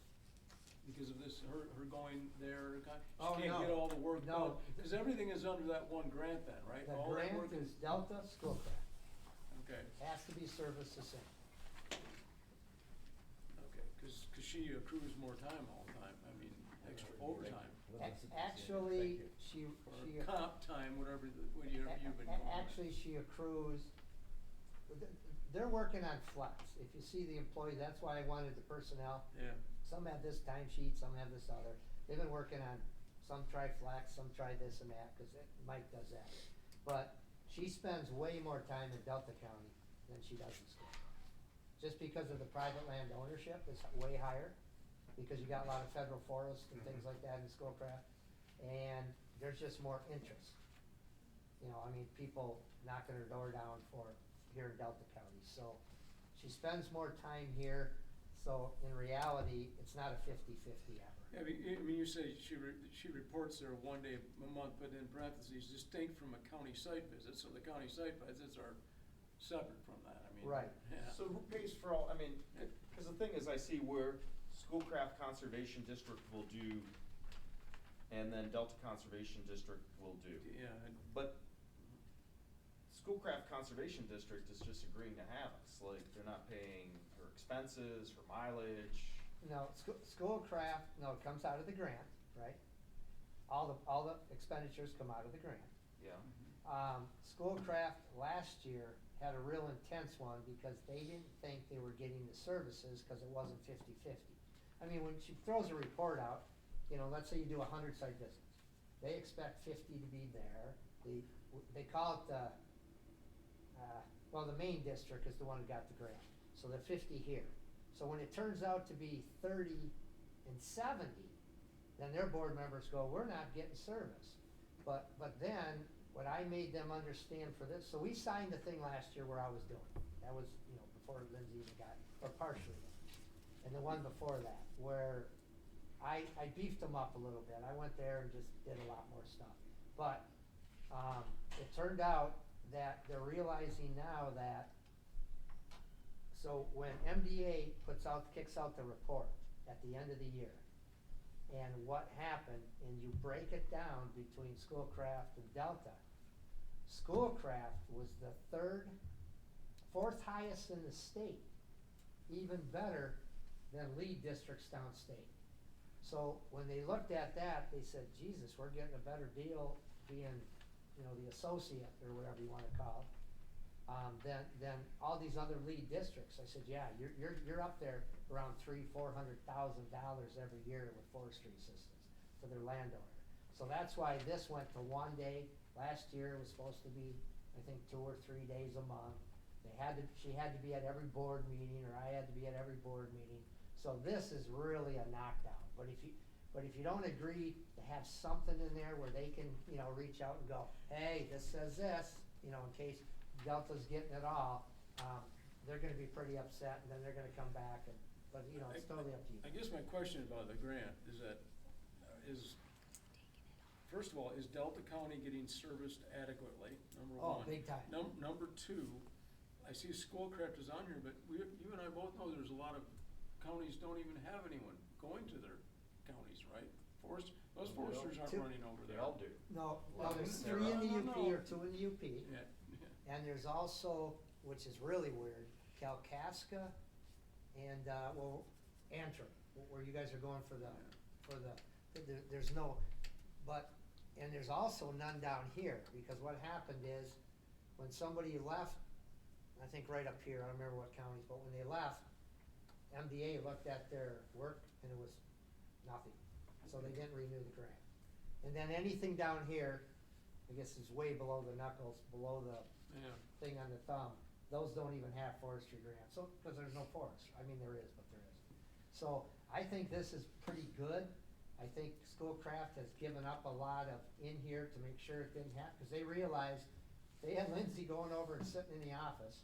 because of this, her going there, Oh, she can't get no. all the work done? No. Because everything is under that one grant then, right? The All that grant work is Delta Schoolcraft, Okay, has to be serviced the same. okay, because she accrues more time all the time, I mean, extra overtime. Actually, she, Or comp time, whatever, you've been calling it. actually, she accrues, they're working on flex. If you see the employees, that's why I wanted the personnel. Yeah, Some have this time sheet, some have this other. They've been working on, some try flex, some try this and that, cause Mike does that. But she spends way more time in Delta County than she does in school. Just because of the private land ownership is way higher, because you got a lot of federal forests and things like that in Schoolcraft. And there's just more interest. You know, I mean, people knocking her door down for here in Delta County, so she spends more time here, so in reality, it's not a 50-50 ever. yeah, I mean, you say she reports there one day a month, but in parentheses, distinct from a county site visit, so the county site visits are separate from that, I mean. Right. Yeah. So who pays for all, I mean, cause the thing is, I see where Schoolcraft Conservation District will do, and then Delta Conservation District will do. Yeah, and But Schoolcraft Conservation District is just agreeing to have us, like, they're not paying her expenses, her mileage. No, Schoolcraft, no, it comes out of the grant, right? All the expenditures come out of the grant. Yeah. Schoolcraft last year had a real intense one because they didn't think they were getting the services because it wasn't 50-50. I mean, when she throws a report out, you know, let's say you do 100 site visits. They expect 50 to be there. They call it well, the main district is the one who got the grant. So the 50 here. So when it turns out to be 30 and 70, then their board members go, we're not getting service. But then, what I made them understand for this, so we signed the thing last year where I was doing. That was, you know, before Lindsay even got, or partially. And the one before that, where I beefed them up a little bit. I went there and just did a lot more stuff. But, it turned out that they're realizing now that, so when MDA kicks out the report at the end of the year, and what happened, and you break it down between Schoolcraft and Delta, Schoolcraft was the fourth highest in the state, even better than lead districts downstate. So when they looked at that, they said, Jesus, we're getting a better deal being, you know, the associate or whatever you wanna call it, than all these other lead districts. I said, yeah, you're up there around $300,000-400,000 every year with forestry assistance to their landowner. So that's why this went to 1 day. Last year it was supposed to be, I think, 2 or 3 days a month. She had to be at every board meeting, or I had to be at every board meeting. So this is really a knockdown. But if you don't agree to have something in there where they can, you know, reach out and go, hey, this says this, you know, in case Delta's getting it all, they're gonna be pretty upset, and then they're gonna come back and, but, you know, it's totally up to you. I guess my question about the grant is that, first of all, is Delta County getting serviced adequately, number Oh, one? big time. Number two, I see Schoolcraft is on here, but you and I both know there's a lot of counties don't even have anyone going to their counties, right? Those foresters aren't Two- running over They there. all do. No, Well, there's they're 3 in the No, UP no. or 2 in the UP. Yeah, yeah. And there's also, which is really weird, Kalkaska and, Antrim, where you guys are going for there's no, and there's also none down here, because what happened is, when somebody left, I think right up here, I don't remember what counties, but when they left, MDA looked at their work and it was nothing, so they didn't renew the grant. And then anything down here, I guess is way below the knuckles, below the Yeah. thing on the thumb, those don't even have forestry grants, so, cause there's no forest, I mean, there is, but there isn't. So, I think this is pretty good. I think Schoolcraft has given up a lot of in here to make sure it didn't happen, cause they realized, they had Lindsay going over and sitting in the office,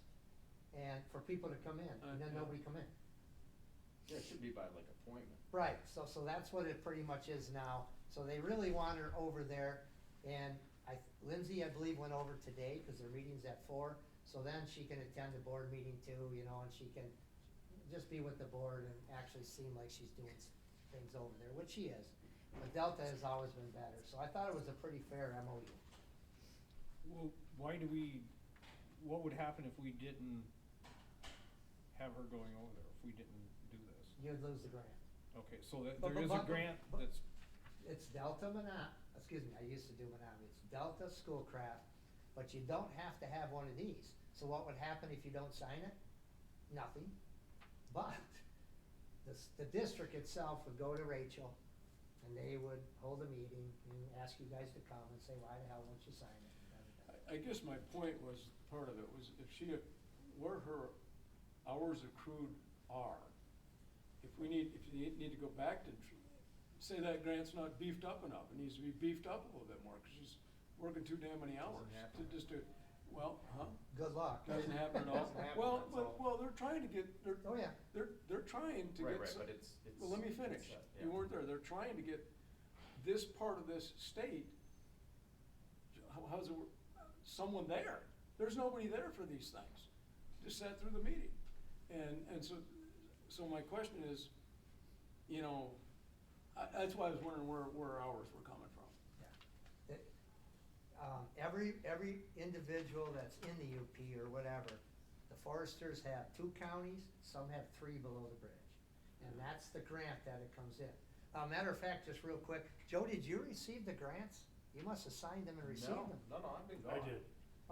and for people to come in, and then Yeah. nobody come in. Yeah, it should be by like appointment. Right, so that's what it pretty much is now, so they really want her over there, and Lindsay, I believe, went over today, cause their meeting's at 4, so then she can attend the board meeting too, you know, and she can just be with the board and actually seem like she's doing things over there, which he is. But Delta has always been better, so I thought it was a pretty fair MOU. Well, what would happen if we didn't have her going over there, if we didn't do this? You'd lose the grant. Okay, so that, But- there is a but- grant but- that's, It's Delta excuse me, I used to do Menominee, it's Delta Schoolcraft, but you don't have to have one of these. So what would happen if you don't sign it? Nothing, but the district itself would go to Rachel, and they would hold a meeting and ask you guys to come and say, why the hell won't you sign it? I guess my point was, part of it was if where her hours accrued are, if you need to go back to, say that grant's not beefed up enough, it needs to be beefed up a little bit more, cause she's working too damn many hours. happen. Well, Good luck. doesn't happen at all. Doesn't happen, Well, that's all. well, they're trying to get, Oh, yeah. they're trying to Right, get right, some. but it's. Well, let me finish. it's, You yeah. weren't there. They're trying to get this part of this state, how's it, someone there. There's nobody there for these things. Just sat through the meeting. And so my question is, you know, that's why I was wondering where hours were coming from. Yeah. Every individual that's in the UP or whatever, the foresters have 2 counties, some have 3 below the bridge. And that's the grant that it comes in. Matter of fact, just real quick, Joe, did you receive the grants? You must have signed them and received them. No, I've been I gone. did.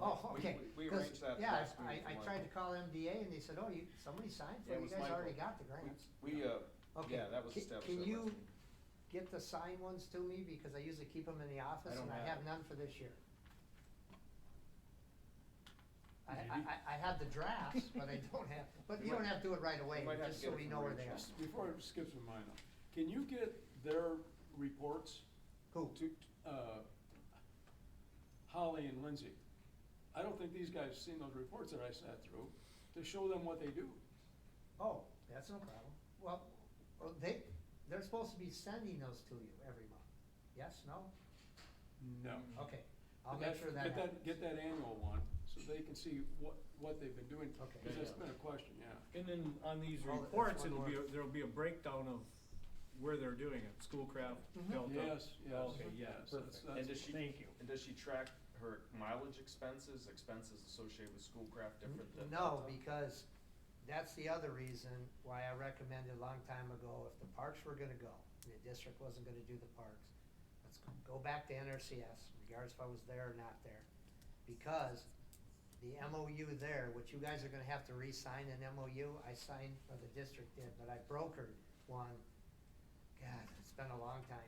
Oh, We- okay. we 'Cause, arranged that yeah, last week I for tried Michael. to call MDA and they said, oh, somebody signed for Yeah, it, it you was guys already Michael. got the grants. We, Okay. yeah, that was Can- established. Can that you last week. get the signed ones to me, because I usually keep them in the office don't and I have have it. none for this year. Maybe. I have the drafts, but I don't have, but you don't have to do it right away, you might have just to so get it we from know where they are. Rachel. Just before it skips my mind, though, can you get their reports Who? to, Holly and Lindsay? I don't think these guys have seen those reports that I sat through, to show them what they do. Oh, that's no problem. Well, they're supposed to be sending those to you every month. Yes, no? No. Okay, I'll make sure that Get happens. get that annual one, so they can see what they've been doing. Okay. Because that's been a question, yeah. and then on these Oh, that's reports, one more. there'll be a breakdown of where they're doing it, Schoolcraft, Mhm. Delta. Yes, yes. Okay, yeah, yes, perfect. And does she, Thank you. and does she track her mileage expenses associated with Schoolcraft different than? No, Delta? because that's the other reason why I recommended a long time ago, if the parks were gonna go, and the district wasn't gonna do the parks, let's go back to NRCS, regardless if I was there or not there. Because the MOU there, which you guys are gonna have to re-sign an MOU, I signed, or the district did, but I brokered one, God, it's been a long time,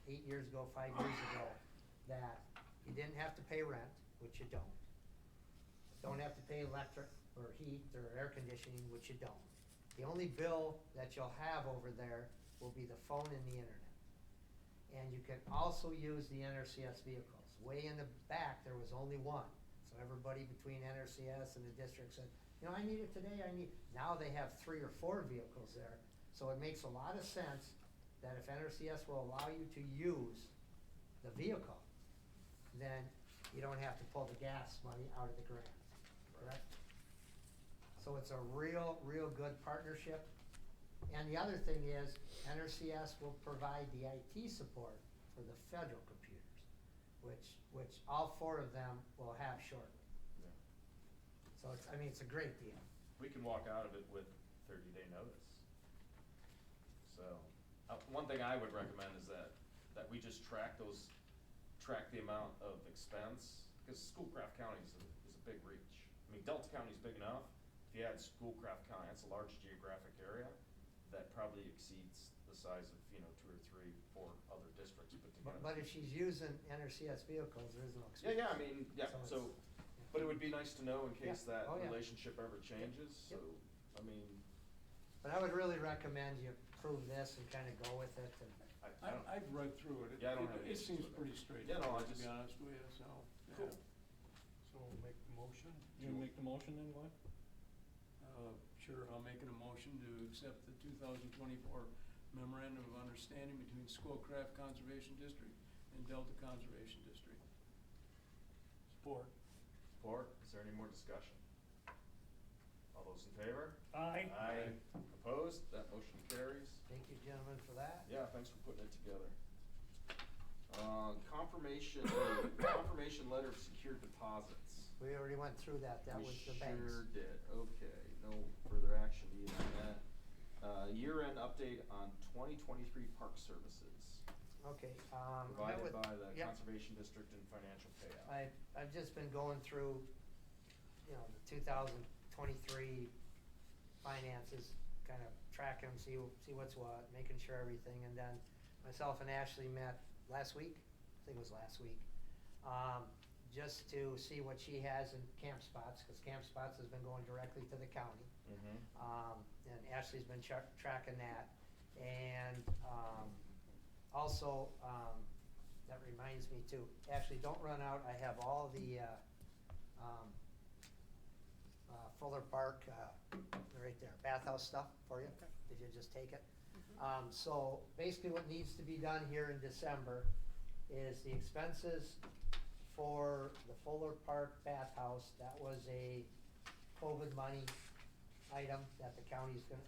8 years ago, 5 years ago, that you didn't have to pay rent, which you don't. Don't have to pay electric or heat or air conditioning, which you don't. The only bill that you'll have over there will be the phone and the internet. And you can also use the NRCS vehicles. Way in the back, there was only one. So everybody between NRCS and the district said, you know, I need it today, now they have 3 or 4 vehicles there. So it makes a lot of sense that if NRCS will allow you to use the vehicle, then you don't have to pull the gas money out of the grant, correct? So it's a real good partnership. And the other thing is, NRCS will provide the IT support for the federal computers, which all 4 of them will have shortly. Yeah. So it's a great deal. We can walk out of it with 30-day notice. So, one thing I would recommend is that we just track the amount of expense, because Schoolcraft County is a big reach. I mean, Delta County's big enough. If you add Schoolcraft County, that's a large geographic area that probably exceeds the size of, 2 or 3, 4 other districts put together. But if she's using NRCS vehicles, there is no expense. Yeah, I mean, yeah, So so, but it would be nice to know in case Yeah. that Oh, yeah. relationship ever changes, so, Yep. I mean, But I would really recommend you approve this and kinda go with it and. I don't. I've read through it. Yeah, I don't have any It seems issues with it. pretty straight. Yeah, no, I To be just- honest with you, so, yeah. Cool. So we'll make the motion. You gonna make the motion then, Glenn? Sure, I'll make an motion to accept the 2024 memorandum of understanding between Schoolcraft Conservation District and Delta Conservation District. Support. Support, is there any more discussion? All those in favor? Aye. Aye. Opposed, that motion carries. Thank you, gentlemen, for that. Yeah, thanks for putting it together. Confirmation letter of secured deposits. We already went through that, that was the banks. We sure did, okay, no further action needed on that. Year-end update on 2023 park services, Okay, I met provided with- by the yep. Conservation District and Financial Payout. I've just been going through, you know, the 2023 finances, kind of track them, see what's what, making sure everything, and then myself and Ashley met last week, I think it was last week, just to see what she has in camp spots, because camp spots has been going directly to the county. And Ashley's been tracking that, and also, that reminds me too, Ashley, don't run out, I have all the Fuller Park, right there, bathhouse stuff for you. Okay. Did you just take it? Mhm. So basically what needs to be done here in December is the expenses for the Fuller Park bathhouse. That was a COVID money item that the county's gonna,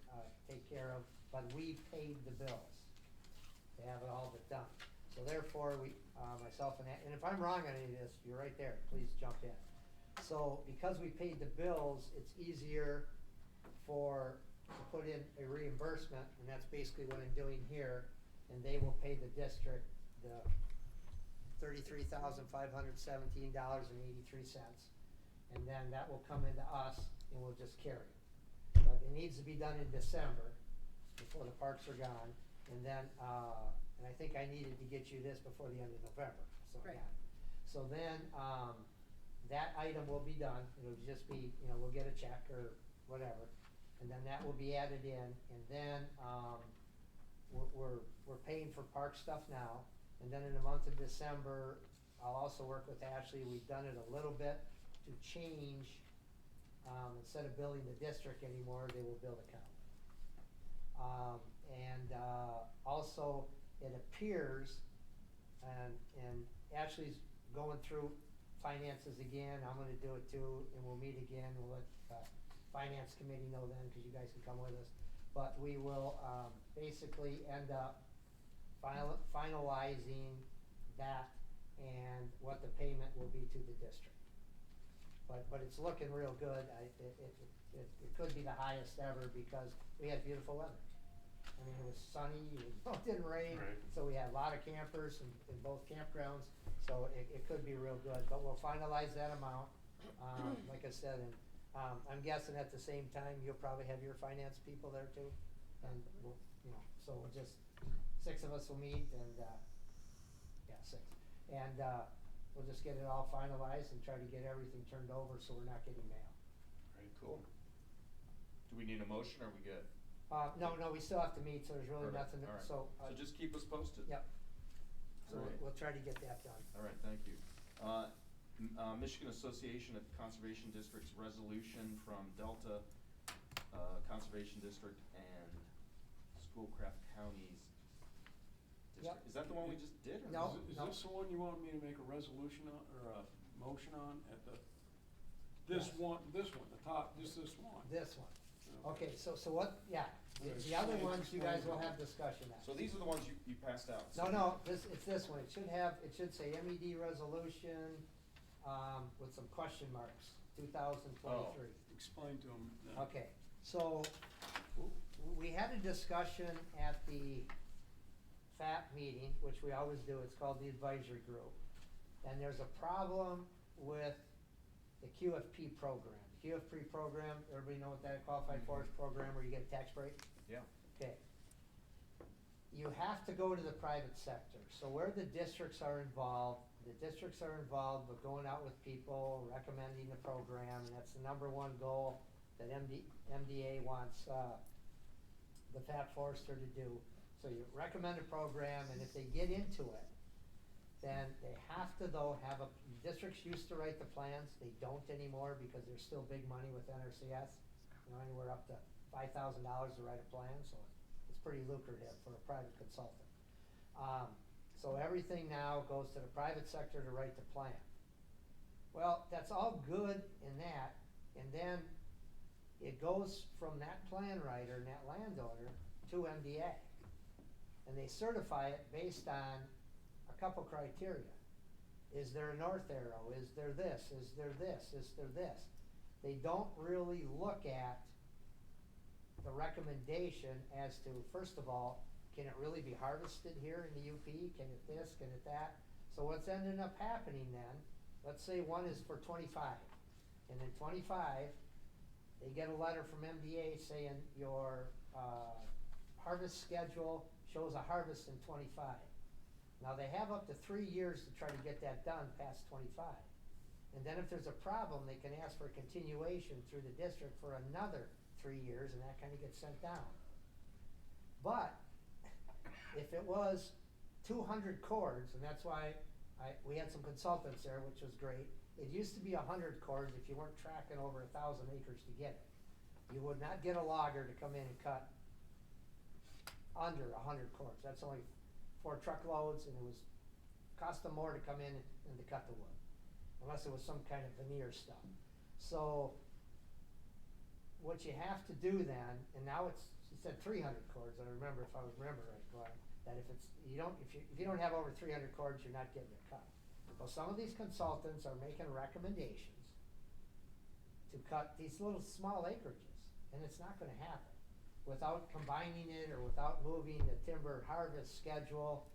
take care of, but we paid the bills to have it all but done. So therefore, we, myself and if I'm wrong on any of this, you're right there, please jump in. So because we paid the bills, it's easier to put in a reimbursement, and that's basically what I'm doing here, and they will pay the district the $33,517.83, and then that will come into us, and we'll just carry it. But it needs to be done in December, before the parks are gone, and then, and I think I needed to get you this before the end of November, so I Right. got it. So then, that item will be done, it'll just be, you know, we'll get a check or whatever, and then that will be added in, and then, we're paying for park stuff now, and then in the month of December, I'll also work with Ashley, we've done it a little bit to change, instead of billing the district anymore, they will bill the county. Also, it appears, and Ashley's going through finances again, I'm gonna do it too, and we'll meet again, we'll let, finance committee know then, cause you guys can come with us. But we will, basically end up finalizing that and what the payment will be to the district. But it's looking real good, it could be the highest ever because we had beautiful weather. I mean, it was sunny, it didn't rain, Right. so we had a lot of campers in both campgrounds, so it could be real good, but we'll finalize that amount, like I said, and, I'm guessing at the same time, you'll probably have your finance people there too, and we'll, you know, so we'll just, 6 of us will meet and, yeah, 6, and, we'll just get it all finalized and try to get everything turned over so we're not getting mail. Very cool. Do we need a motion, or are we good? No, we still have to meet, so there's really Perfect. nothing, All right. so. So just keep us posted. Yep. So All right. we'll try to get that done. All right, thank you. Michigan Association of Conservation Districts resolution from Delta Conservation District and Schoolcraft Counties District. Yep. Is that the one we just did? or No. Is this the one you want me to make a resolution on, or a motion on at the, this Yes. one, the top, just this one? This one. Okay, so what, yeah, the other ones you guys will have discussion at. So these are the ones you passed out. So No, it's this one, it should say MED resolution, with some question marks, 2023. Explain to them. Okay, so, we had a discussion at the FAP meeting, which we always do, it's called the advisory group. And there's a problem with the QFP program. The QFP program, everybody know what that qualified forest program where you get a tax break? Yeah. Okay. You have to go to the private sector, so where the districts are involved with going out with people, recommending the program, and that's the number one goal that MDA wants, the FAP Forester to do. So you recommend a program, and if they get into it, then they have to districts used to write the plans, they don't anymore because there's still big money with NRCS. You know, anywhere up to $5,000 to write a plan, so it's pretty lucrative for a private consultant. So everything now goes to the private sector to write the plan. Well, that's all good in that, and then it goes from that plan writer and that landowner to MDA. and they certify it based on a couple criteria. Is there a north arrow? Is there this? Is there this? Is there this? They don't really look at the recommendation as to, first of all, can it really be harvested here in the UP? Can it this? Can it that? So what's ended up happening then, let's say one is for 25, and in 25, they get a letter from MDA saying your harvest schedule shows a harvest in 25. Now they have up to 3 years to try to get that done past 25. And then if there's a problem, they can ask for a continuation through the district for another 3 years, and that kind of gets sent down. But if it was 200 cords, and that's why we had some consultants there, which was great. It used to be 100 cords if you weren't tracking over 1,000 acres to get it. You would not get a logger to come in and cut under 100 cords. That's only 4 truckloads, and it was cost them more to come in than to cut the wood, unless it was some kind of veneer stuff. So what you have to do then, and now she said 300 cords. I remember, if I remember right, Glenn, that if you don't have over 300 cords, you're not getting it cut. Well, some of these consultants are making recommendations to cut these little small acreages, and it's not going to happen without combining it or without moving the timber harvest schedule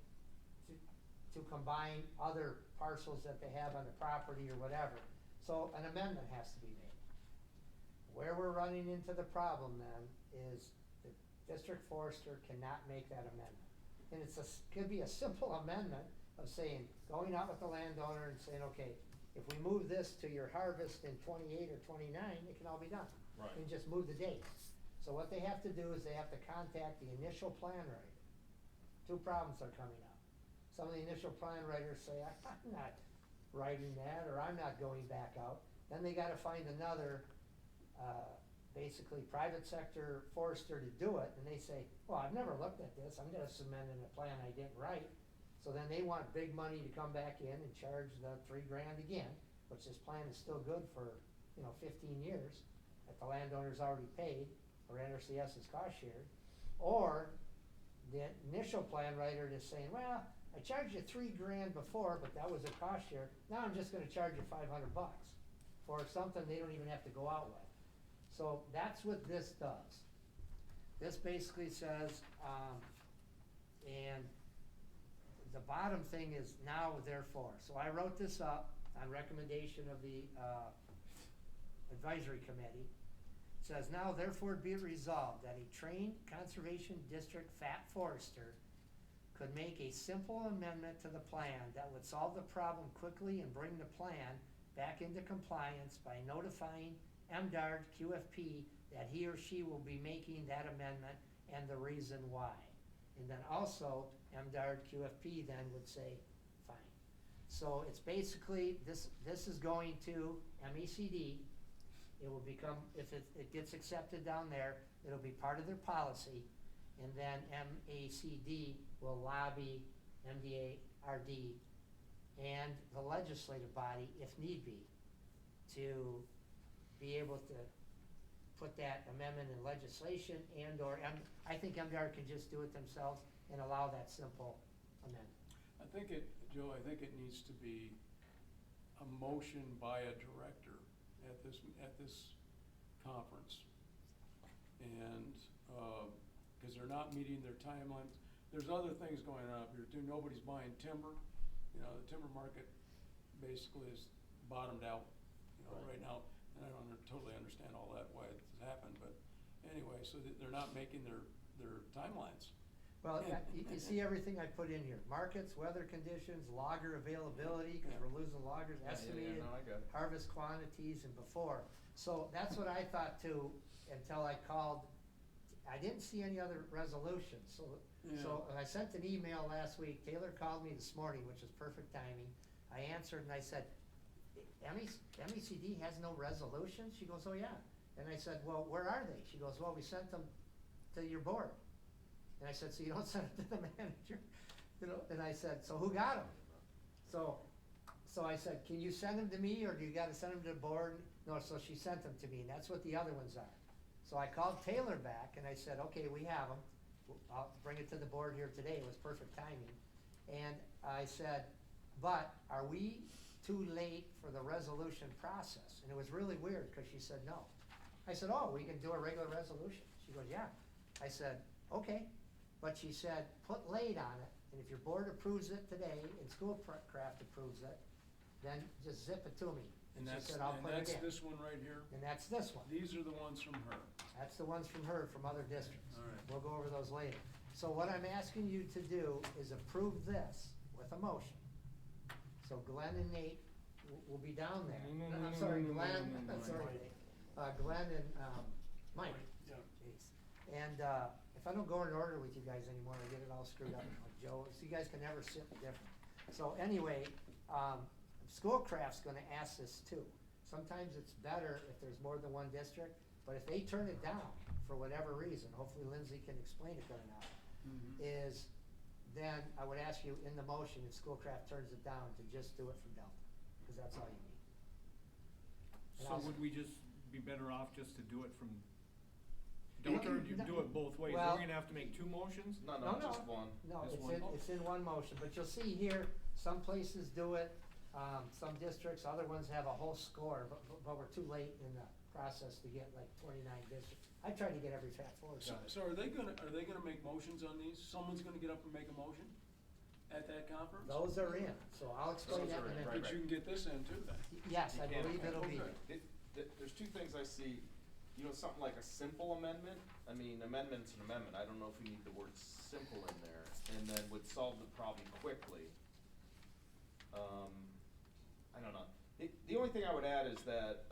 to combine other parcels that they have on the property or whatever. So an amendment has to be made. Where we're running into the problem then is the district forester cannot make that amendment. And could be a simple amendment of saying, going out with the landowner and saying, okay, if we move this to your harvest in 28 or 29, it can all be done. Right. And just move the dates. So what they have to do is they have to contact the initial plan writer. 2 problems are coming up. Some of the initial plan writers say, I'm not writing that, or I'm not going back out. Then they gotta find another, basically private sector forester to do it, and they say, well, I've never looked at this, I'm gonna submit in a plan I didn't write. So then they want big money to come back in and charge the $3,000 again, which this plan is still good for, 15 years, that the landowner's already paid, or NRCS is cost shared. Or the initial plan writer is saying, well, I charged you $3,000 before, but that was a cost share, now I'm just gonna charge you $500 for something they don't even have to go out with. So that's what this does. This basically says, and the bottom thing is now therefore. So I wrote this up on recommendation of the advisory committee. It says, now therefore be it resolved that a trained conservation district fat forester could make a simple amendment to the plan that would solve the problem quickly and bring the plan back into compliance by notifying MDARD QFP that he or she will be making that amendment and the reason why. And then also MDARD QFP then would say, fine. So it's basically, this is going to MECD. It will become, if it gets accepted down there, it'll be part of their policy. And then MACD will lobby MDARD and the legislative body, if need be, to be able to put that amendment in legislation and or, I think MDR can just do it themselves and allow that simple amendment. Joe, I think it needs to be a motion by a director at this conference. And, cause they're not meeting their timelines. There's other things going on up here too. Nobody's buying timber. The timber market basically is bottomed out, right now. And I don't totally understand all that, why it's happened, but anyway, so they're not making their timelines. Well, you see everything I put in here. Markets, weather conditions, logger availability, cause we're losing loggers, estimated No, I got it. harvest quantities and before. So that's what I thought too, until I called. I didn't see any other resolutions, so I sent an email last week. Taylor called me this morning, which was perfect timing. I answered and I said, MECD has no resolutions? She goes, oh yeah. And I said, well, where are they? She goes, well, we sent them to your board. And I said, so you don't send it to the manager? And I said, so who got them? So I said, can you send them to me, or do you gotta send them to the board? No, so she sent them to me, and that's what the other ones are. So I called Taylor back and I said, okay, we have them. I'll bring it to the board here today, it was perfect timing. And I said, but are we too late for the resolution process? And it was really weird, cause she said no. I said, oh, we can do a regular resolution. She goes, yeah. I said, okay, but she said, put late on it, and if your board approves it today and Schoolcraft approves it, then just zip it to me. And She that's, said, I'll and put it that's in. this one right here? And that's this one. These are the ones from her. That's the ones from her, from other districts. All right. We'll go over those later. So what I'm asking you to do is approve this with a motion. So Glenn and Nate will be down there. I'm sorry, Glenn, I'm sorry, Nate. Glenn and, Mike. Yeah. Jeez. And, if I don't go in order with you guys anymore, I get it all screwed up. Like Joe, so you guys can never sit different. So anyway, Schoolcraft's gonna ask this too. Sometimes it's better if there's more than one district, but if they turn it down for whatever reason, hopefully Lindsay can explain it better now, is then I would ask you in the motion, if Schoolcraft turns it down, to just do it from Delta, cause that's all you need. And So I'll- would we just be better off just to do it from Delta, or do you do it both ways? Well- Are we gonna have to make two motions? No, No, just one. No, Just it's one? it's in one motion, but you'll see here, some places do it, some districts, other ones have a whole score, but we're too late in the process to get like 29 districts. I tried to get every Fat Forest. So are they gonna make motions on these? Someone's gonna get up and make a motion at that conference? Those are in, so I'll explain Those that are in a in, minute. But you can get this in too then? Yes, I You can. believe it'll be. Okay. There's two things I see, something like a simple amendment, I mean, amendment's an amendment, I don't know if we need the word simple in there, and then would solve the problem quickly. I don't know. The only thing I would add is that,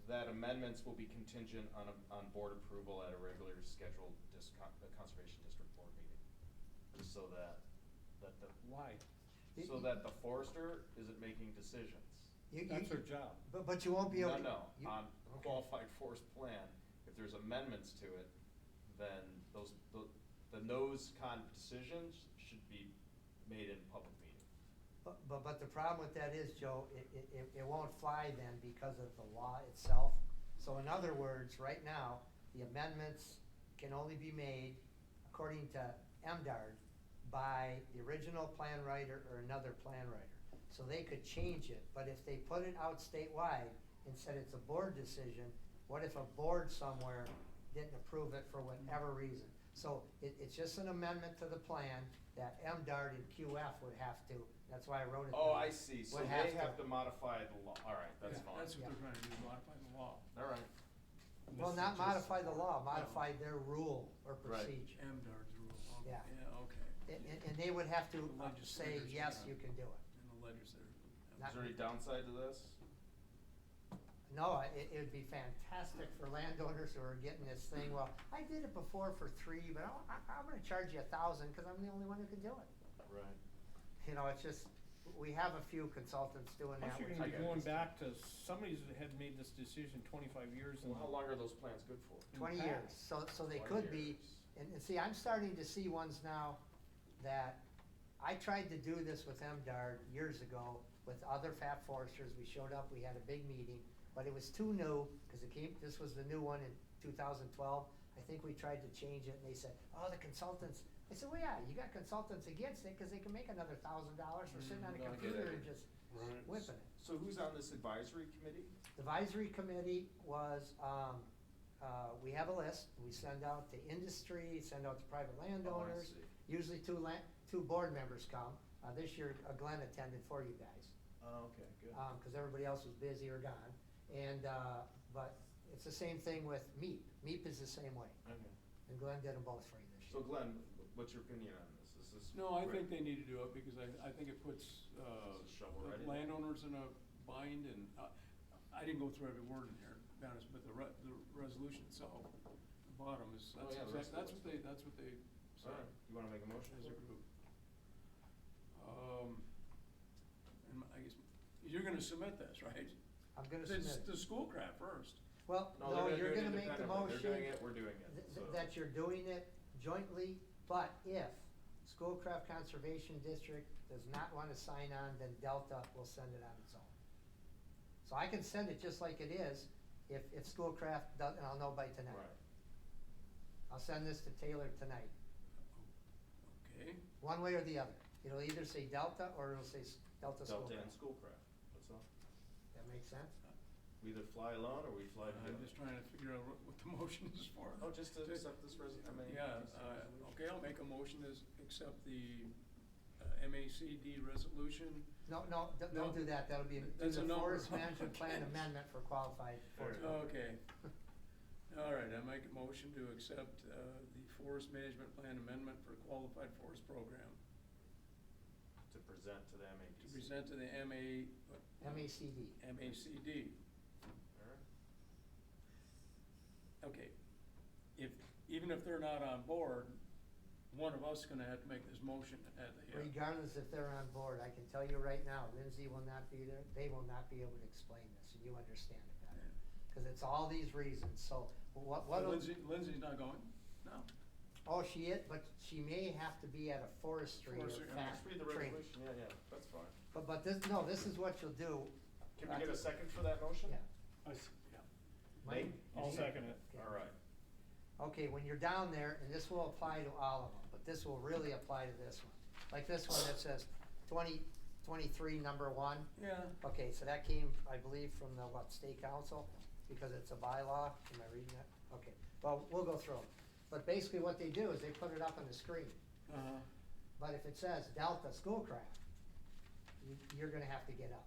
that amendments will be contingent on board approval at a regular scheduled Conservation District Board meeting. Just so that the, Why? so that the forester isn't making decisions. That's their job. But you won't be able to. No, you- on okay. qualified forest plan, if there's amendments to it, then the nose con decisions should be made in public meeting. But the problem with that is, Joe, it won't fly then because of the law itself. So in other words, right now, the amendments can only be made according to MDARD by the original plan writer or another plan writer. So they could change it, but if they put it out statewide and said it's a board decision, what if a board somewhere didn't approve it for whatever reason? So it's just an amendment to the plan that MDARD and QF would have to, that's why I wrote it Oh, down. I see, so Would they have to modify the law, alright, that's Yeah, fine, That's what they're trying to do, modify the law. alright. Well, This not is just- modify the law, modify their rule or Right. procedure. MDR's rule, Yeah. yeah, okay. And they would have to The say, legislators yes, can- you can do it. And the legislators. Is there any downside to this? No, it would be fantastic for landowners who are getting this thing, well, I did it before for $3, but I'm gonna charge you $1,000 because I'm the only one who can do it. Right. You know, it's just, we have a few consultants doing that. Plus you're which gonna I be get it. going back to, somebody's had made this decision 25 years and. Well, how long are those plans good for? 20 in the years, past. so they 20 could be, years. and see, I'm starting to see ones now that, I tried to do this with MDARD years ago with other Fat Foresters, we showed up, we had a big meeting, but it was too new, cause this was the new one in 2012, I think we tried to change it, and they said, oh, the consultants, I said, well, yeah, you got consultants against it, cause they can make another $1,000 for sitting on a I get computer it. and just Right. whipping it. So who's on this advisory committee? The advisory committee was, we have a list, we send out to industry, send out to private landowners. see. Usually two board members come, this year Glenn attended for you guys, Oh, okay, good. cause everybody else was busy or gone. And, but it's the same thing with MEEP, MEEP is the same way, Okay. and Glenn did them both for you this year. So Glenn, what's your opinion on this? Is this? No, I great? think they need to do it because I think it puts, It's a shovel the ready. landowners in a bind and, I didn't go through every word in here, to be honest, but the resolution itself, the bottom is, Oh, yeah, the rest of that's it. what they said Alright, you wanna make a motion? as a group. And I guess, you're gonna submit this, right? I'm gonna It's submit the it. Schoolcraft first. Well, No, no, they're you're doing gonna it make the independently. motion. They're doing it, we're doing it, so. That you're doing it jointly, but if Schoolcraft Conservation District does not wanna sign on, then Delta will send it on its own. So I can send it just like it is, if Schoolcraft does, and I'll know by tonight. Right. I'll send this to Taylor tonight, Okay, one way or the other. It'll either say Delta or it'll say Delta Delta Schoolcraft. and Schoolcraft, that's all. That makes sense? We either fly alone or we fly together. I'm just trying to figure out what the motion is for. Oh, just to accept this Yeah, okay, I'll make a motion to accept the MACD resolution. No, don't No. do that, that'll be, do That's the a number. Forest Management Plan Amendment for qualified forest. Okay. All right, I make a motion to accept the Forest Management Plan Amendment for Qualified Forest Program. To present to the MAPC. To present to the MACD. MACD. Alright. Okay, even if they're not on board, one of us is gonna have to make this motion at the. Regardless if they're on board, I can tell you right now, Lindsay will not be there, they will not be able to explain this, and you understand it better. Cause it's all these reasons, so what? Lindsay's not going? No? Oh, she is, but she may have to be at a forestry or Forestry, fact Just read the training. resolution, yeah, that's fine. But this, no, this is what you'll do. Can we get a second for that motion? Yeah. Yeah. Nate? I'll second it. Okay. Alright. Okay, when you're down there, and this will apply to all of them, but this will really apply to this one. Like this one that says 2023, number 1. Yeah. Okay, so that came, I believe, from the, State Council, because it's a bylaw, am I reading that? Okay, well, we'll go through them. But basically what they do is they put it up on the screen. Uh-huh. But if it says Delta Schoolcraft, you're gonna have to get up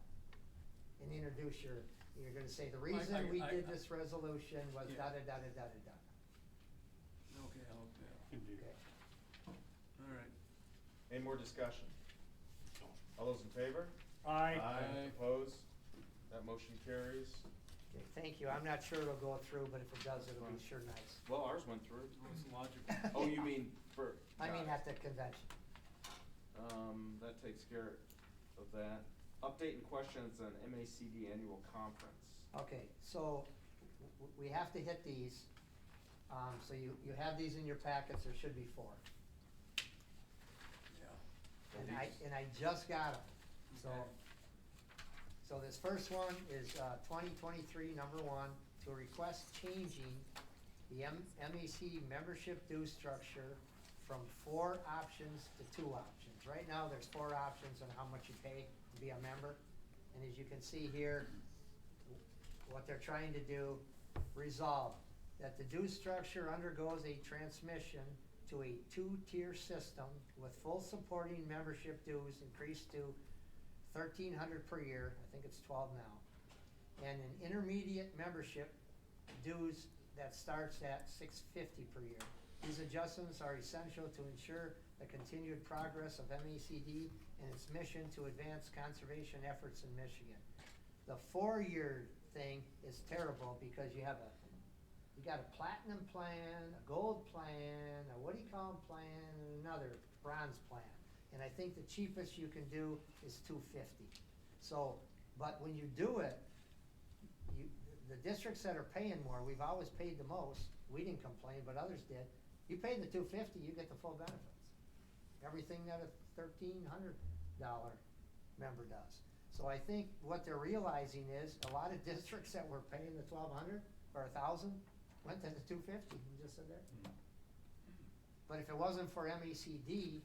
and introduce you're gonna say, the reason we did this resolution was Yeah. da-da-da-da-da-da. Okay, I'll, yeah, Can do. Okay. all right. Any more discussion? All those in favor? Aye. Aye. Opposed? That motion carries. Okay, thank you. I'm not sure it'll go through, but if it does, it'll be sure nice. Well, ours went through. It's logical. Oh, you mean for? I mean, got at the convention. it. That takes care of that. Update and questions on MACD annual conference. Okay, so we have to hit these. So you have these in your packets, there should be 4. Yeah. And I just got them, so. Okay. So this first one is 2023, number 1, to request changing the MAC membership due structure from 4 options to 2 options. Right now, there's 4 options on how much you pay to be a member. And as you can see here, what they're trying to do, resolve that the due structure undergoes a transmission to a 2-tier system with full supporting membership dues increased to $1,300 per year, I think it's 12 now, and an intermediate membership dues that starts at $650 per year. These adjustments are essential to ensure the continued progress of MACD and its mission to advance conservation efforts in Michigan. The 4-year thing is terrible because you got a platinum plan, a gold plan, a what do you call 'em plan, and another bronze plan. And I think the cheapest you can do is $250. So, but when you do it, the districts that are paying more, we've always paid the most, we didn't complain, but others did. You pay the $250, you get the full benefits. Everything that a $1,300 member does. So I think what they're realizing is, a lot of districts that were paying the $1,200 or $1,000 went to the $250, and just said there. But if it wasn't for MACD,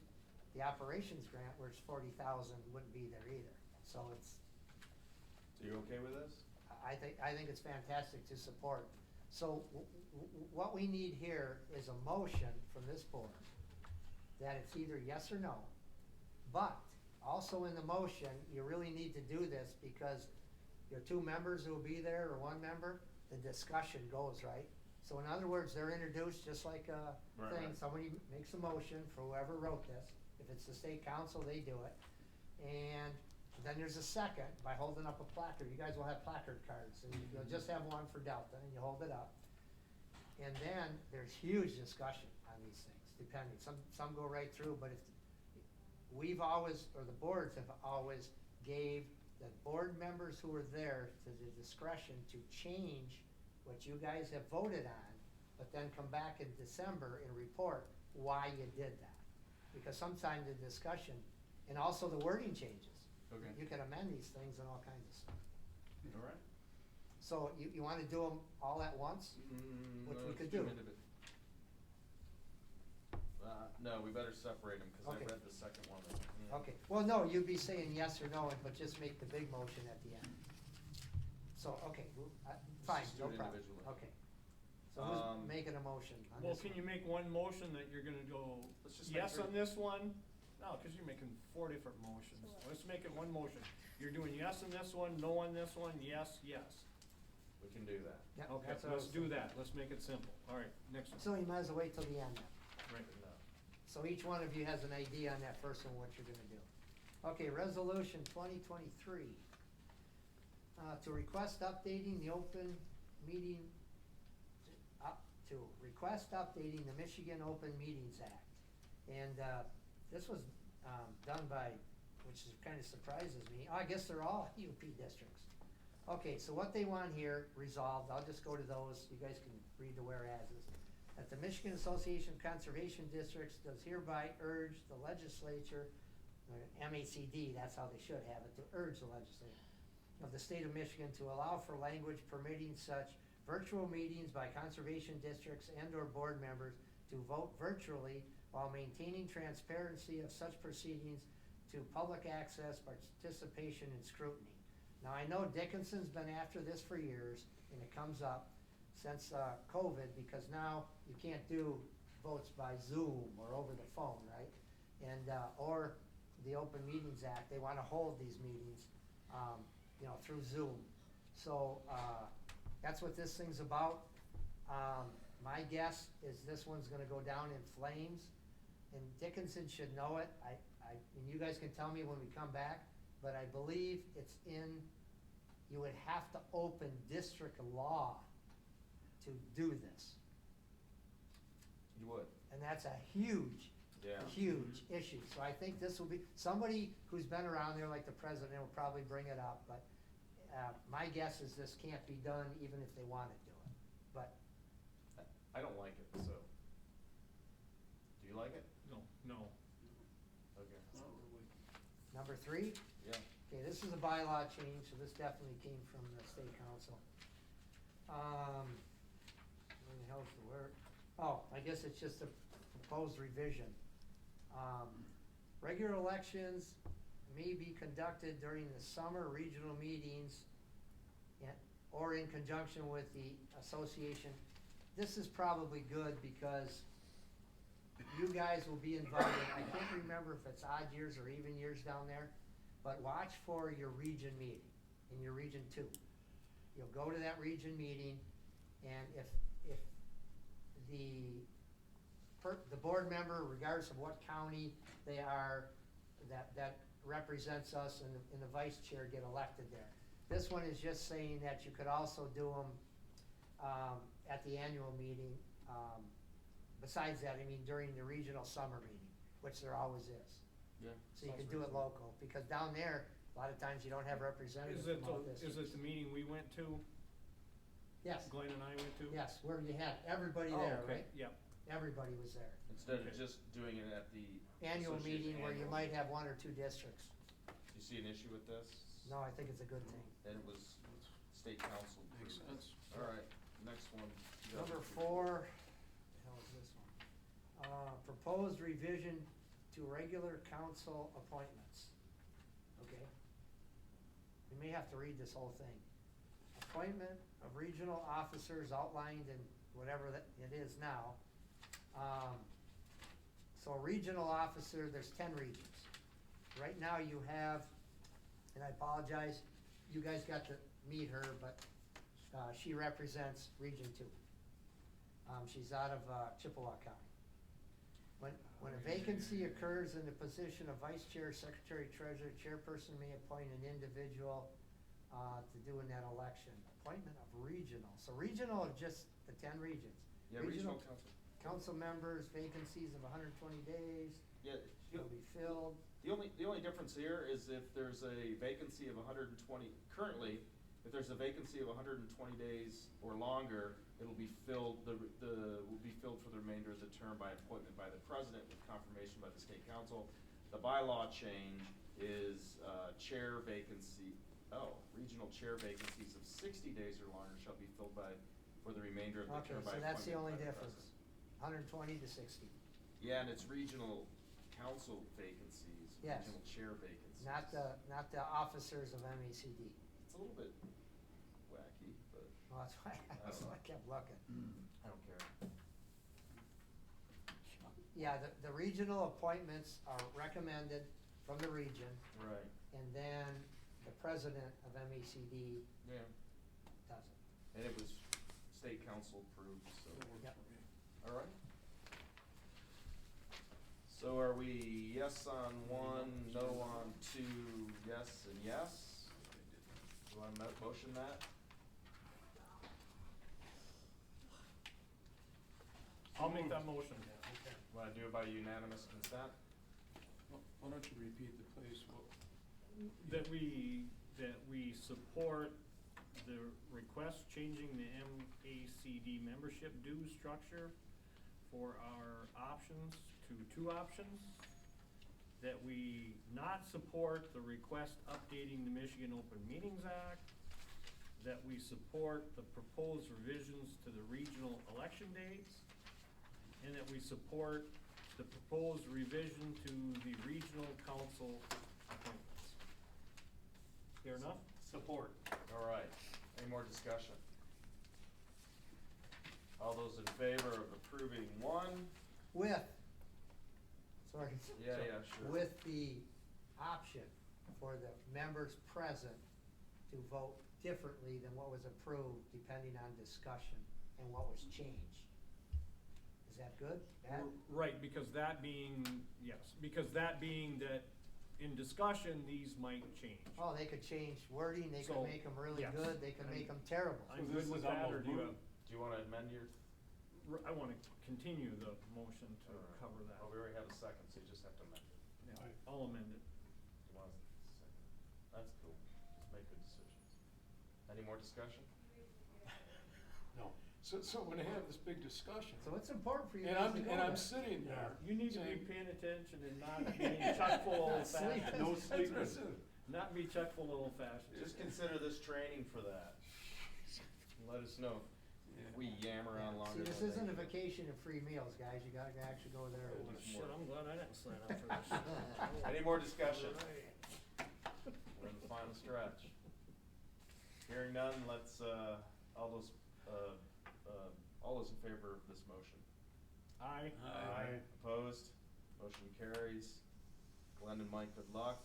the operations grant, where it's 40,000, wouldn't be there either. So it's, So you okay with this? I think it's fantastic to support. So what we need here is a motion from this board that it's either yes or no. But also in the motion, you really need to do this because your 2 members who will be there or 1 member, the discussion goes, right? So in other words, they're introduced just like a Right, thing. right. Somebody makes a motion for whoever wrote this. If it's the state council, they do it. And then there's a second by holding up a placard. You guys will have placard cards, and you'll just have one for Delta, and you hold it up. And then there's huge discussion on these things, depending. Some go right through, but if we've always, or the boards have always gave the board members who were there to the discretion to change what you guys have voted on, but then come back in December and report why you did that. Because sometimes the discussion, and also the wording changes. Okay. You can amend these things and all kinds of stuff. All right. So you wanna do them all at once? Which we let's could do. No, we better separate them, cause I Okay. read the second one. and, Okay, well, no, you'd be saying yes or no, but just make the big motion at the end. So, okay, fine, just do no it problem, individually. okay. So who's Um, making a motion on Well, this can one? you make one motion that you're gonna go Let's just make yes three. on this one? No, cause you're making 4 different motions. So what? Let's make it one motion. You're doing yes on this one, no on this one, yes, yes. We can do that. Yeah, Okay, that's what I let's was do thinking. that. Let's make it simple. All right, next one. So you might as well wait till the end then. Right. No. So each one of you has an idea on that first one, what you're gonna do. Okay, resolution 2023. To request updating the open meeting, to request updating the Michigan Open Meetings Act. And, this was, done by, which is kinda surprises me, I guess they're all UP districts. Okay, so what they want here resolved, I'll just go to those, you guys can read the whereases. That the Michigan Association of Conservation Districts does hereby urge the legislature, MACD, that's how they should have it, to urge the legislature of the state of Michigan to allow for language permitting such virtual meetings by conservation districts and/or board members to vote virtually while maintaining transparency of such proceedings to public access, participation, and scrutiny. Now, I know Dickinson's been after this for years, and it comes up since COVID, because now you can't do votes by Zoom or over the phone, right? And, or the Open Meetings Act, they wanna hold these meetings, through Zoom. So, that's what this thing's about. My guess is this one's gonna go down in flames, and Dickinson should know it. And you guys can tell me when we come back, but I believe it's in, you would have to open district law to do this. You would. And that's a huge, Yeah. huge issue. So I think this will be, somebody who's been around there, like the president, will probably bring it up, but, my guess is this can't be done even if they wanna do it. But, I don't like it, so. Do you like it? No. Okay. Not really. number 3? Yeah. Okay, this is a bylaw change, so this definitely came from the state council. Where the hell's the word? Oh, I guess it's just a proposed revision. Regular elections may be conducted during the summer regional meetings or in conjunction with the association. This is probably good because you guys will be invited. I can't remember if it's odd years or even years down there, but watch for your region meeting, in your region 2. You'll go to that region meeting, and if the board member, regardless of what county they are, that represents us and the vice chair get elected there. This one is just saying that you could also do them, at the annual meeting. Besides that, I mean, during the regional summer meeting, which there always is. Yeah. So you can do it local, because down there, a lot of times you don't have representatives Is it, from all is districts. it the meeting we went to, Yes, Glenn and I went to? yes, where you had everybody Oh, there, okay, right? yep. Everybody was there. Instead of Okay. just doing it at the. Annual association meeting where you annual. might have 1 or 2 districts. Do you see an issue with this? No, I think it's a good thing. And it was state council. Makes approved. sense. All right, next one. Number 4, the hell is this one? Proposed revision to regular council appointments. Okay? We may have to read this whole thing. Appointment of regional officers outlined in whatever that it is now. So a regional officer, there's 10 regions. Right now you have, and I apologize, you guys got to meet her, but she represents Region 2. She's out of Chippewa County. When a vacancy occurs in the position of vice chair, secretary, treasurer, chairperson may appoint an individual to do in that election. Appointment of regional. So regional are just the 10 regions. Yeah, regional council. Council members, vacancies of 120 days, Yeah, will be filled. the only difference here is if there's a vacancy of 120, currently, if there's a vacancy of 120 days or longer, it'll be filled, will be filled for the remainder of the term by appointment by the president with confirmation by the state council. The bylaw change is, chair vacancy, regional chair vacancies of 60 days or longer shall be filled for the remainder of the Okay, term by so appointment that's the only by the difference. president. 120 to 60. Yeah, and it's regional council vacancies, Yes. regional chair vacancies. not the officers of MECD. It's a little bit wacky, but Well, that's why I kept looking. I don't care. Yeah, the regional appointments are recommended from the region, Right. and then the president of MECD Yeah. does it. And it was state council approved, so. That works Yep. for me. All right. So are we yes on one, no on two, yes and yes? Do you want to motion that? I'll make that motion. Okay. Want to do it by unanimous consent? Why don't you repeat the place, That we support the request changing the MACD membership dues structure for our options to 2 options. That we not support the request updating the Michigan Open Meetings Act. That we support the proposed revisions to the regional election dates. And that we support the proposed revision to the regional council appointments. Fair enough? Support. All right. Any more discussion? All those in favor of approving one? With, sorry. Yeah, yeah, sure. With the option for the members present to vote differently than what was approved, depending on discussion and what was changed. Is that good? Bad? Right, because that being, yes, because that being that in discussion, these might change. Oh, they could change wording, they could So, make them really yes. good, they could make them terrible. I'm So good this with is that, or almost do you moot. have, Do you want to amend your? I wanna continue the motion to All right. cover that. Oh, we already have a second, so you just have to amend it. Yeah, Right. I'll amend it. Do you want a second? That's cool. Just make good decisions. Any more discussion? No. So when they have this big discussion, So it's important for you and guys I'm, to know and I'm that. sitting there. You need to be saying- paying attention and not being chuck full of old Sleeping. fashioned. No That's sleeping. what I said. Not be chuck full of old fashioned. Just consider this training for that. Let us know if we yammer on See, longer than this isn't a they- vacation and free meals, guys, you gotta actually go there. Oh, and- Shit, I'm glad I didn't sign up for this. Any more discussion? We're in the final stretch. Hearing none, let's, all those in favor of this motion? Aye. Aye. Opposed? Motion carries. Glenn and Mike, good luck.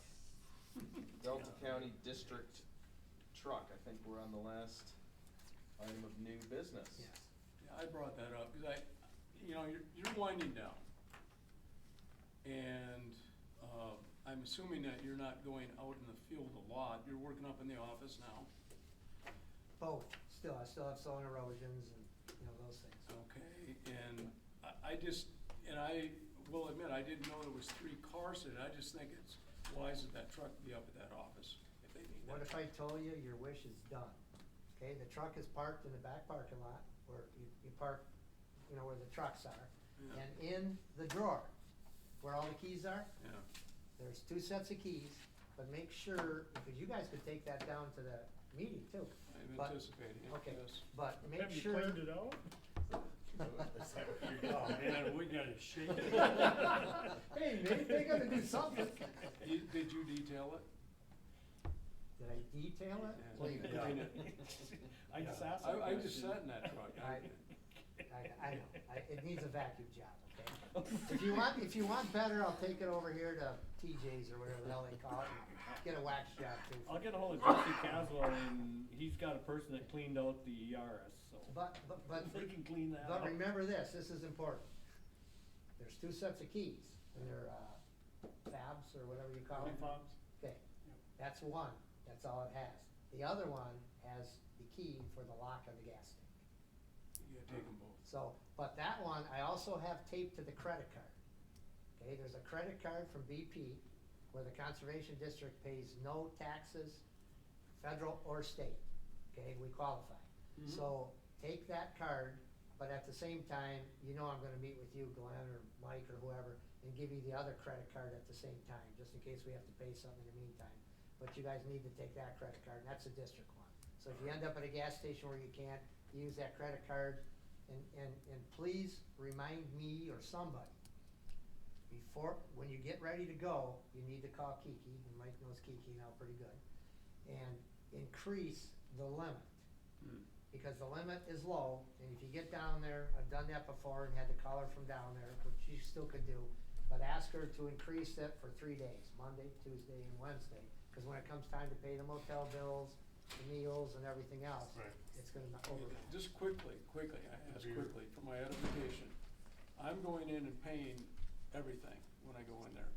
Delta County District Truck, I think we're on the last item of new business. Yes. Yeah, I brought that up, because you're winding down. And, I'm assuming that you're not going out in the field a lot, you're working up in the office now. Both, still, I still have soil erosions and, those things. Okay, and I will admit, I didn't know there was 3 cars in it, I just think it's wise that that truck be up at that office, if they need that. What if I told you your wish is done? Okay, the truck is parked in the back parking lot, where you park, where the trucks are. Yeah. And in the drawer, where all the keys are, Yeah, there's 2 sets of keys, but make sure, because you guys could take that down to the meeting too. I'm But- anticipating it, Okay, yes. but make Have you sure. cleaned it out? Oh, man, we gotta shake it. Hey, maybe they gotta do something. Did you detail it? Did I detail it? Yeah. Well, you Yeah. Clean it. I just Yeah. asked that I just question. sat in that truck. I know, it needs a vacuum job, okay? If you want better, I'll take it over here to TJ's or whatever the hell they call it, and get a wax job too. I'll get ahold of Jesse Caswell, and he's got a person that cleaned out the ERS, so. But They can clean that up. But remember this is important. There's 2 sets of keys, and they're, fabs or whatever you call them. Fobs? Okay, that's one, that's all it has. The other one has the key for the lock of the gas tank. You gotta take them both. So, but that one, I also have taped to the credit card. Okay, there's a credit card from BP where the Conservation District pays no taxes, federal or state. Okay, we qualify. So take that card, but at the same time, I'm gonna meet with you, Glenn or Mike or whoever, and give you the other credit card at the same time, just in case we have to pay something in the meantime. But you guys need to take that credit card, and that's a district one. So if you end up at a gas station where you can't use that credit card, and please remind me or somebody, when you get ready to go, you need to call Kiki, and Mike knows Kiki now pretty good, and increase the limit. Because the limit is low, and if you get down there, I've done that before and had to call her from down there, which you still could do, but ask her to increase it for 3 days, Monday, Tuesday, and Wednesday. Because when it comes time to pay the motel bills, the meals, and everything else, Right. it's gonna overrun. Just quickly, I ask quickly, for my edification, I'm going in and paying everything when I go in there.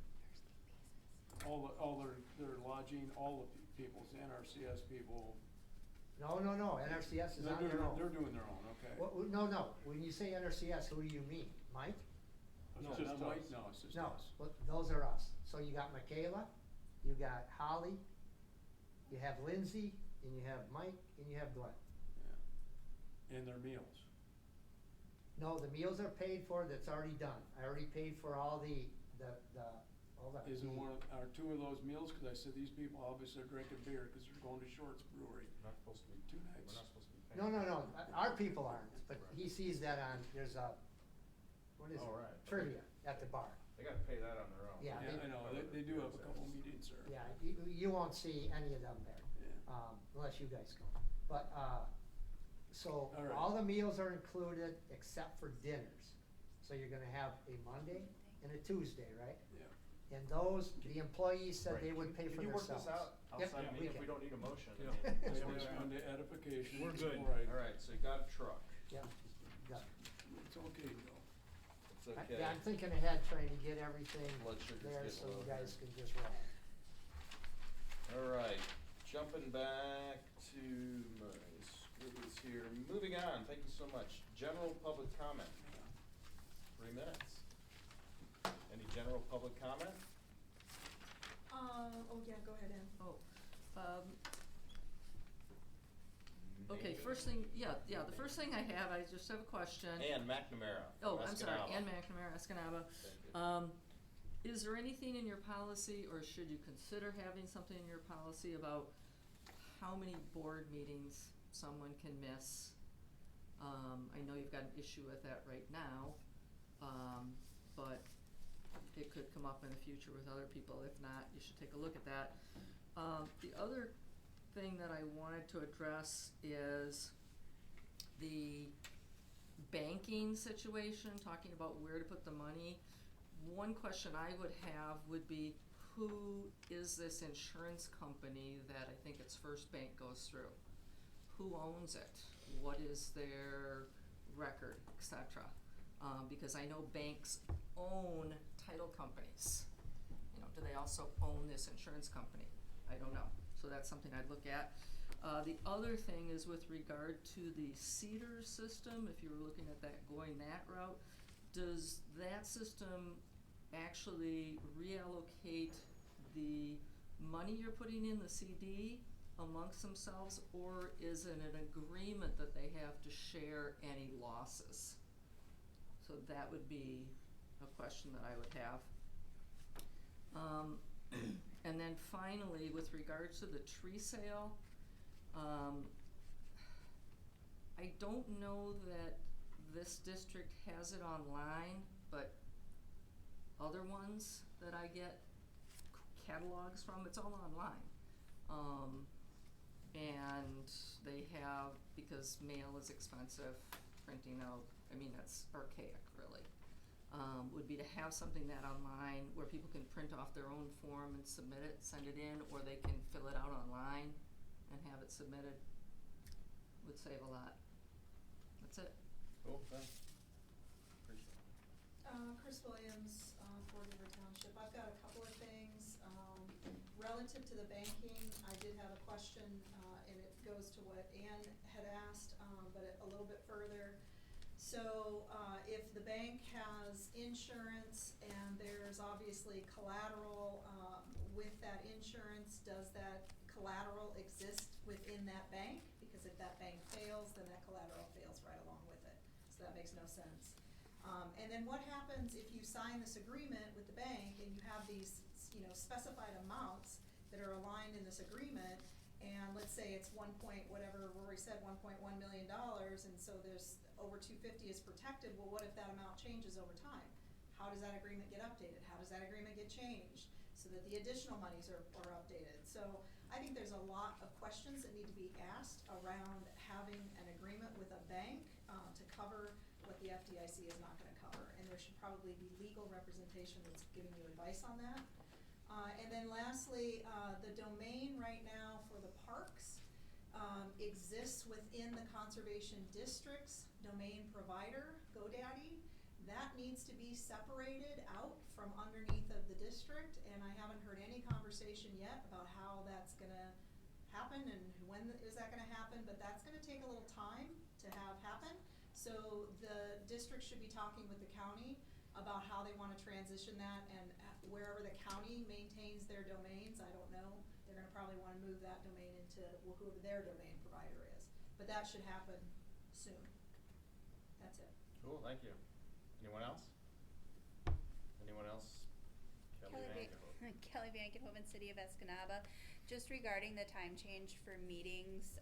All their lodging, all the people's, NRCS people. No, NRCS is on their own. They're doing their own, okay. No, when you say NRCS, who do you mean? Mike? No, It's just not Mike, us. no, it's just No, us. well, those are us. So you got Michaela, you got Holly, you have Lindsay, and you have Mike, and you have Glenn. Yeah. And their meals. No, the meals are paid for, that's already done. I already paid for all all the. Isn't are 2 of those meals, cause I said these people obviously are drinking beer, cause they're going to Shorts Brewery. We're not supposed to be, 2 nights. we're not supposed to be paying. No, our people aren't, but he sees that on, there's a, what is it? Oh, right. Trivia at the bar. They gotta pay that on their own. Yeah, Yeah, I know, they do have a couple meetings there. Yeah, you won't see any of them there. Yeah. Unless you guys go. But, so All right. all the meals are included except for dinners. So you're gonna have a Monday and a Tuesday, right? Yeah. And those, the employees said they would pay for Can you work themselves. this out Yep, outside of we me if can. we don't need a motion? Yeah. I Yeah. just wanted edification. We're good. before I- Alright, so you got a truck, Yeah, got it. It's okay to go. it's okay. Yeah, I'm thinking ahead, trying to get everything Blood sugar's there getting so low you here. guys can just roll. Alright, jumping back to my scribbles here, moving on, thank you so much. General public comment, 3 minutes. Any general public comment? Oh yeah, go ahead, Ann. Okay, Maybe. first thing, the first thing I have, I just have a question. Ann McNamara. Oh, from I'm sorry, Escanaba. Ann McNamara, Escanaba. Thank you. Is there anything in your policy, or should you consider having something in your policy about how many board meetings someone can miss? I know you've got an issue with that right now, but it could come up in the future with other people. If not, you should take a look at that. The other thing that I wanted to address is the banking situation, talking about where to put the money. One question I would have would be, who is this insurance company that I think its First Bank goes through? Who owns it? What is their record, et cetera? Because I know banks own title companies. You know, do they also own this insurance company? I don't know. So that's something I'd look at. The other thing is with regard to the CEDAR system, if you were looking at that, going that route, does that system actually reallocate the money you're putting in the CD amongst themselves, or is it an agreement that they have to share any losses? So that would be a question that I would have. And then finally, with regards to the tree sale, I don't know that this district has it online, but other ones that I get catalogs from, it's all online. And they have, because mail is expensive, printing out, I mean, that's archaic, really. Would be to have something that online where people can print off their own form and submit it, send it in, or they can fill it out online and have it submitted. Would save a lot. That's it. Cool, thanks. Appreciate it. Chris Williams, Fort River Township. I've got a couple of things. Relative to the banking, I did have a question, and it goes to what Ann had asked, but a little bit further. So, if the bank has insurance and there's obviously collateral, with that insurance, does that collateral exist within that bank? Because if that bank fails, then that collateral fails right along with it. So that makes no sense. And then what happens if you sign this agreement with the bank and you have these, specified amounts that are aligned in this agreement, and let's say it's whatever Rory said, $1.1 million, and so there's over $250 is protected. Well, what if that amount changes over time? how does that agreement get updated? How does that agreement get changed? So that the additional monies are updated. So I think there's a lot of questions that need to be asked around having an agreement with a bank, to cover what the FDIC is not gonna cover. And there should probably be legal representation that's giving you advice on that. And then lastly, the domain right now for the parks, exists within the conservation district's domain provider, GoDaddy. That needs to be separated out from underneath of the district, and I haven't heard any conversation yet about how that's gonna happen and when is that gonna happen, but that's gonna take a little time to have happen. So the district should be talking with the county about how they wanna transition that, and wherever the county maintains their domains, I don't know, they're gonna probably wanna move that domain into whoever their domain provider is. But that should happen soon. That's it. Cool, thank you. Anyone else? Anyone else? Kelly Vanderhook. Kelly Vanderhoven, City of Escanaba. Just regarding the time change for meetings,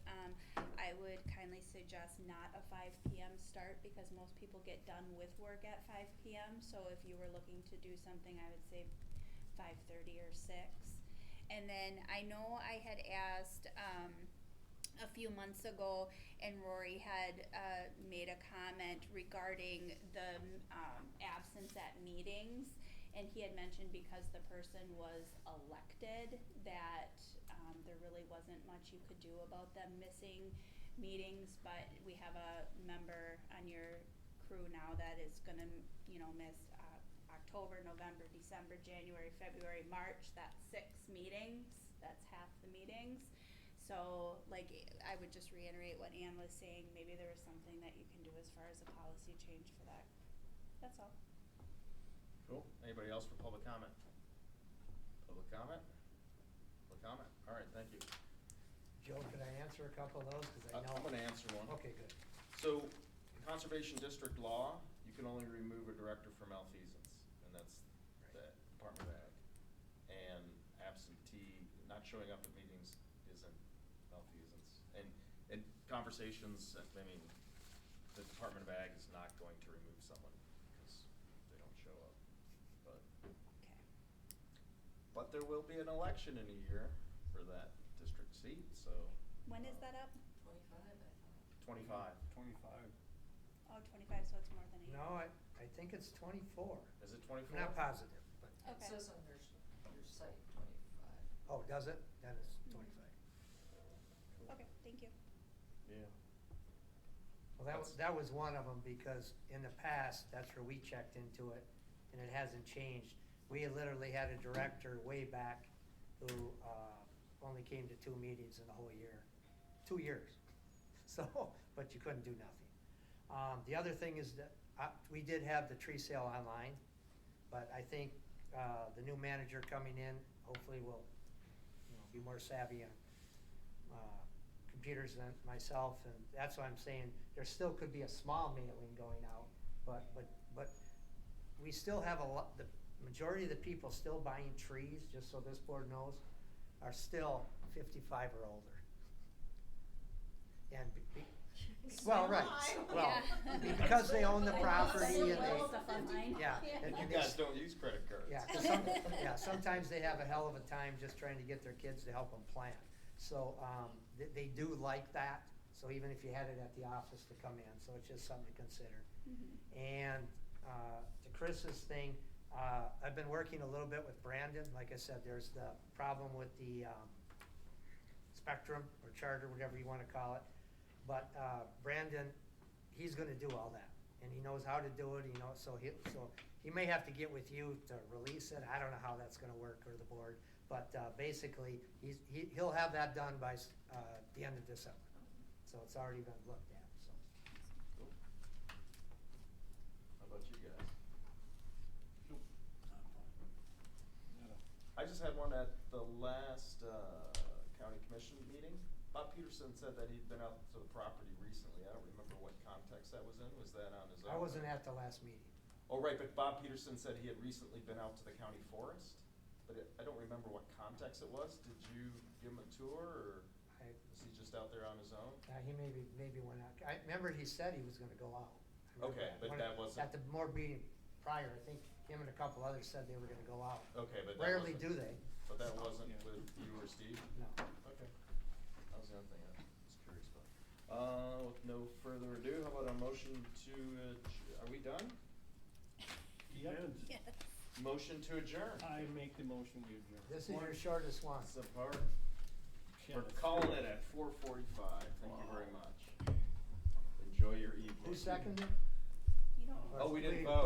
I would kindly suggest not a 5 p.m. start because most people get done with work at 5 p.m. So if you were looking to do something, I would say 5:30 or 6. And then I know I had asked a few months ago, and Rory had made a comment regarding the absence at meetings. And he had mentioned because the person was elected that there really wasn't much you could do about them missing meetings, but we have a member on your crew now that is gonna, miss October, November, December, January, February, March. That's 6 meetings. That's half the meetings. So, like, I would just reiterate what Ann was saying. Maybe there is something that you can do as far as a policy change for that. That's all. Cool. Anybody else for public comment? Public comment? Public comment. All right, thank you. Joe, could I answer a couple of those? 'Cause I know. I'm gonna answer one. Okay, good. So, Conservation District law, you can only remove a director for malfeasance, and that's the Department of Ag. And absentee, not showing up at meetings isn't malfeasance. And conversations, I mean, the Department of Ag is not going to remove someone because they don't show up. But there will be an election in a year for that district seat, so. When is that up? 25, I thought. 25. 25. Oh, 25, so it's more than a year. No, I think it's 24. Is it 24? I'm not positive, but, It Okay. says on your site 25. oh, does it? Then it's 25. Okay, thank you. Yeah. Well, that was one of them, because in the past, that's where we checked into it, and it hasn't changed. We had literally had a director way back who only came to 2 meetings in the whole year, 2 years. So, but you couldn't do nothing. The other thing is that we did have the tree sale online, but I think the new manager coming in hopefully will, be more savvy on computers than myself, and that's why I'm saying there still could be a small mailing going out, but we still have a lot. The majority of the people still buying trees, just so this board knows, are still 55 or older. And well, right, well, Yeah. because they own the property and they, Stuff online. yeah. and You they guys don't use credit cards. Yeah, 'cause sometimes they have a hell of a time just trying to get their kids to help them plant. So, they do like that, so even if you had it at the office to come in, so it's just something to consider. Mhm. And, to Chris's thing, I've been working a little bit with Brandon. Like I said, there's the problem with the, Spectrum or Charter, whatever you wanna call it. But, Brandon, he's gonna do all that, and he knows how to do it, so he may have to get with you to release it. I don't know how that's gonna work, or the board, but, basically, he'll have that done by, the end of December. So it's already been looked at, so. Cool. How about you guys? Nope, not fine. I just had one at the last county commission meeting. Bob Peterson said that he'd been out to the property recently. I don't remember what context that was in. Was that on his own? I wasn't at the last meeting. Oh, right, but Bob Peterson said he had recently been out to the county forest, but I don't remember what context it was. Did you give him a tour, or was he just out there on his own? He maybe went out. I remember he said he was gonna go out. I remember Okay, but that wasn't- At the more being prior, I think him and a couple others said they were gonna go out. Okay, but that Rarely wasn't- do they, But that wasn't Yeah. with you or Steve? no. Okay. That was the other thing I was curious about. With no further ado, how about a motion to, are we done? Depends. Yes. Motion to adjourn. I make the motion we adjourn. This is your shortest one. Support. We're calling it at 4:45. Thank you very much. Enjoy your evening. Who seconded? You don't. Oh, we didn't vote.